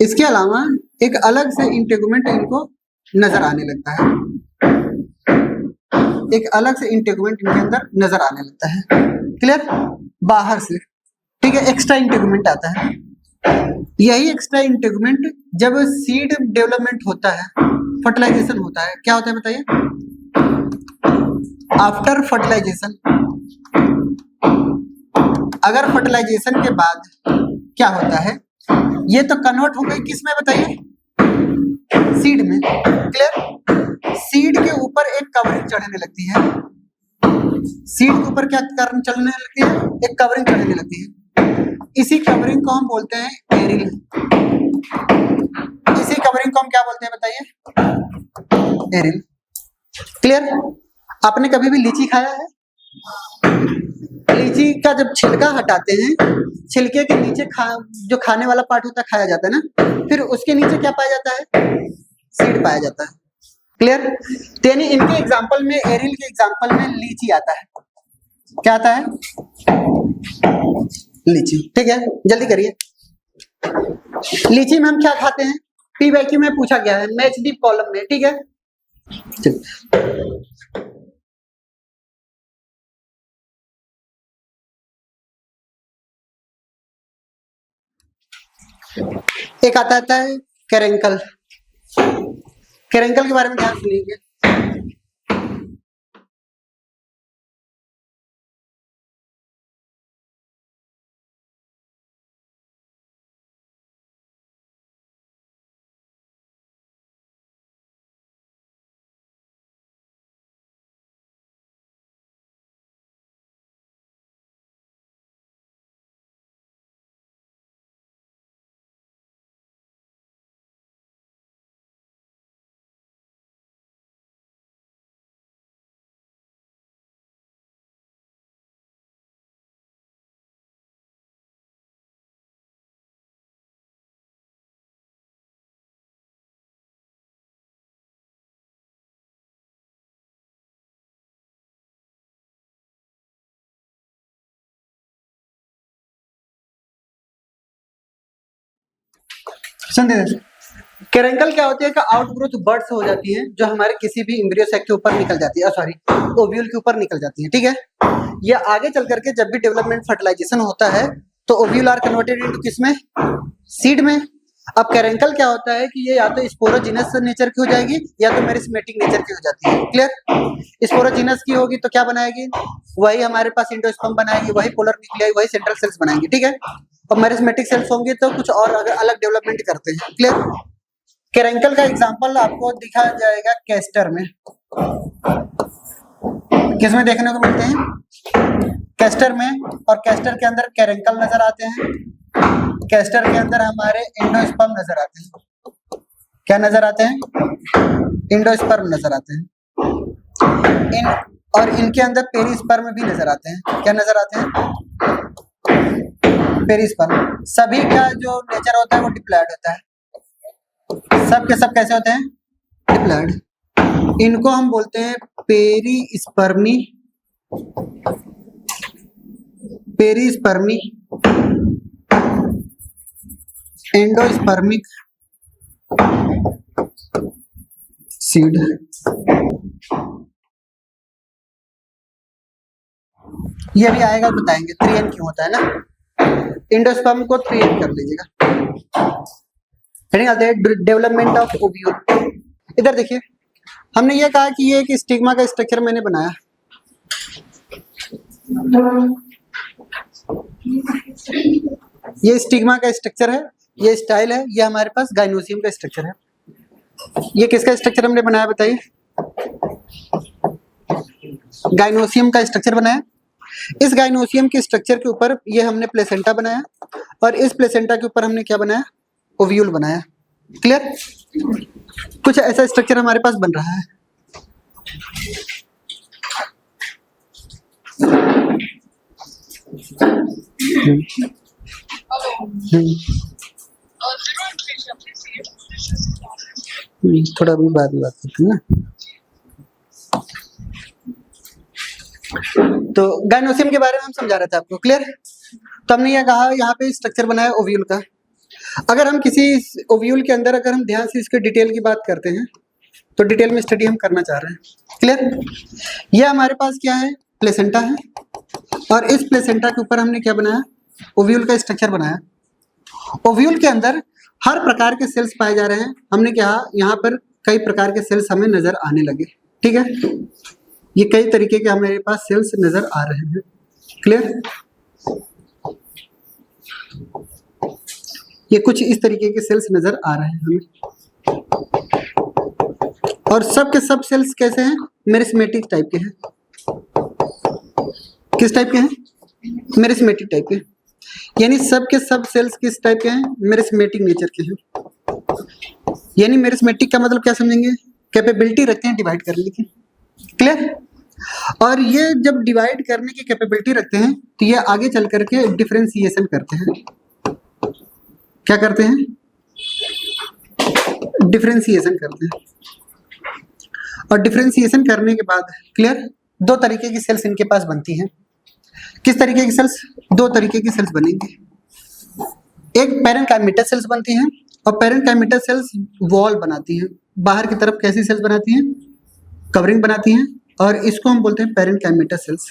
इसके अलावा एक अलग से इंटेगुमेंट इनको नजर आने लगता है, एक अलग से इंटेगुमेंट इनके अंदर नजर आने लगता है। क्लियर? बाहर से, ठीक है, एक्स्ट्रा इंटेगुमेंट आता है। यही एक्स्ट्रा इंटेगुमेंट जब सीड डेवलपमेंट होता है, फर्टिलाइजेशन होता है, क्या होता है बताइए? आफ्टर फर्टिलाइजेशन, अगर फर्टिलाइजेशन के बाद क्या होता है? ये तो कन्वर्ट हो गई किस में बताइए? सीड में। क्लियर? सीड के ऊपर एक कवरिंग चढ़ने लगती है, सीड के ऊपर क्या चढ़ने लगती है? एक कवरिंग चढ़ने लगती है। इसी कवरिंग को हम बोलते हैं एरिल। इसी कवरिंग को हम क्या बोलते हैं बताइए? एरिल। क्लियर? आपने कभी भी लीची खाया है? लीची का जब छिलका हटाते हैं, छिलके के नीचे जो खाने वाला पार्ट होता है खाया जाता है ना, फिर उसके नीचे क्या पाया जाता है? सीड पाया जाता है। क्लियर? यानी इनके एग्जांपल में, एरिल के एग्जांपल में लीची आता है। क्या आता है? लीची। ठीक है, जल्दी करिए। लीची में हम क्या खाते हैं? PYQ में पूछा गया है, मैच दी कॉलम में। ठीक है, एक आता है कैरेंकल। कैरेंकल के बारे में ध्यान सुनिए। समझे? कैरेंकल क्या होती है कि आउटग्रोथ बर्ड से हो जाती है जो हमारे किसी भी एम्ब्रियो सैक के ऊपर निकल जाती है, सॉरी ओव्यूल के ऊपर निकल जाती है, ठीक है। ये आगे चल करके जब भी डेवलपमेंट फर्टिलाइजेशन होता है तो ओव्यूल आर कन्वर्टेड इनटू किसमें, सीड में। अब कैरेंकल क्या होता है कि ये या तो स्पोरोजिनस नेचर की हो जाएगी या तो मेरिस्मेटिक नेचर की हो जाती है, क्लियर। स्पोरोजिनस की होगी तो क्या बनाएगी, वही हमारे पास एंडोस्पर्म बनाएगी, वही पोलर न्यूक्लियाई, वही सेंट्रल सेल्स बनाएंगी, ठीक है। और मेरिस्मेटिक सेल्स होंगी तो कुछ और अलग डेवलपमेंट करते हैं, क्लियर। कैरेंकल का एग्जांपल आपको दिखा जाएगा कैस्टर में, किसमें देखने को मिलते हैं, कैस्टर में। और कैस्टर के अंदर कैरेंकल नजर आते हैं, कैस्टर के अंदर हमारे एंडोस्पर्म नजर आते हैं। क्या नजर आते हैं, एंडोस्पर्म नजर आते हैं। और इनके अंदर पेरिस्पर्म भी नजर आते हैं। क्या नजर आते हैं, पेरिस्पर्म। सभी का जो नेचर होता है वो डिप्लॉयड होता है, सब के सब कैसे होते हैं, डिप्लॉयड। इनको हम बोलते हैं पेरिस्पर्मी, पेरिस्पर्मी, एंडोस्पर्मिक सीड। ये भी आएगा, बताएंगे 3n क्यों होता है ना। एंडोस्पर्म को 3n कर लीजिएगा। Development of ovule. इधर देखिए, हमने ये कहा कि ये एक स्टिग्मा का स्ट्रक्चर मैंने बनाया, ये स्टिग्मा का स्ट्रक्चर है, ये स्टाइल है, ये हमारे पास गाइनोसियम का स्ट्रक्चर है। ये किसका स्ट्रक्चर हमने बनाया बताइए, गाइनोसियम का स्ट्रक्चर बनाया। इस गाइनोसियम के स्ट्रक्चर के ऊपर ये हमने प्लेसेंटा बनाया और इस प्लेसेंटा के ऊपर हमने क्या बनाया, ओव्यूल बनाया, क्लियर। कुछ ऐसा स्ट्रक्चर हमारे पास बन रहा है। थोड़ा भी बाद में बात करते हैं ना। तो गाइनोसियम के बारे में हम समझा रहे थे आपको, क्लियर। तो हमने ये कहा यहाँ पे स्ट्रक्चर बनाया ओव्यूल का। अगर हम किसी ओव्यूल के अंदर अगर हम ध्यान से इसके डिटेल की बात करते हैं तो डिटेल में स्टडी हम करना चाह रहे हैं, क्लियर। ये हमारे पास क्या है, प्लेसेंटा है और इस प्लेसेंटा के ऊपर हमने क्या बनाया, ओव्यूल का स्ट्रक्चर बनाया। ओव्यूल के अंदर हर प्रकार के सेल्स पाए जा रहे हैं। हमने कहा यहाँ पर कई प्रकार के सेल्स हमें नजर आने लगे, ठीक है। ये कई तरीके के हमारे पास सेल्स नजर आ रहे हैं, क्लियर। ये कुछ इस तरीके के सेल्स नजर आ रहे हैं हमें और सब के सब सेल्स कैसे हैं, मेरिस्मेटिक टाइप के हैं। किस टाइप के हैं, मेरिस्मेटिक टाइप के। यानी सब के सब सेल्स किस टाइप के हैं, मेरिस्मेटिक नेचर के हैं। यानी मेरिस्मेटिक का मतलब क्या समझेंगे, कैपेबिलिटी रखते हैं डिवाइड करने की, क्लियर। और ये जब डिवाइड करने की कैपेबिलिटी रखते हैं तो ये आगे चल करके डिफरेंशिएशन करते हैं। क्या करते हैं, डिफरेंशिएशन करते हैं। और डिफरेंशिएशन करने के बाद, क्लियर, दो तरीके की सेल्स इनके पास बनती हैं। किस तरीके की सेल्स, दो तरीके की सेल्स बनेंगी। एक पैरेन्काइमेटस सेल्स बनती हैं और पैरेन्काइमेटस सेल्स वॉल बनाती हैं, बाहर की तरफ कैसी सेल्स बनाती हैं, कवरिंग बनाती हैं और इसको हम बोलते हैं पैरेन्काइमेटस सेल्स।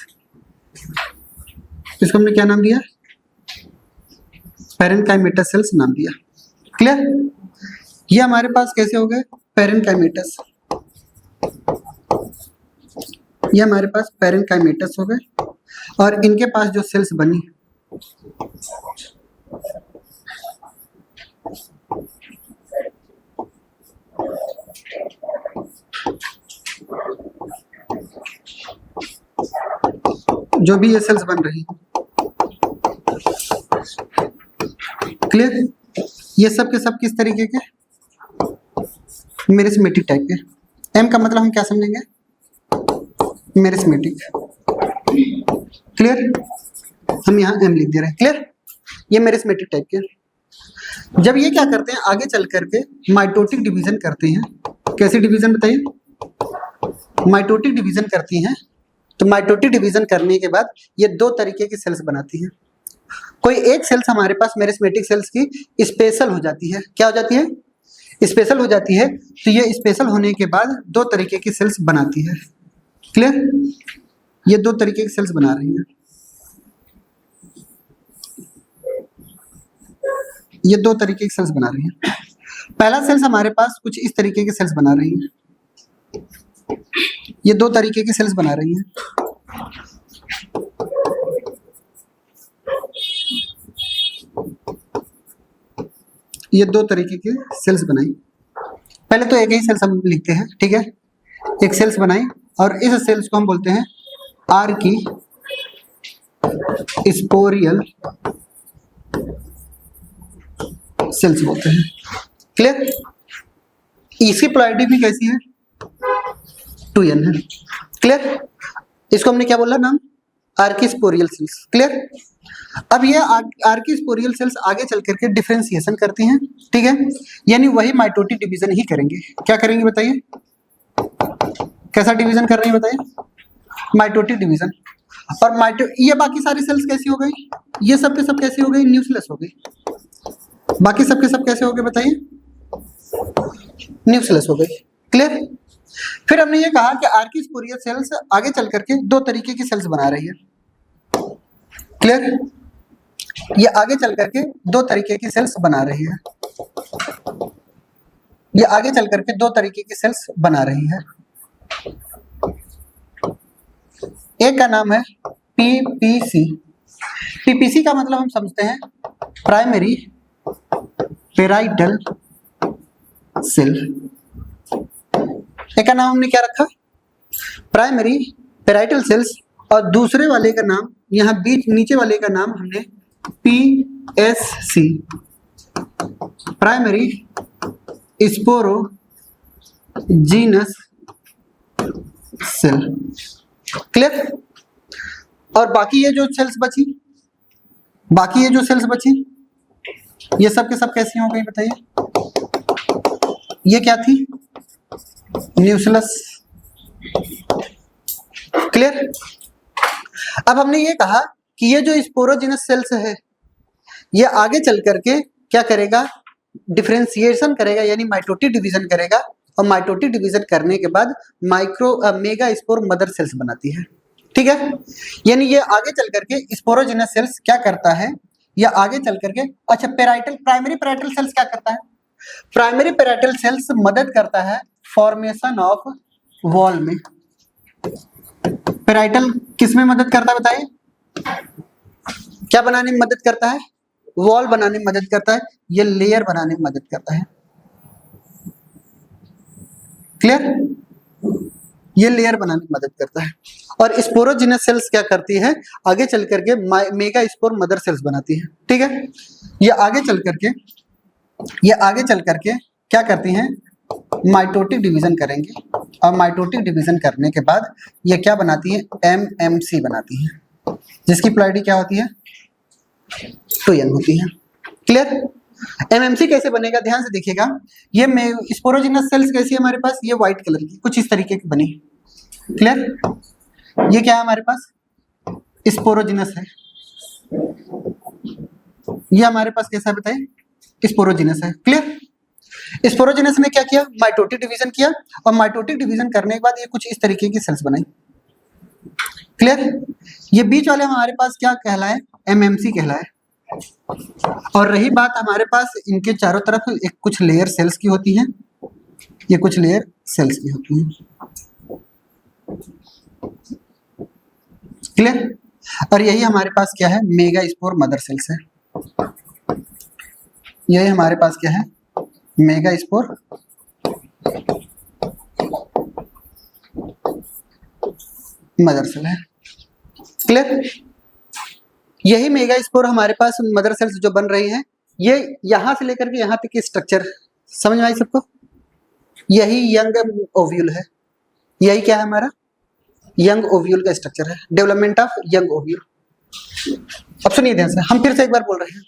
इसको हमने क्या नाम दिया, पैरेन्काइमेटस सेल्स नाम दिया, क्लियर। ये हमारे पास कैसे हो गए, पेरेन्काइमेटस, ये हमारे पास पेरेन्काइमेटस हो गए और इनके पास जो सेल्स बनी जो भी ये सेल्स बन रही है, क्लियर, ये सब के सब किस तरीके के, मेरिस्मेटिक टाइप के। एम का मतलब हम क्या समझेंगे, मेरिस्मेटिक, क्लियर, हम यहाँ एम लिख दे रहे हैं, क्लियर, ये मेरिस्मेटिक टाइप के। जब ये क्या करते हैं आगे चल करके माइटोटिक डिवीजन करते हैं, कैसी डिवीजन बताइए, माइटोटिक डिवीजन करती हैं, तो माइटोटिक डिवीजन करने के बाद ये दो तरीके की सेल्स बनाती हैं। कोई एक सेल्स हमारे पास मेरिस्मेटिक सेल्स की स्पेशल हो जाती है, क्या हो जाती है, स्पेशल हो जाती है, तो ये स्पेशल होने के बाद दो तरीके की सेल्स बनाती है, क्लियर, ये दो तरीके की सेल्स बना रही है, ये दो तरीके की सेल्स बना रही है। पहला सेल्स हमारे पास कुछ इस तरीके की सेल्स बना रही है, ये दो तरीके की सेल्स बना रही है, ये दो तरीके की सेल्स बनाई। पहले तो एक ही सेल्स हम लिखते हैं, ठीक है, एक सेल्स बनाई और इस सेल्स को हम बोलते हैं आर्की स्पोरियल सेल्स बोलते हैं, क्लियर। इसकी पोलैरिटी भी कैसी है, 2n है, क्लियर। इसको हमने क्या बोला नाम, आर्कीस्पोरियल सेल्स, क्लियर। अब ये आर्कीस्पोरियल सेल्स आगे चल करके डिफरेंशिएशन करती हैं, ठीक है, यानी वही माइटोटिक डिवीजन ही करेंगे। क्या करेंगे बताइए, कैसा डिवीजन कर रही है बताइए, माइटोटिक डिवीजन। और ये बाकी सारी सेल्स कैसी हो गई, ये सब के सब कैसी हो गई, न्यूक्लियस हो गई। बाकी सब के सब कैसे हो गए बताइए, न्यूक्लियस हो गई, क्लियर। फिर हमने ये कहा कि आर्कीस्पोरियल सेल्स आगे चल करके दो तरीके की सेल्स बना रही है, क्लियर, ये आगे चल करके दो तरीके की सेल्स बना रही है, ये आगे चल करके दो तरीके की सेल्स बना रही है। एक का नाम है पीपीसी, पीपीसी का मतलब हम समझते हैं प्राइमरी पेराइटल सेल। एक का नाम हमने क्या रखा, प्राइमरी पेराइटल सेल्स, और दूसरे वाले का नाम यहाँ बीच नीचे वाले का नाम हमने PSC, primary sporogenous cell, clear. और बाकी ये जो सेल्स बची, बाकी ये जो सेल्स बची, ये सब के सब कैसी हो गई बताइए, ये क्या थी, न्यूक्लियस, क्लियर। अब हमने ये कहा कि ये जो स्पोरोजिनस सेल्स है ये आगे चल करके क्या करेगा, डिफरेंशिएशन करेगा, यानी माइटोटिक डिवीजन करेगा, और माइटोटिक डिवीजन करने के बाद मेगा स्पोर मदर सेल्स बनाती है, ठीक है। यानी ये आगे चल करके स्पोरोजिनस सेल्स क्या करता है, या आगे चल करके, अच्छा प्राइमरी पेराइटल सेल्स क्या करता है, प्राइमरी पेराइटल सेल्स मदद करता है फॉर्मेशन ऑफ वॉल में। पेराइटल किस में मदद करता है बताइए, क्या बनाने में मदद करता है, वॉल बनाने में मदद करता है, ये लेयर बनाने में मदद करता है, क्लियर, ये लेयर बनाने में मदद करता है। और स्पोरोजिनस सेल्स क्या करती है, आगे चल करके मेगा स्पोर मदर सेल्स बनाती है, ठीक है। ये आगे चल करके क्या करती हैं, माइटोटिक डिवीजन करेंगे, और माइटोटिक डिवीजन करने के बाद ये क्या बनाती है, एमएमसी बनाती है, जिसकी पोलैरिटी क्या होती है, 2n होती है, क्लियर। एमएमसी कैसे बनेगा, ध्यान से देखिएगा, ये स्पोरोजिनस सेल्स कैसी है हमारे पास, ये व्हाइट कलर की कुछ इस तरीके की बनी, क्लियर। ये क्या है हमारे पास, स्पोरोजिनस है, ये हमारे पास कैसा है बताइए, स्पोरोजिनस है, क्लियर। स्पोरोजिनस ने क्या किया, माइटोटिक डिवीजन किया, और माइटोटिक डिवीजन करने के बाद ये कुछ इस तरीके की सेल्स बनाई, क्लियर। ये बीच वाले हमारे पास क्या कहलाए, एमएमसी कहलाए। और रही बात हमारे पास इनके चारों तरफ एक कुछ लेयर सेल्स की होती हैं, ये कुछ लेयर सेल्स की होती हैं। क्लियर? और यही हमारे पास क्या है, मेगा स्पोर मदर सेल्स है। यही हमारे पास क्या है, मेगा स्पोर मदर सेल है। क्लियर? यही मेगा स्पोर हमारे पास मदर सेल्स जो बन रही हैं, ये यहां से लेकर के यहां तक की स्ट्रक्चर समझ में आई सबको? यही यंग ओव्यूल है। यही क्या है हमारा, यंग ओव्यूल का स्ट्रक्चर है, डेवलपमेंट ऑफ यंग ओव्यूल। अब सुनिए ध्यान से, हम फिर से एक बार बोल रहे हैं।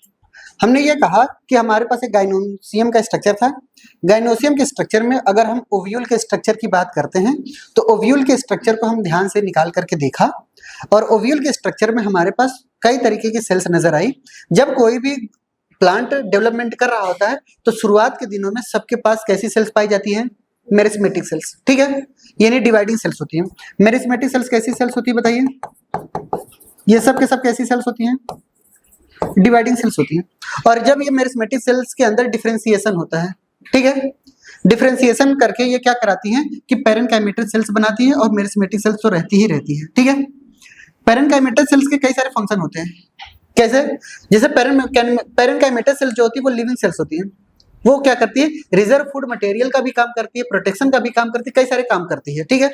हमने ये कहा कि हमारे पास एक गाइनोसियम का स्ट्रक्चर था। गाइनोसियम के स्ट्रक्चर में अगर हम ओव्यूल के स्ट्रक्चर की बात करते हैं तो ओव्यूल के स्ट्रक्चर को हम ध्यान से निकाल करके देखा, और ओव्यूल के स्ट्रक्चर में हमारे पास कई तरीके की सेल्स नजर आई। जब कोई भी प्लांट डेवलपमेंट कर रहा होता है तो शुरुआत के दिनों में सबके पास कैसी सेल्स पाई जाती हैं, मेरिस्मेटिक सेल्स। ठीक है, यानी डिवाइडिंग सेल्स होती हैं। मेरिस्मेटिक सेल्स कैसी सेल्स होती है बताइए? ये सब के सब कैसी सेल्स होती हैं, डिवाइडिंग सेल्स होती हैं। और जब ये मेरिस्मेटिक सेल्स के अंदर डिफरेंशिएशन होता है, ठीक है, डिफरेंशिएशन करके ये क्या कराती हैं कि पैरेनकाइमेटस सेल्स बनाती है, और मेरिस्मेटिक सेल्स तो रहती ही रहती है। ठीक है, पैरेनकाइमेटस सेल्स के कई सारे फंक्शन होते हैं। कैसे? जैसे पैरेनकाइमेटस सेल्स जो होती है वो लिविंग सेल्स होती हैं। वो क्या करती है, रिजर्व फूड मटेरियल का भी काम करती है, प्रोटेक्शन का भी काम करती है, कई सारे काम करती है। ठीक है,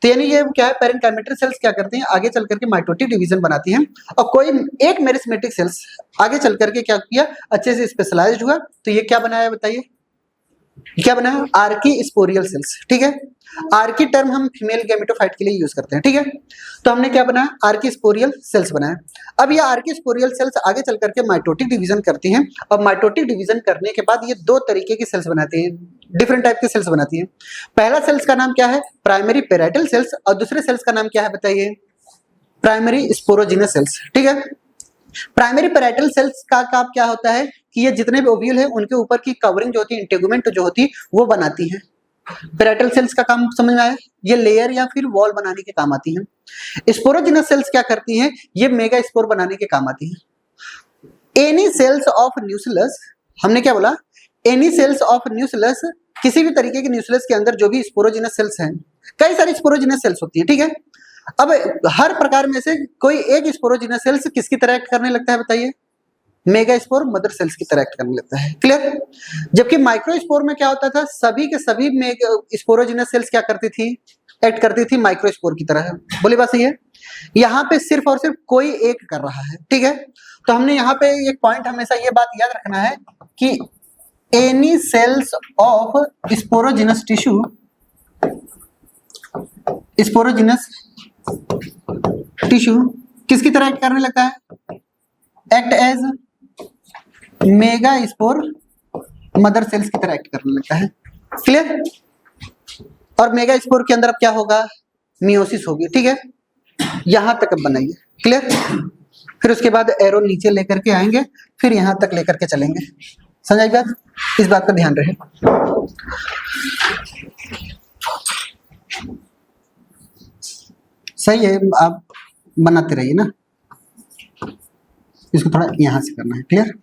तो यानी ये क्या है, पैरेनकाइमेटस सेल्स क्या करती हैं, आगे चल करके माइटोटिक डिवीजन बनाती हैं। और कोई एक मेरिस्मेटिक सेल्स आगे चल करके क्या किया, अच्छे से स्पेशलाइज्ड हुआ, तो ये क्या बनाया बताइए, क्या बनाया, आर्की स्पोरियल सेल्स। ठीक है, आर्की टर्म हम फीमेल गैमेटोफाइट के लिए यूज करते हैं। ठीक है, तो हमने क्या बनाया, आर्की स्पोरियल सेल्स बनाया। अब ये आर्की स्पोरियल सेल्स आगे चल करके माइटोटिक डिवीजन करती हैं, और माइटोटिक डिवीजन करने के बाद ये दो तरीके की सेल्स बनाती हैं, डिफरेंट टाइप की सेल्स बनाती हैं। पहला सेल्स का नाम क्या है, प्राइमरी पेराइटल सेल्स, और दूसरे सेल्स का नाम क्या है बताइए, प्राइमरी स्पोरोजिनस सेल्स। ठीक है, प्राइमरी पेराइटल सेल्स का काम क्या होता है कि ये जितने भी ओव्यूल है उनके ऊपर की कवरिंग जो होती है, इंटेगुमेंट जो होती है, वो बनाती है। पेराइटल सेल्स का काम समझ में आया, ये लेयर या फिर वॉल बनाने के काम आती हैं। स्पोरोजिनस सेल्स क्या करती हैं, ये मेगा स्पोर बनाने के काम आती हैं। एनी सेल्स ऑफ न्यूक्लियस, हमने क्या बोला, एनी सेल्स ऑफ न्यूक्लियस, किसी भी तरीके के न्यूक्लियस के अंदर जो भी स्पोरोजिनस सेल्स हैं, कई सारी स्पोरोजिनस सेल्स होती है। ठीक है, अब हर प्रकार में से कोई एक स्पोरोजिनस सेल्स किसकी तरह एक्ट करने लगता है बताइए, मेगा स्पोर मदर सेल्स की तरह एक्ट करने लगता है। क्लियर? जबकि माइक्रो स्पोर में क्या होता था, सभी के सभी स्पोरोजिनस सेल्स क्या करती थी, एक्ट करती थी माइक्रो स्पोर की तरह। बोली बात सही है? यहाँ पे सिर्फ और सिर्फ कोई एक कर रहा है। ठीक है, तो हमने यहाँ पे एक पॉइंट हमेशा ये बात याद रखना है कि any cells of sporogenous tissue, sporogenous tissue किसकी तरह एक्ट करने लगता है, act as megaspore mother cells की तरह एक्ट करने लगता है। क्लियर? और मेगा स्पोर के अंदर अब क्या होगा, मियोसिस होगी। ठीक है, यहां तक अब बनाइए। क्लियर? फिर उसके बाद एरो नीचे लेकर के आएंगे, फिर यहां तक लेकर के चलेंगे। समझ बात? इस बात का ध्यान रहे। सही है, आप बनाते रहिए ना, इसको थोड़ा यहां से करना है। क्लियर?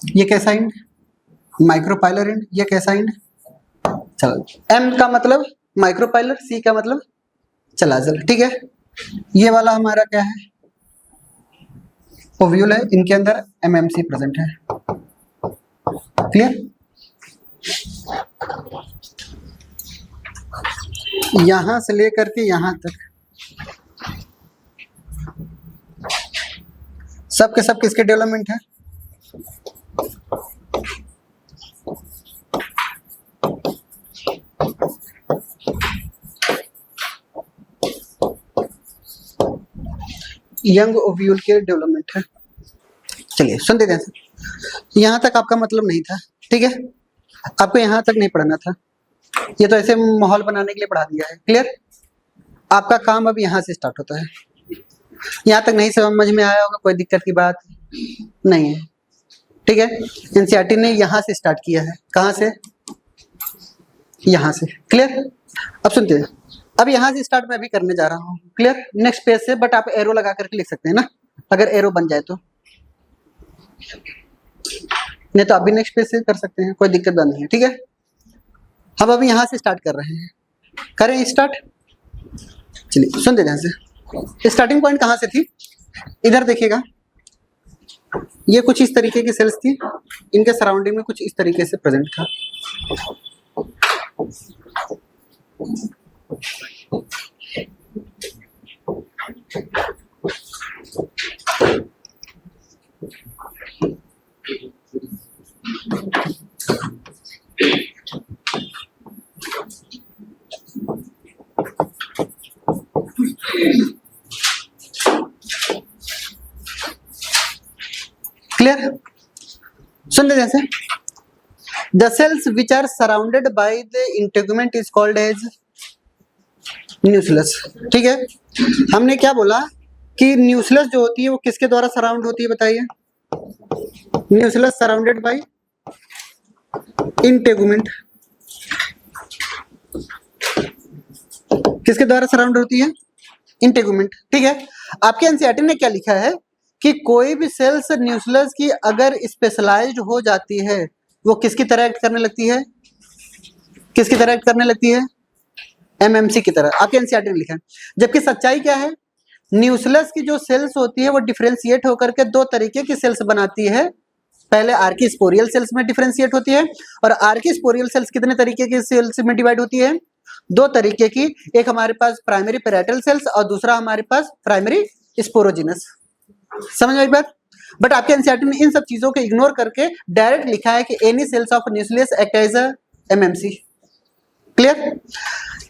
ये कैसा इंड, माइक्रोपाइलर इंड, ये कैसा इंड, चलो, एम का मतलब माइक्रोपाइलर, सी का मतलब चलाजल। ठीक है, ये वाला हमारा क्या है, ओव्यूल है, इनके अंदर एमएमसी प्रेजेंट है। क्लियर? यहां से लेकर के यहां तक सब के सब किसके डेवलपमेंट है, यंग ओव्यूल के डेवलपमेंट है। चलिए सुनते ध्यान से, यहां तक आपका मतलब नहीं था। ठीक है, आपको यहां तक नहीं पढ़ना था, ये तो ऐसे माहौल बनाने के लिए पढ़ा दिया है। क्लियर? आपका काम अब यहां से स्टार्ट होता है। यहां तक नहीं समझ में आया होगा, कोई दिक्कत की बात नहीं है। ठीक है, एनसीईआरटी ने यहां से स्टार्ट किया है, कहां से, यहां से। क्लियर? अब सुनते हैं, अब यहां से स्टार्ट मैं भी करने जा रहा हूं। क्लियर? नेक्स्ट पेज से, बट आप एरो लगा करके लिख सकते हैं ना, अगर एरो बन जाए तो, नहीं तो आप भी नेक्स्ट पेज से कर सकते हैं, कोई दिक्कत नहीं है। ठीक है, हम अभी यहां से स्टार्ट कर रहे हैं, करें स्टार्ट। चलिए सुनते ध्यान से, स्टार्टिंग पॉइंट कहां से थी, इधर देखिएगा, ये कुछ इस तरीके की सेल्स थी, इनके सराउंडिंग में कुछ इस तरीके से प्रेजेंट था। क्लियर? सुन लीजिए जैसे, the cells which are surrounded by the integument is called as nucellus. ठीक है, हमने क्या बोला कि न्यूक्लियस जो होती है वो किसके द्वारा सराउंड होती है, बताइए। न्यूक्लियस सराउंडेड बाय इंटेगुमेंट, किसके द्वारा सराउंड होती है, इंटेगुमेंट। ठीक है, आपके एनसीईआरटी ने क्या लिखा है कि कोई भी सेल्स न्यूक्लियस की अगर स्पेशलाइज्ड हो जाती है वो किसकी तरह एक्ट करने लगती है, किसकी तरह एक्ट करने लगती है, एमएमसी की तरह, आपके एनसीईआरटी ने लिखा है। जबकि सच्चाई क्या है, न्यूक्लियस की जो सेल्स होती है वो डिफरेंशिएट होकर के दो तरीके की सेल्स बनाती है। पहले आर्किस्पोरियल सेल्स में डिफरेंशिएट होती है, और आर्किस्पोरियल सेल्स कितने तरीके की सेल्स में डिवाइड होती है, दो तरीके की, एक हमारे पास प्राइमरी पैरेटल सेल्स और दूसरा हमारे पास प्राइमरी स्पोरोजिनस। समझ आई बात? बट आपके एनसीईआरटी ने इन सब चीजों को इग्नोर करके डायरेक्ट लिखा है कि any cells of nucellus act as a MMC. Clear?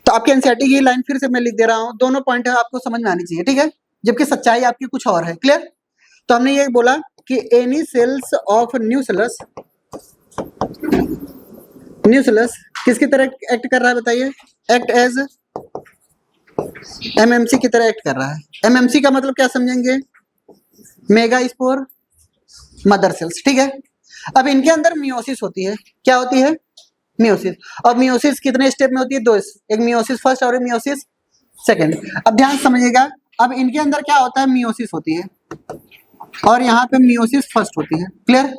तो आपके एनसीईआरटी की लाइन फिर से मैं लिख दे रहा हूं, दोनों पॉइंट है आपको समझ में आनी चाहिए। ठीक है, जबकि सच्चाई आपकी कुछ और है। क्लियर? तो हमने ये बोला कि any cells of nucellus, nucellus किसकी तरह एक्ट कर रहा है, बताइए, एक्ट एज एमएमसी की तरह एक्ट कर रहा है। एमएमसी का मतलब क्या समझेंगे, मेगा स्पोर मदर सेल्स। ठीक है, अब इनके अंदर मियोसिस होती है, क्या होती है, मियोसिस। और मियोसिस कितने स्टेप में होती है, दो, एक मियोसिस फर्स्ट और एक मियोसिस सेकंड। अब ध्यान समझिएगा, अब इनके अंदर क्या होता है, मियोसिस होती है और यहाँ पे मियोसिस फर्स्ट होती है। क्लियर?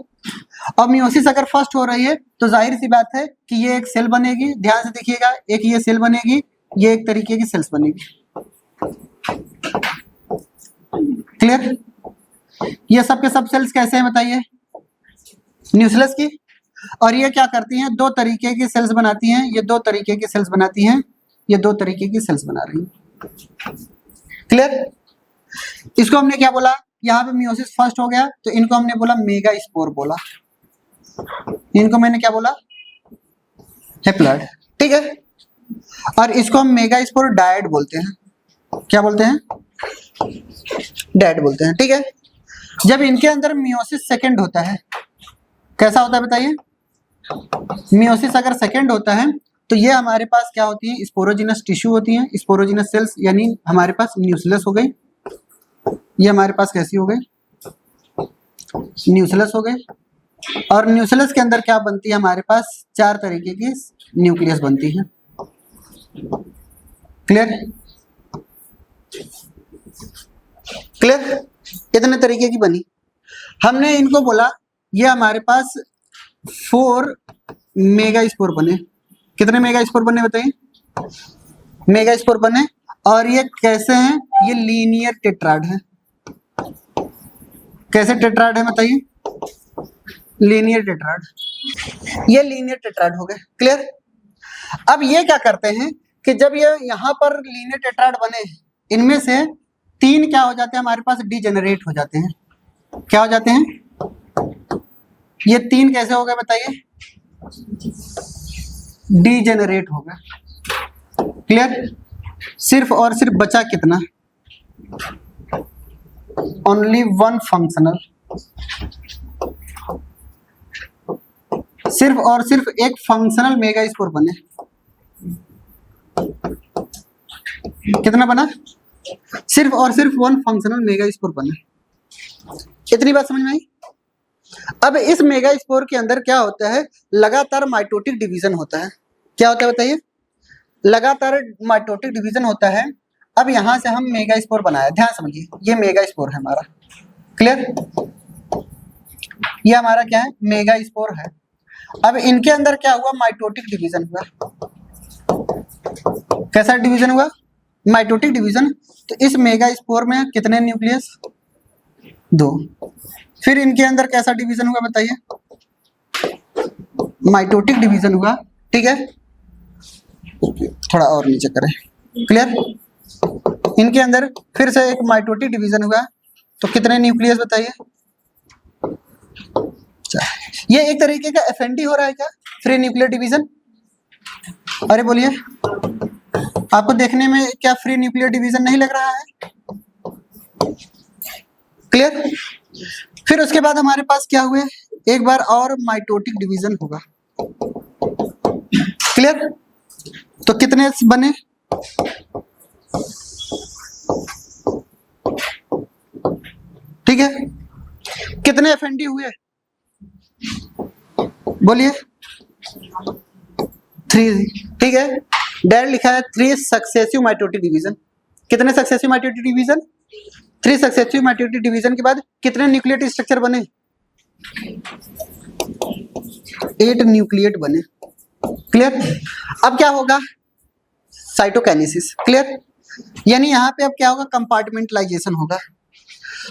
और मियोसिस अगर फर्स्ट हो रही है तो जाहिर सी बात है कि ये एक सेल बनेगी, ध्यान से देखिएगा, एक ये सेल बनेगी, ये एक तरीके की सेल्स बनेगी। क्लियर? ये सब के सब सेल्स कैसे हैं बताइए, न्यूक्लियस की, और ये क्या करती हैं, दो तरीके की सेल्स बनाती हैं, ये दो तरीके की सेल्स बनाती हैं, ये दो तरीके की सेल्स बना रही हैं। क्लियर? इसको हमने क्या बोला, यहाँ पे मियोसिस फर्स्ट हो गया तो इनको हमने बोला मेगा स्पोर बोला, इनको मैंने क्या बोला, हेप्लॉइड। ठीक है, और इसको हम मेगा स्पोर डायड बोलते हैं, क्या बोलते हैं, डायड बोलते हैं। ठीक है, जब इनके अंदर मियोसिस सेकंड होता है, कैसा होता है बताइए, मियोसिस अगर सेकंड होता है तो ये हमारे पास क्या होती है, स्पोरोजिनस टिश्यू होती है, स्पोरोजिनस सेल्स, यानी हमारे पास न्यूक्लियस हो गई, ये हमारे पास कैसी हो गई, न्यूक्लियस हो गई। और न्यूक्लियस के अंदर क्या बनती है, हमारे पास चार तरीके की न्यूक्लियस बनती है। क्लियर? क्लियर? कितने तरीके की बनी, हमने इनको बोला ये हमारे पास 4 मेगा स्पोर बने। कितने मेगा स्पोर बने बताइए, मेगा स्पोर बने, और ये कैसे हैं, ये लीनियर टेट्राड है। कैसे टेट्राड है बताइए, लीनियर टेट्राड, ये लीनियर टेट्राड हो गए। क्लियर? अब ये क्या करते हैं कि जब ये यहाँ पर लीनियर टेट्राड बने, इनमें से 3 क्या हो जाते हैं, हमारे पास डीजेनरेट हो जाते हैं। क्या हो जाते हैं, ये 3 कैसे हो गए बताइए, डीजेनरेट हो गए। क्लियर? सिर्फ और सिर्फ बचा कितना, ओनली 1 फंक्शनल, सिर्फ और सिर्फ एक फंक्शनल मेगा स्पोर बने। कितना बना, सिर्फ और सिर्फ 1 फंक्शनल मेगा स्पोर बने। इतनी बात समझ में आई? अब इस मेगा स्पोर के अंदर क्या होता है, लगातार माइटोटिक डिवीजन होता है। क्या होता है बताइए, लगातार माइटोटिक डिवीजन होता है। अब यहां से हम मेगा स्पोर बनाया, ध्यान समझिए, ये मेगा स्पोर है हमारा, क्लियर, ये हमारा क्या है, मेगा स्पोर है। अब इनके अंदर क्या हुआ, माइटोटिक डिवीजन हुआ। कैसा डिवीजन हुआ, माइटोटिक डिवीजन। तो इस मेगा स्पोर में कितने न्यूक्लियस, 2। फिर इनके अंदर कैसा डिवीजन हुआ बताइए, माइटोटिक डिवीजन हुआ, ठीक है। थोड़ा और नीचे करें, क्लियर। इनके अंदर फिर से एक माइटोटिक डिवीजन हुआ, तो कितने न्यूक्लियस बताइए। ये एक तरीके का एफएनडी हो रहा है क्या, फ्री न्यूक्लियर डिवीजन। अरे बोलिए, आपको देखने में क्या फ्री न्यूक्लियर डिवीजन नहीं लग रहा है, क्लियर। फिर उसके बाद हमारे पास क्या हुए, एक बार और माइटोटिक डिवीजन होगा, क्लियर। तो कितने बने, ठीक है। कितने एफएनडी हुए बोलिए, 3, ठीक है। डायरेक्ट लिखा है 3 सक्सेसिव माइटोटिक डिवीजन। कितने successive mitotic division, 3 successive mitotic division के बाद कितने न्यूक्लिएट स्ट्रक्चर बने, 8 न्यूक्लिएट बने, क्लियर। अब क्या होगा, साइटोकाइनेसिस, क्लियर। यानी यहाँ पे अब क्या होगा, कंपार्टमेंटलाइजेशन होगा।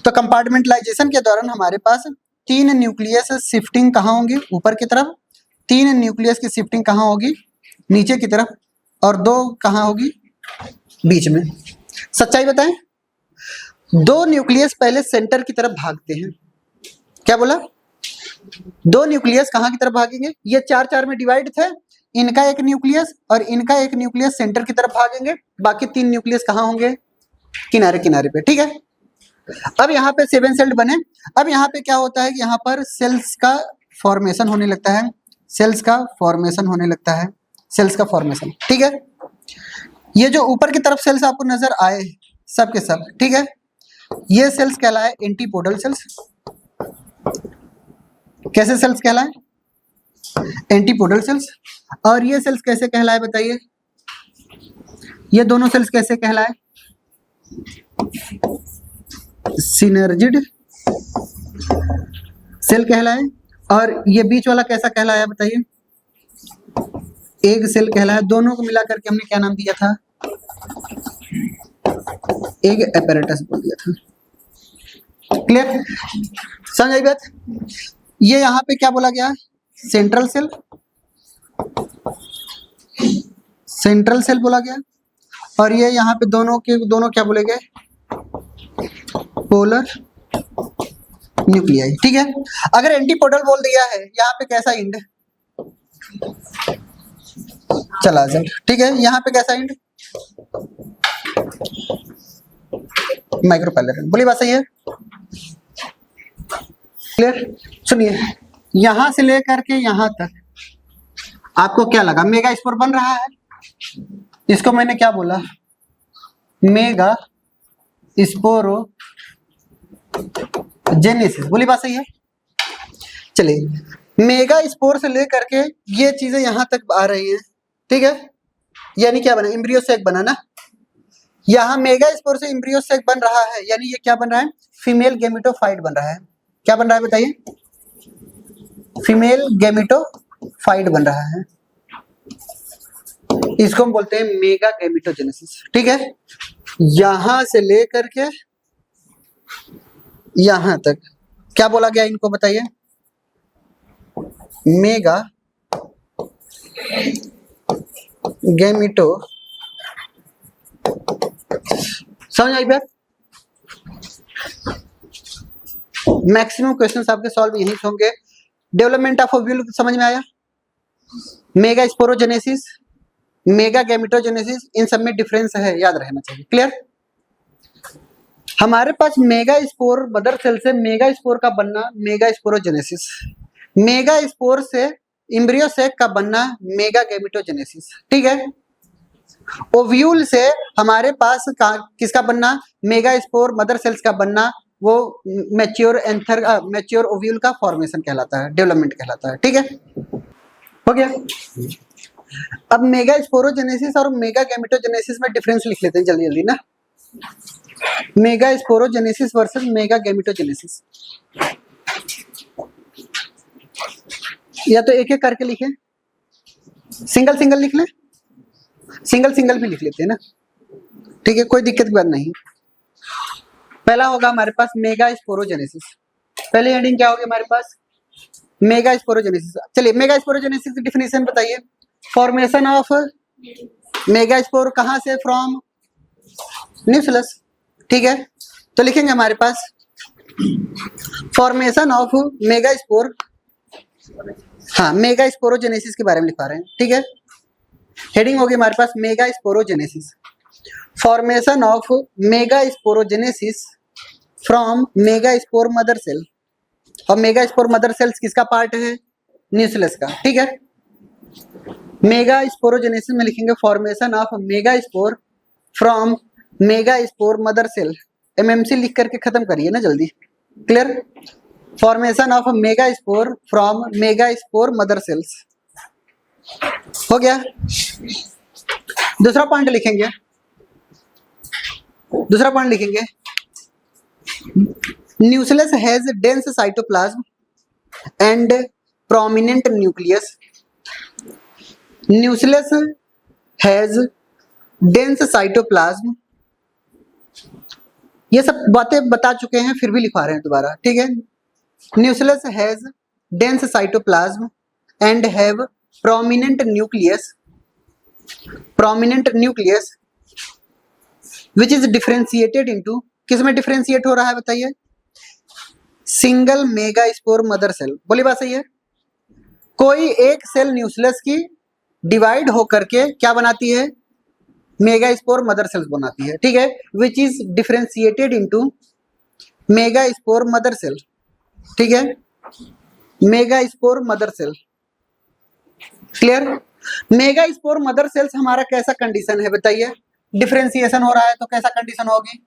तो कंपार्टमेंटलाइजेशन के दौरान हमारे पास 3 न्यूक्लियस शिफ्टिंग कहाँ होंगी, ऊपर की तरफ। 3 न्यूक्लियस की शिफ्टिंग कहाँ होगी, नीचे की तरफ। और 2 कहाँ होगी, बीच में। सच्चाई बताएं, 2 न्यूक्लियस पहले सेंटर की तरफ भागते हैं। क्या बोला, 2 न्यूक्लियस कहाँ की तरफ भागेंगे, ये 4-4 में डिवाइड थे, इनका एक न्यूक्लियस और इनका एक न्यूक्लियस सेंटर की तरफ भागेंगे, बाकी 3 न्यूक्लियस कहाँ होंगे, किनारे किनारे पे, ठीक है। अब यहाँ पे 7 सेल्ड बने। अब यहाँ पे क्या होता है कि यहाँ पर सेल्स का फॉर्मेशन होने लगता है, सेल्स का फॉर्मेशन होने लगता है, सेल्स का फॉर्मेशन, ठीक है। ये जो ऊपर की तरफ सेल्स आपको नजर आए सब के सब, ठीक है, ये सेल्स कहलाए एंटीपोडल सेल्स। कैसे सेल्स कहलाए, एंटीपोडल सेल्स। और ये सेल्स कैसे कहलाए बताइए, ये दोनों सेल्स कैसे कहलाए, सिनर्जिड सेल कहलाए। और ये बीच वाला कैसा कहलाया बताइए, एग सेल कहलाया। दोनों को मिलाकर के हमने क्या नाम दिया था, एग एपैरेटस बोल दिया था, क्लियर, समझ आई बात। ये यहाँ पे क्या बोला गया, सेंट्रल सेल, सेंट्रल सेल बोला गया। और ये यहाँ पे दोनों के दोनों क्या बोले गए, पोलर न्यूक्लियाई, ठीक है। अगर एंटीपोडल बोल दिया है, यहाँ पे कैसा इंड चला जाए, ठीक है। यहाँ पे कैसा इंड, माइक्रोपैलेरन, बोली बात सही है, क्लियर। सुनिए, यहां से लेकर के यहां तक आपको क्या लगा, मेगा स्पोर बन रहा है। इसको मैंने क्या बोला, मेगा स्पोरो जेनेसिस, बोली बात सही है। चलिए, मेगा स्पोर से लेकर के ये चीजें यहां तक आ रही हैं, ठीक है। यानी क्या बना, एम्ब्रियो सैक बना ना। यहाँ मेगा स्पोर से एम्ब्रियो सैक बन रहा है, यानी ये क्या बन रहा है, फीमेल गेमिटोफाइट बन रहा है। क्या बन रहा है बताइए, फीमेल गेमिटोफाइट बन रहा है। इसको हम बोलते हैं मेगा गेमिटोजेनेसिस, ठीक है। यहां से लेकर के यहां तक क्या बोला गया, इनको बताइए, मेगा गेमिटो, समझ आई बात। मैक्सिमम क्वेश्चंस आपके सॉल्व यहीं से होंगे। डेवलपमेंट ऑफ ओव्यूल समझ में आया, मेगा स्पोरोजेनेसिस, मेगा गैमेटोजेनेसिस, इन सब में डिफरेंस है, याद रहना चाहिए, क्लियर। हमारे पास मेगा स्पोर मदर सेल से मेगा स्पोर का बनना मेगा स्पोरोजेनेसिस, मेगा स्पोर से एम्ब्रियो सैक का बनना मेगा गैमेटोजेनेसिस, ठीक है। ओव्यूल से हमारे पास किसका बनना, मेगा स्पोर मदर सेल्स का बनना वो मैच्योर ओव्यूल का फॉर्मेशन कहलाता है, डेवलपमेंट कहलाता है। ठीक है, हो गया। अब मेगा स्पोरोजेनेसिस और मेगा गैमेटोजेनेसिस में डिफरेंस लिख लेते हैं जल्दी जल्दी ना। Mega sporogenesis versus mega gametogenesis, या तो एक एक करके लिखें, सिंगल सिंगल लिख लें, सिंगल सिंगल भी लिख लेते हैं ना। ठीक है, कोई दिक्कत की बात नहीं। पहला होगा हमारे पास मेगा स्पोरोजेनेसिस। पहले हेडिंग क्या होगी हमारे पास? Megasporogenesis. चलिए मेगा स्पोरोजेनेसिस की डिफिनेशन बताइए। फॉर्मेशन ऑफ मेगा स्पोर कहां से? From nucleus. ठीक है, तो लिखेंगे हमारे पास फॉर्मेशन ऑफ मेगा स्पोर, हाँ मेगा स्पोरोजेनेसिस के बारे में लिखा रहे हैं। ठीक है, हेडिंग होगी हमारे पास megasporogenesis, formation of megasporogenesis from megaspore mother cell. और मेगा स्पोर मदर सेल्स किसका पार्ट है? न्यूक्लियस का। ठीक है, मेगा स्पोरोजेनेसिस में लिखेंगे formation of megaspore from megaspore mother cell. MMC लिख करके खत्म करिए ना जल्दी। Clear? Formation of megaspore from megaspore mother cells, हो गया। दूसरा पॉइंट लिखेंगे, दूसरा पॉइंट लिखेंगे nucleus has dense cytoplasm and prominent nucleus. Nucleus has dense cytoplasm, ये सब बातें बता चुके हैं फिर भी लिखवा रहे हैं दोबारा। ठीक है, nucellus has dense cytoplasm and have prominent nucleus, prominent nucleus which is differentiated into, किस में डिफरेंशिएट हो रहा है बताइए? Single megaspore mother cell. बोली बात सही है? कोई एक सेल न्यूक्लियस की डिवाइड होकर के क्या बनाती है? मेगा स्पोर मदर सेल्स बनाती है। ठीक है, which is differentiated into megaspore mother cell. ठीक है, megaspore mother cell. Clear? Megaspore mother cells हमारा कैसा कंडीशन है बताइए? डिफरेंशिएशन हो रहा है तो कैसा कंडीशन होगी?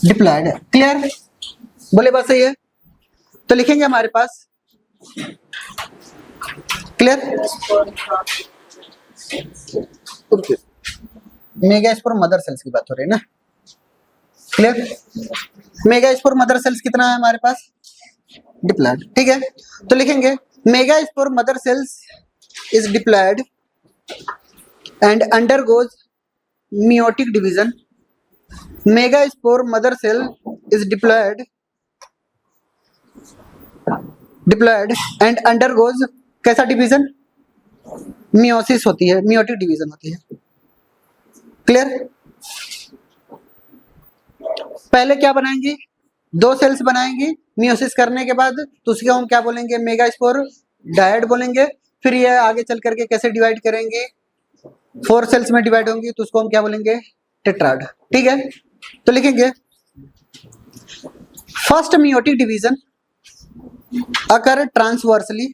डिप्लॉयड। क्लियर? बोले बात सही है? तो लिखेंगे हमारे पास, clear? Megaspore mother cells की बात हो रही है ना। Clear? Megaspore mother cells कितना है हमारे पास? डिप्लॉयड। ठीक है, तो लिखेंगे megaspore mother cells is diploid and undergoes meiotic division. Megaspore mother cell is diploid and undergoes कैसा डिवीजन? मियोसिस होती है, मियोटिक डिवीजन होती है। क्लियर? पहले क्या बनाएंगे? दो सेल्स बनाएंगे, मियोसिस करने के बाद तो उसको हम क्या बोलेंगे? मेगास्पोर डायड बोलेंगे। फिर ये आगे चल करके कैसे डिवाइड करेंगे? 4 सेल्स में डिवाइड होंगी तो उसको हम क्या बोलेंगे? टेट्राड। ठीक है, तो लिखेंगे फर्स्ट मियोटिक डिवीजन अकर ट्रांसवर्सली।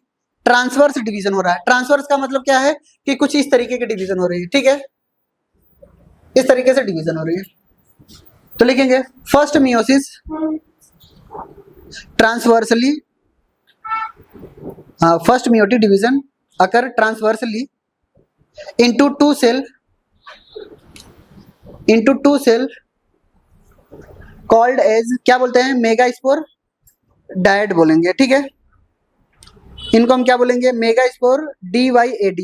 ट्रांसवर्स डिवीजन हो रहा है। ट्रांसवर्स का मतलब क्या है? कि कुछ इस तरीके की डिवीजन हो रही है। ठीक है, इस तरीके से डिवीजन हो रही है, तो लिखेंगे first meiosis transversely, first meiotic division occur transversely into two cell called as क्या बोलते हैं? मेगास्पोर डायड बोलेंगे। ठीक है, इनको हम क्या बोलेंगे? Megaspore DYAD।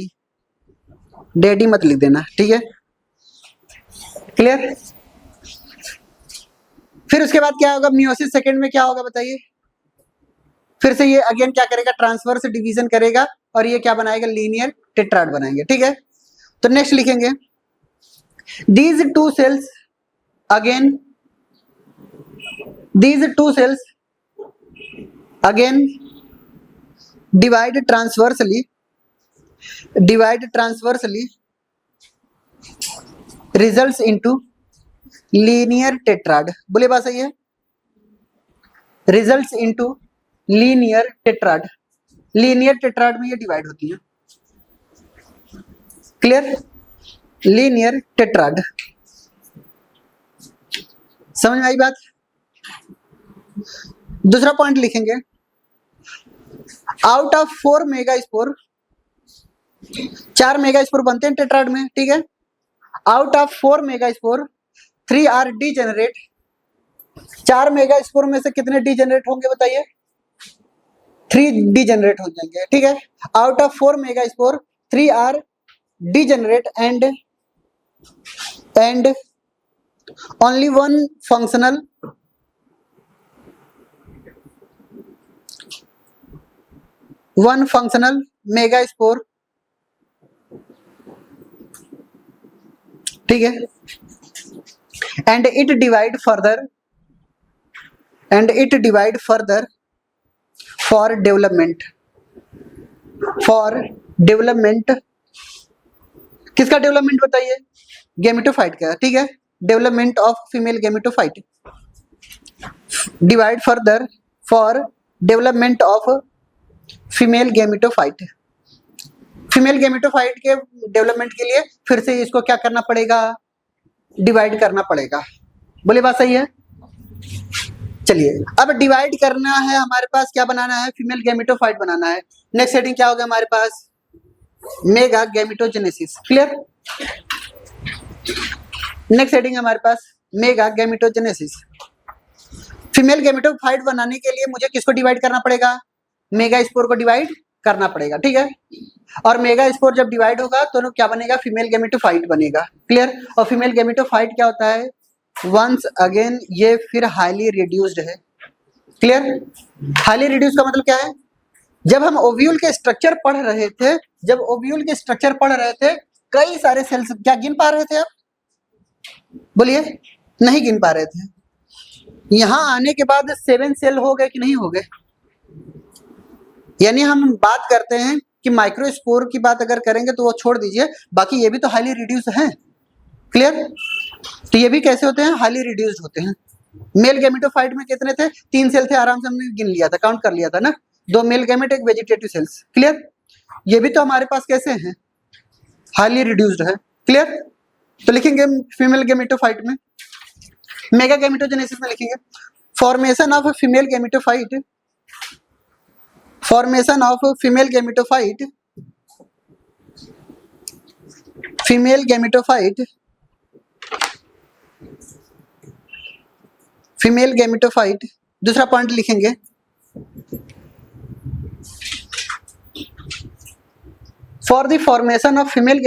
डैडी मत लिख देना। ठीक है, क्लियर? फिर उसके बाद क्या होगा? मियोसिस सेकेंड में क्या होगा बताइए? फिर से ये अगेन क्या करेगा? ट्रांसवर्स डिवीजन करेगा और ये क्या बनाएगा? लीनियर टेट्राड बनाएंगे। ठीक है, तो नेक्स्ट लिखेंगे these two cells again divide transversely results into linear tetrad। बोले बात सही है? results into linear tetrad। Linear tetrad में ये डिवाइड होती है। क्लियर? लीनियर टेट्राड, समझ में आई बात? दूसरा पॉइंट लिखेंगे, out of 4 megaspore, 4 megaspore बनते हैं टेट्राड में, ठीक है। Out of 4 megaspore 3 are degenerate, 4 megaspore में से कितने डीजेनरेट होंगे बताइए? 3 डीजेनरेट हो जाएंगे, ठीक है। Out of 4 megaspore 3 are degenerate and only one functional megaspore, ठीक है। And it divide further for development, किसका डेवलपमेंट बताइए? गेमेटोफाइट का, ठीक है। Development of female gametophyte, divide further for development of female gametophyte. Female gametophyte के डेवलपमेंट के लिए फिर से इसको क्या करना पड़ेगा? डिवाइड करना पड़ेगा। बोले बात सही है? चलिए अब डिवाइड करना है हमारे पास, क्या बनाना है? फीमेल गेमेटोफाइट बनाना है। नेक्स्ट हेडिंग क्या होगा हमारे पास? Mega gametogenesis. Clear? Next heading हमारे पास मेगा गेमेटोजेनेसिस। फीमेल गेमेटोफाइट बनाने के लिए मुझे किसको डिवाइड करना पड़ेगा? मेगा स्पोर को डिवाइड करना पड़ेगा, ठीक है। और मेगा स्पोर जब डिवाइड होगा तो क्या बनेगा? फीमेल गेमेटोफाइट बनेगा। क्लियर? और फीमेल गेमेटोफाइट क्या होता है? वंस अगेन ये फिर हाईली रिड्यूस्ड है। क्लियर? हाईली रिड्यूस का मतलब क्या है? जब हम ओव्यूल के स्ट्रक्चर पढ़ रहे थे, कई सारे सेल्स क्या गिन पा रहे थे आप? बोलिए, नहीं गिन पा रहे थे। यहां आने के बाद 7 सेल हो गए कि नहीं हो गए? यानी हम बात करते हैं कि माइक्रोस्पोर की बात अगर करेंगे तो वो छोड़ दीजिए, बाकी ये भी तो हाईली रिड्यूस हैं। क्लियर? तो ये भी कैसे होते हैं? हाईली रिड्यूस्ड होते हैं। मेल गेमेटोफाइट में कितने थे? 3 सेल थे, आराम से हमने गिन लिया था, काउंट कर लिया था ना। 2 male gamete, 1 vegetative cells. Clear? ये भी तो हमारे पास कैसे हैं? हाईली रिड्यूस्ड है। क्लियर? तो लिखेंगे फीमेल गेमेटोफाइट में, मेगा गेमेटोजेनेसिस में लिखेंगे formation of female gametophyte, female gametophyte. दूसरा पॉइंट लिखेंगे for the formation of female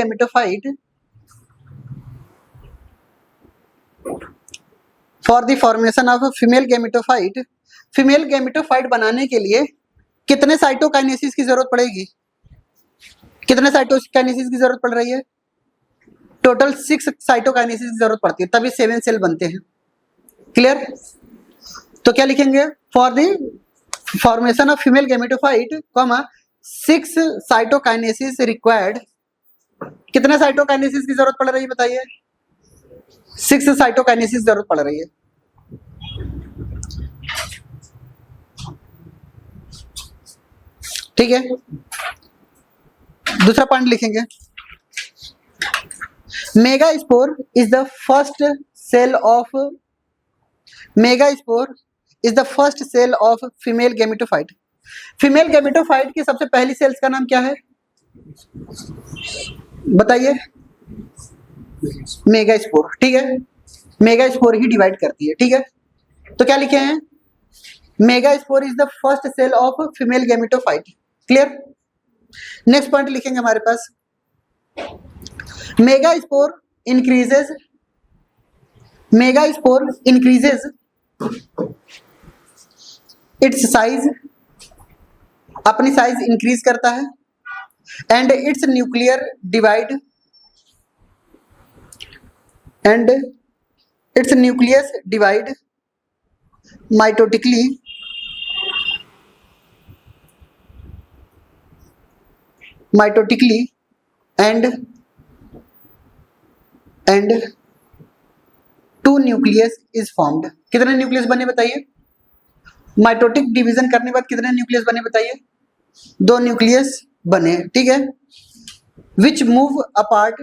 gametophyte, female gametophyte बनाने के लिए कितने साइटोकाइनेसिस की जरूरत पड़ेगी? कितने साइटोकाइनेसिस की जरूरत पड़ रही है? टोटल 6 साइटोकाइनेसिस की जरूरत पड़ती है, तभी 7 सेल बनते हैं। क्लियर? तो क्या लिखेंगे? For the formation of female gametophyte, 6 cytokinesis required. कितने साइटोकाइनेसिस की जरूरत पड़ रही है बताइए? 6 साइटोकाइनेसिस जरूरत पड़ रही है। ठीक है? दूसरा पॉइंट लिखेंगे megaspore is the first cell of female gametophyte. Female gametophyte की सबसे पहली सेल्स का नाम क्या है बताइए? मेगास्पोर। ठीक है? मेगास्पोर ही डिवाइड करती है। ठीक है? तो क्या लिखे हैं? Megaspore is the first cell of female gametophyte. Clear? Next point लिखेंगे हमारे पास मेगास्पोर इंक्रीजेज इट्स साइज, अपनी साइज इंक्रीज करता है, and its nuclear divide mitotically and 2 nucleus is formed. कितने न्यूक्लियस बने बताइए? माइटोटिक डिवीजन करने के बाद कितने न्यूक्लियस बने बताइए? 2 न्यूक्लियस बने। ठीक है? विच मूव अपार्ट,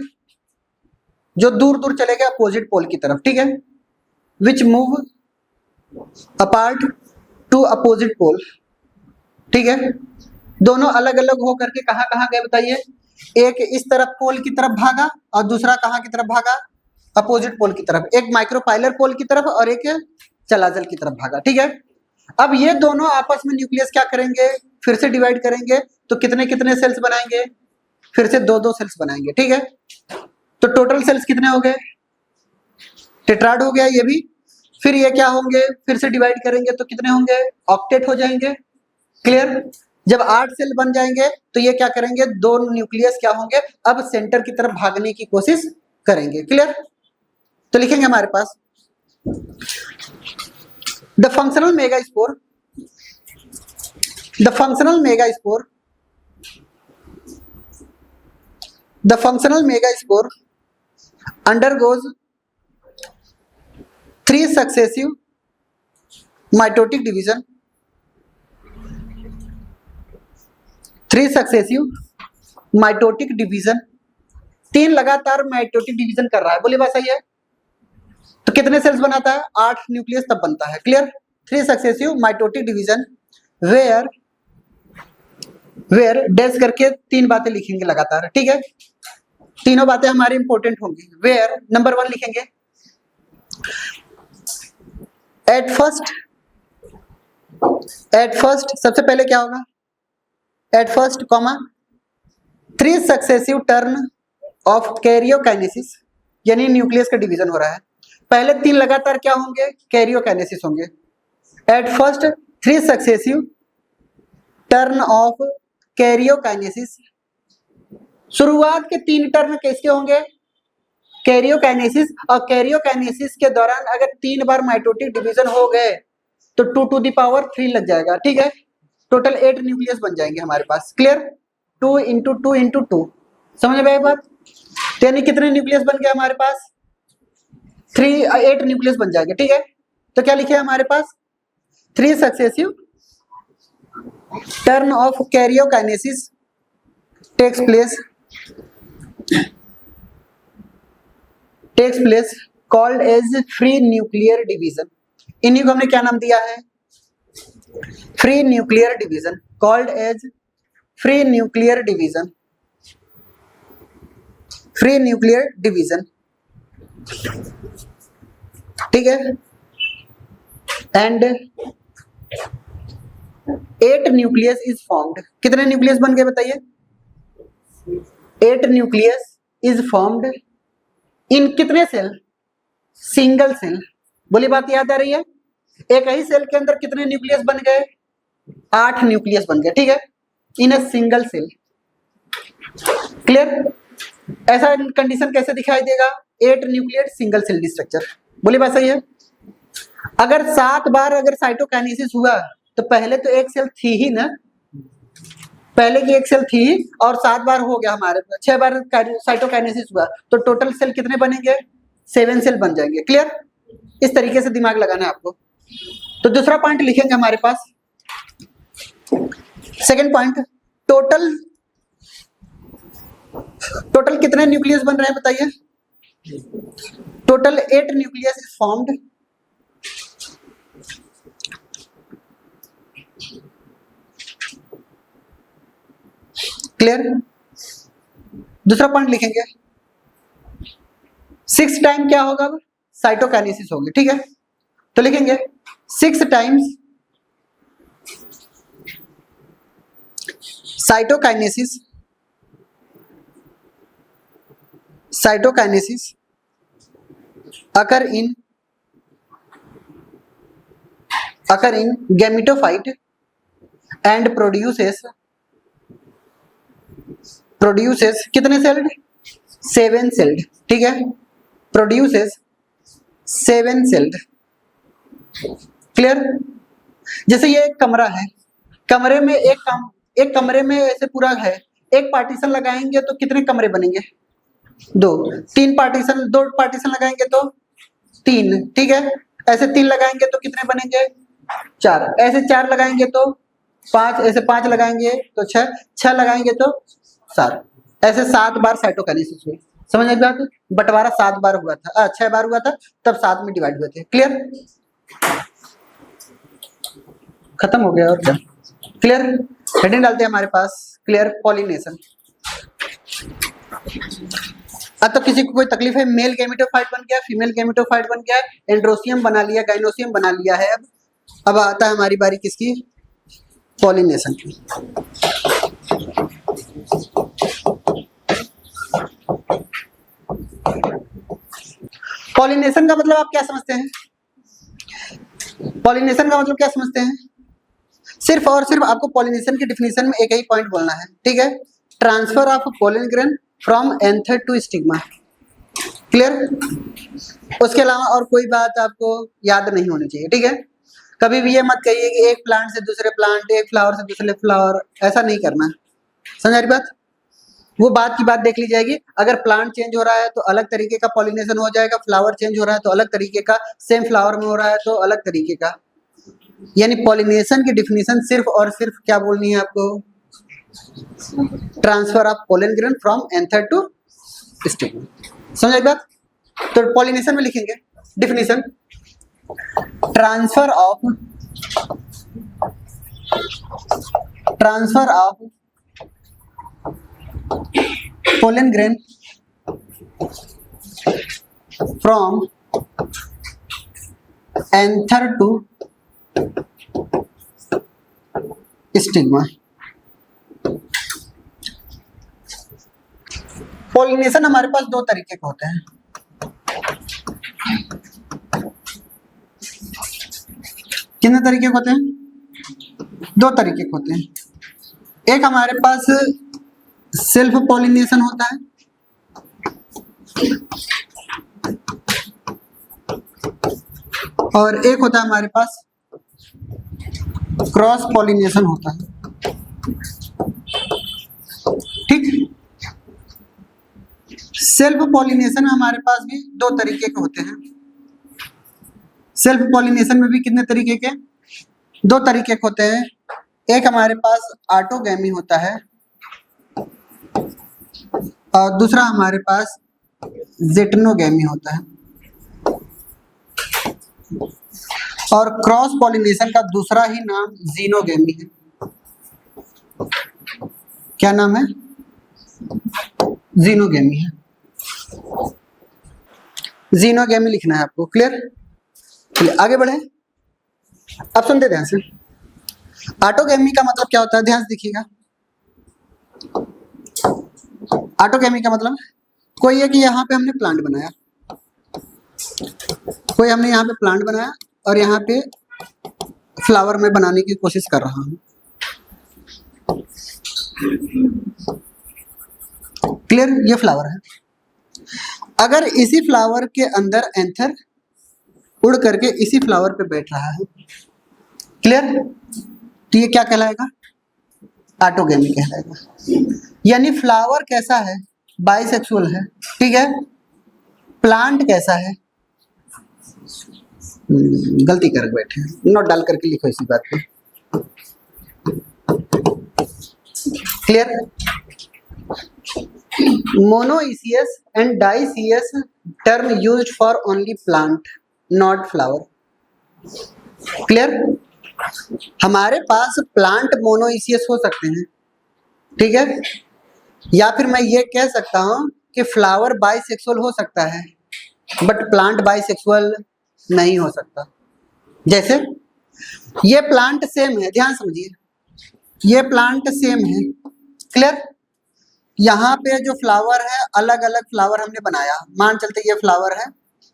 जो दूर दूर चले गए अपोजिट पोल की तरफ। ठीक है? Which move apart to opposite pole, ठीक है। दोनों अलग अलग हो करके कहाँ कहाँ गए बताइए? एक इस तरफ पोल की तरफ भागा और दूसरा कहाँ की तरफ भागा? अपोजिट पोल की तरफ। एक माइक्रोपाइलर पोल की तरफ और एक चलाजल की तरफ भागा, ठीक है। अब ये दोनों आपस में न्यूक्लियस क्या करेंगे? फिर से डिवाइड करेंगे, तो कितने कितने सेल्स बनाएंगे? फिर से दो दो सेल्स बनाएंगे, ठीक है। तो टोटल सेल्स कितने हो गए? टेट्राड हो गया ये भी। फिर ये क्या होंगे? फिर से डिवाइड करेंगे तो कितने होंगे? ऑक्टेट हो जाएंगे। क्लियर? जब 8 सेल बन जाएंगे तो ये क्या करेंगे? दो न्यूक्लियस क्या होंगे? अब सेंटर की तरफ भागने की कोशिश करेंगे। क्लियर? तो लिखेंगे हमारे पास the functional megaspore, the functional megaspore, the functional megaspore undergoes 3 successive mitotic division, 3 successive mitotic division, 3 लगातार माइटोटिक डिवीजन कर रहा है। बोलिए बात सही है? तो कितने सेल्स बनाता है? 8 न्यूक्लियस तब बनता है। Clear? 3 successive mitotic division where dash करके 3 बातें लिखेंगे लगातार, ठीक है। तीनों बातें हमारी इंपॉर्टेंट होंगी। वेयर नंबर 1 लिखेंगे, एट फर्स्ट सबसे पहले क्या होगा? At first comma 3 successive turn of karyokinesis, यानी न्यूक्लियस का डिवीजन हो रहा है। पहले 3 लगातार क्या होंगे? कैरियोकाइनेसिस होंगे। At first 3 successive turn of karyokinesis, शुरुआत के 3 टर्न किसके होंगे? कैरियोकाइनेसिस। और कैरियोकाइनेसिस के दौरान अगर 3 बार माइटोटिक डिवीजन हो गए तो 2 टू द पावर 3 लग जाएगा, ठीक है। टोटल 8 न्यूक्लियस बन जाएंगे हमारे पास। क्लियर? 2 इंटू 2 इंटू 2, समझ में आई बात? यानी कितने न्यूक्लियस बन गए हमारे पास? 8 न्यूक्लियस बन जाएंगे, ठीक है। तो क्या लिखे हमारे पास? 3 successive turn of karyokinesis takes place called as free nuclear division. इन्हीं को हमने क्या नाम दिया है? Free nuclear division, called as free nuclear division, free nuclear division, ठीक है। And 8 nucleus is formed. कितने न्यूक्लियस बन गए बताइए? 8 न्यूक्लियस इज फॉर्म्ड इन कितने सेल? Single cell. बोली बात याद आ रही है? एक ही सेल के अंदर कितने न्यूक्लियस बन गए? 8 न्यूक्लियस बन गए, ठीक है, इन अ सिंगल सेल। क्लियर? ऐसा कंडीशन कैसे दिखाई देगा? 8 न्यूक्लियर सिंगल सेल स्ट्रक्चर। बोली बात सही है? अगर 7 बार अगर साइटोकाइनेसिस हुआ तो पहले तो एक सेल थी ही ना, पहले की एक सेल थी और 7 बार हो गया हमारे पास, 6 बार साइटोकाइनेसिस हुआ तो टोटल सेल कितने बनेंगे? 7 सेल बन जाएंगे। क्लियर? इस तरीके से दिमाग लगाना है आपको। तो दूसरा पॉइंट लिखेंगे हमारे पास, सेकंड पॉइंट, टोटल कितने न्यूक्लियस बन रहे हैं बताइए? Total 8 nucleus is formed clear? दूसरा पॉइंट लिखेंगे 6 टाइम क्या होगा? साइटोकाइनेसिस होगी, ठीक है। तो लिखेंगे 6 times cytokinesis occur in gametophyte and produces कितने सेल्ड? 7 सेल्ड, ठीक है, प्रोड्यूसेस 7 सेल्ड। क्लियर? जैसे ये एक कमरा है, कमरे में एक कमरे में ऐसे पूरा है, एक पार्टीशन लगाएंगे तो कितने कमरे बनेंगे? 2 पार्टीशन, 2 पार्टीशन लगाएंगे तो 3, ठीक है। ऐसे 3 लगाएंगे तो कितने बनेंगे? 4, ऐसे 4 लगाएंगे तो 5, ऐसे 5 लगाएंगे तो 6 लगाएंगे तो 7, ऐसे 7 बार साइटोकाइनेसिस हुई। समझ में बात? बंटवारा 7 बार हुआ था, 6 बार हुआ था, तब 7 में डिवाइड हुए थे। क्लियर? खत्म हो गया और क्या। क्लियर, हेडिंग डालते हैं हमारे पास क्लियर पॉलिनेशन। अब तो किसी को कोई तकलीफ है, मेल गैमेटोफाइट बन गया, फीमेल गैमेटोफाइट बन गया, एंड्रोसियम बना लिया, गाइनोसियम बना लिया है। अब आता है हमारी बारी किसकी, पॉलिनेशन की। पॉलिनेशन का मतलब आप क्या समझते हैं, पॉलिनेशन का मतलब क्या समझते हैं? सिर्फ और सिर्फ आपको पॉलिनेशन की डिफिनेशन में एक ही पॉइंट बोलना है, ठीक है, transfer of pollen grain from anther to stigma. Clear, उसके अलावा और कोई बात आपको याद नहीं होनी चाहिए, ठीक है। कभी भी ये मत कहिए कि एक प्लांट से दूसरे प्लांट, एक फ्लावर से दूसरे फ्लावर, ऐसा नहीं करना। समझ आ रही बात? वो बात की बात देख ली जाएगी। अगर प्लांट चेंज हो रहा है तो अलग तरीके का पॉलिनेशन हो जाएगा, फ्लावर चेंज हो रहा है तो अलग तरीके का, सेम फ्लावर में हो रहा है तो अलग तरीके का। यानी पॉलिनेशन की डिफिनेशन सिर्फ और सिर्फ क्या बोलनी है आपको, transfer of pollen grain from anther to stigma. समझ आई बात? तो पॉलिनेशन में लिखेंगे definition, transfer of pollen grain from anther to stigma. Pollination हमारे पास दो तरीके के होते हैं। कितने तरीके के होते हैं? दो तरीके के होते हैं। एक हमारे पास सेल्फ पॉलिनेशन होता है, और एक होता है हमारे पास क्रॉस पॉलिनेशन होता है, ठीक। सेल्फ पॉलिनेशन हमारे पास भी दो तरीके के होते हैं। सेल्फ पॉलिनेशन में भी कितने तरीके के? दो तरीके के होते हैं। एक हमारे पास ऑटोगैमी होता है और दूसरा हमारे पास जेटनोगैमी होता है। और क्रॉस पॉलिनेशन का दूसरा ही नाम जीनोगैमी है। क्या नाम है? जीनोगैमी है। जीनोगैमी लिखना है आपको। क्लियर? आगे बढ़े, अब सुनते ध्यान से। ऑटोगैमी का मतलब क्या होता है, ध्यान से देखिएगा। ऑटोगैमी का मतलब कोई है कि यहाँ पे हमने प्लांट बनाया, कोई हमने यहाँ पे प्लांट बनाया और यहाँ पे फ्लावर में बनाने की कोशिश कर रहा हूँ। क्लियर? ये फ्लावर है। अगर इसी फ्लावर के अंदर एंथर उड़ करके इसी फ्लावर पे बैठ रहा है, क्लियर, तो ये क्या कहलाएगा? ऑटोगैमी कहलाएगा। यानी फ्लावर कैसा है? बाइसेक्सुअल है, ठीक है। प्लांट कैसा है? गलती कर बैठे, नोट डाल करके लिखो इसी बात पे। Clear? Monoecious and dioecious term used for only plant not flower. Clear? हमारे पास प्लांट मोनोइसियस हो सकते हैं, ठीक है, या फिर मैं ये कह सकता हूं कि फ्लावर बाइसेक्सुअल हो सकता है बट प्लांट बाइसेक्सुअल नहीं हो सकता। जैसे ये प्लांट सेम है, ध्यान समझिए, ये प्लांट सेम है। क्लियर? यहाँ पे जो फ्लावर है, अलग अलग फ्लावर हमने बनाया, मान चलते ये फ्लावर है,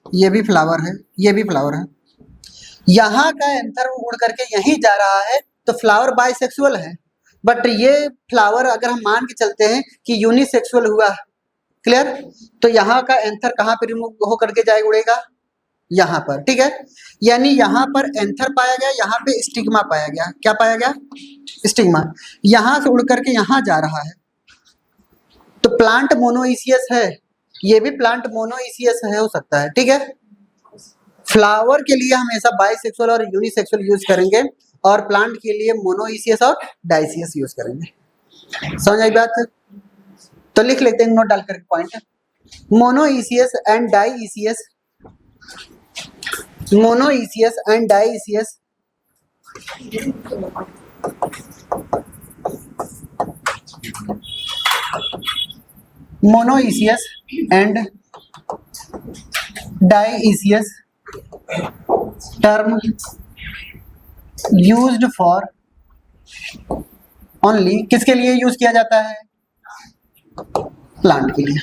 ये भी फ्लावर है, ये भी फ्लावर है। यहाँ का एंथर उड़ करके यहीं जा रहा है तो फ्लावर बाइसेक्सुअल है, बट ये फ्लावर अगर हम मान के चलते हैं कि यूनिसेक्सुअल हुआ। क्लियर? तो यहाँ का एंथर कहाँ पे रिमूव हो करके जाएगा, उड़ेगा यहाँ पर, ठीक है। यानी यहाँ पर एंथर पाया गया, यहाँ पे स्टिग्मा पाया गया। क्या पाया गया? स्टिग्मा। यहाँ से उड़ करके यहाँ जा रहा है, तो प्लांट मोनोइसियस है, ये भी प्लांट मोनोइसियस है, हो सकता है, ठीक है। फ्लावर के लिए हमेशा बाइसेक्सुअल और यूनिसेक्सुअल यूज करेंगे और प्लांट के लिए मोनोइसियस और डाइसियस यूज करेंगे। समझ आई बात? तो लिख लेते हैं नोट डाल करके point, monoecious and dioecious, monoecious and dioecious monoecious and dioecious term used for only, किसके लिए यूज किया जाता है? प्लांट के लिए।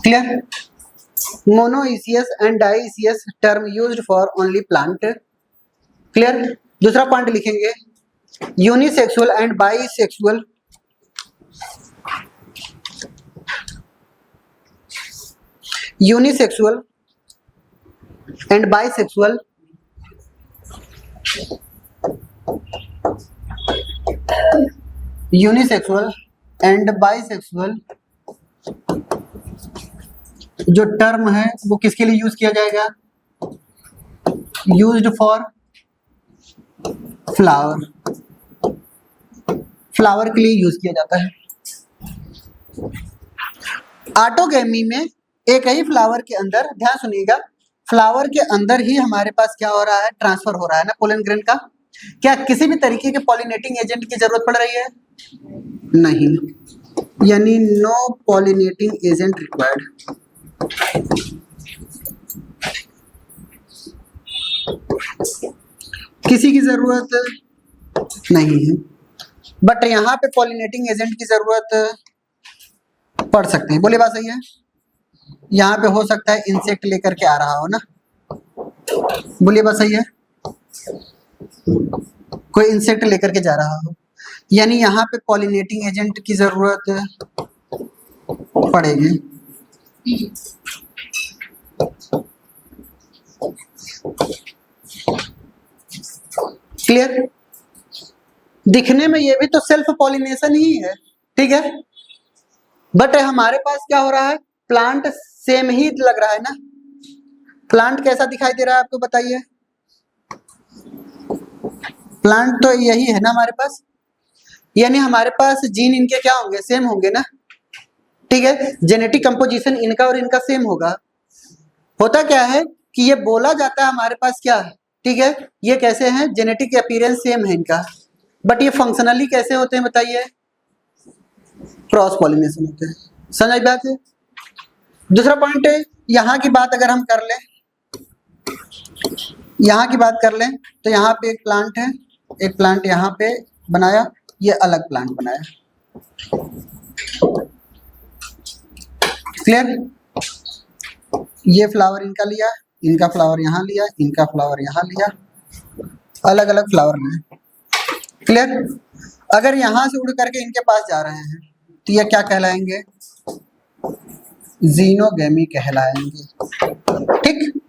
Clear? Monoecious and dioecious term used for only plant. Clear? दूसरा पॉइंट लिखेंगे, unisexual and bisexual unisexual and bisexual unisexual and bisexual जो टर्म है वो किसके लिए यूज किया जाएगा? यूज्ड फॉर फ्लावर, फ्लावर के लिए यूज किया जाता है। ऑटोगैमी में एक ही फ्लावर के अंदर, ध्यान सुनिएगा, फ्लावर के अंदर ही हमारे पास क्या हो रहा है? ट्रांसफर हो रहा है ना पोलन ग्रेन का। क्या किसी भी तरीके के पॉलिनेटिंग एजेंट की जरूरत पड़ रही है? नहीं, यानी नो पॉलिनेटिंग एजेंट रिक्वायर्ड। किसी की जरूरत नहीं है, बट यहाँ पे पॉलिनेटिंग एजेंट की जरूरत पड़ सकते हैं। बोले बात सही है? यहाँ पे हो सकता है इंसेक्ट लेकर के आ रहा हो ना, बोलिए बात सही है? कोई इंसेक्ट लेकर के जा रहा हो, यानी यहाँ पे पॉलिनेटिंग एजेंट की जरूरत पड़ेगी। क्लियर? दिखने में ये भी तो सेल्फ पॉलिनेशन ही है, ठीक है, बट हमारे पास क्या हो रहा है? प्लांट सेम ही लग रहा है ना। प्लांट कैसा दिखाई दे रहा है आपको बताइए? प्लांट तो यही है ना हमारे पास, यानी हमारे पास जीन इनके क्या होंगे? सेम होंगे ना, ठीक है। जेनेटिक कंपोजिशन इनका और इनका सेम होगा। होता क्या है कि ये बोला जाता है हमारे पास क्या है, ठीक है, ये कैसे हैं? जेनेटिक अपीयरेंस सेम है इनका, बट ये फंक्शनली कैसे होते हैं बताइए? क्रॉस पॉलिनेशन होते हैं। समझ बात है? दूसरा पॉइंट है, यहाँ की बात अगर हम कर लें, यहाँ की बात कर लें तो यहाँ पे एक प्लांट है, एक प्लांट यहाँ पे बनाया, ये अलग प्लांट बनाया। क्लियर? ये फ्लावर इनका लिया, इनका फ्लावर यहाँ लिया, इनका फ्लावर यहाँ लिया, अलग अलग फ्लावर लिए। क्लियर? अगर यहाँ से उड़ करके इनके पास जा रहे हैं तो ये क्या कहलाएंगे? जीनोगैमी कहलाएंगे। ठीक?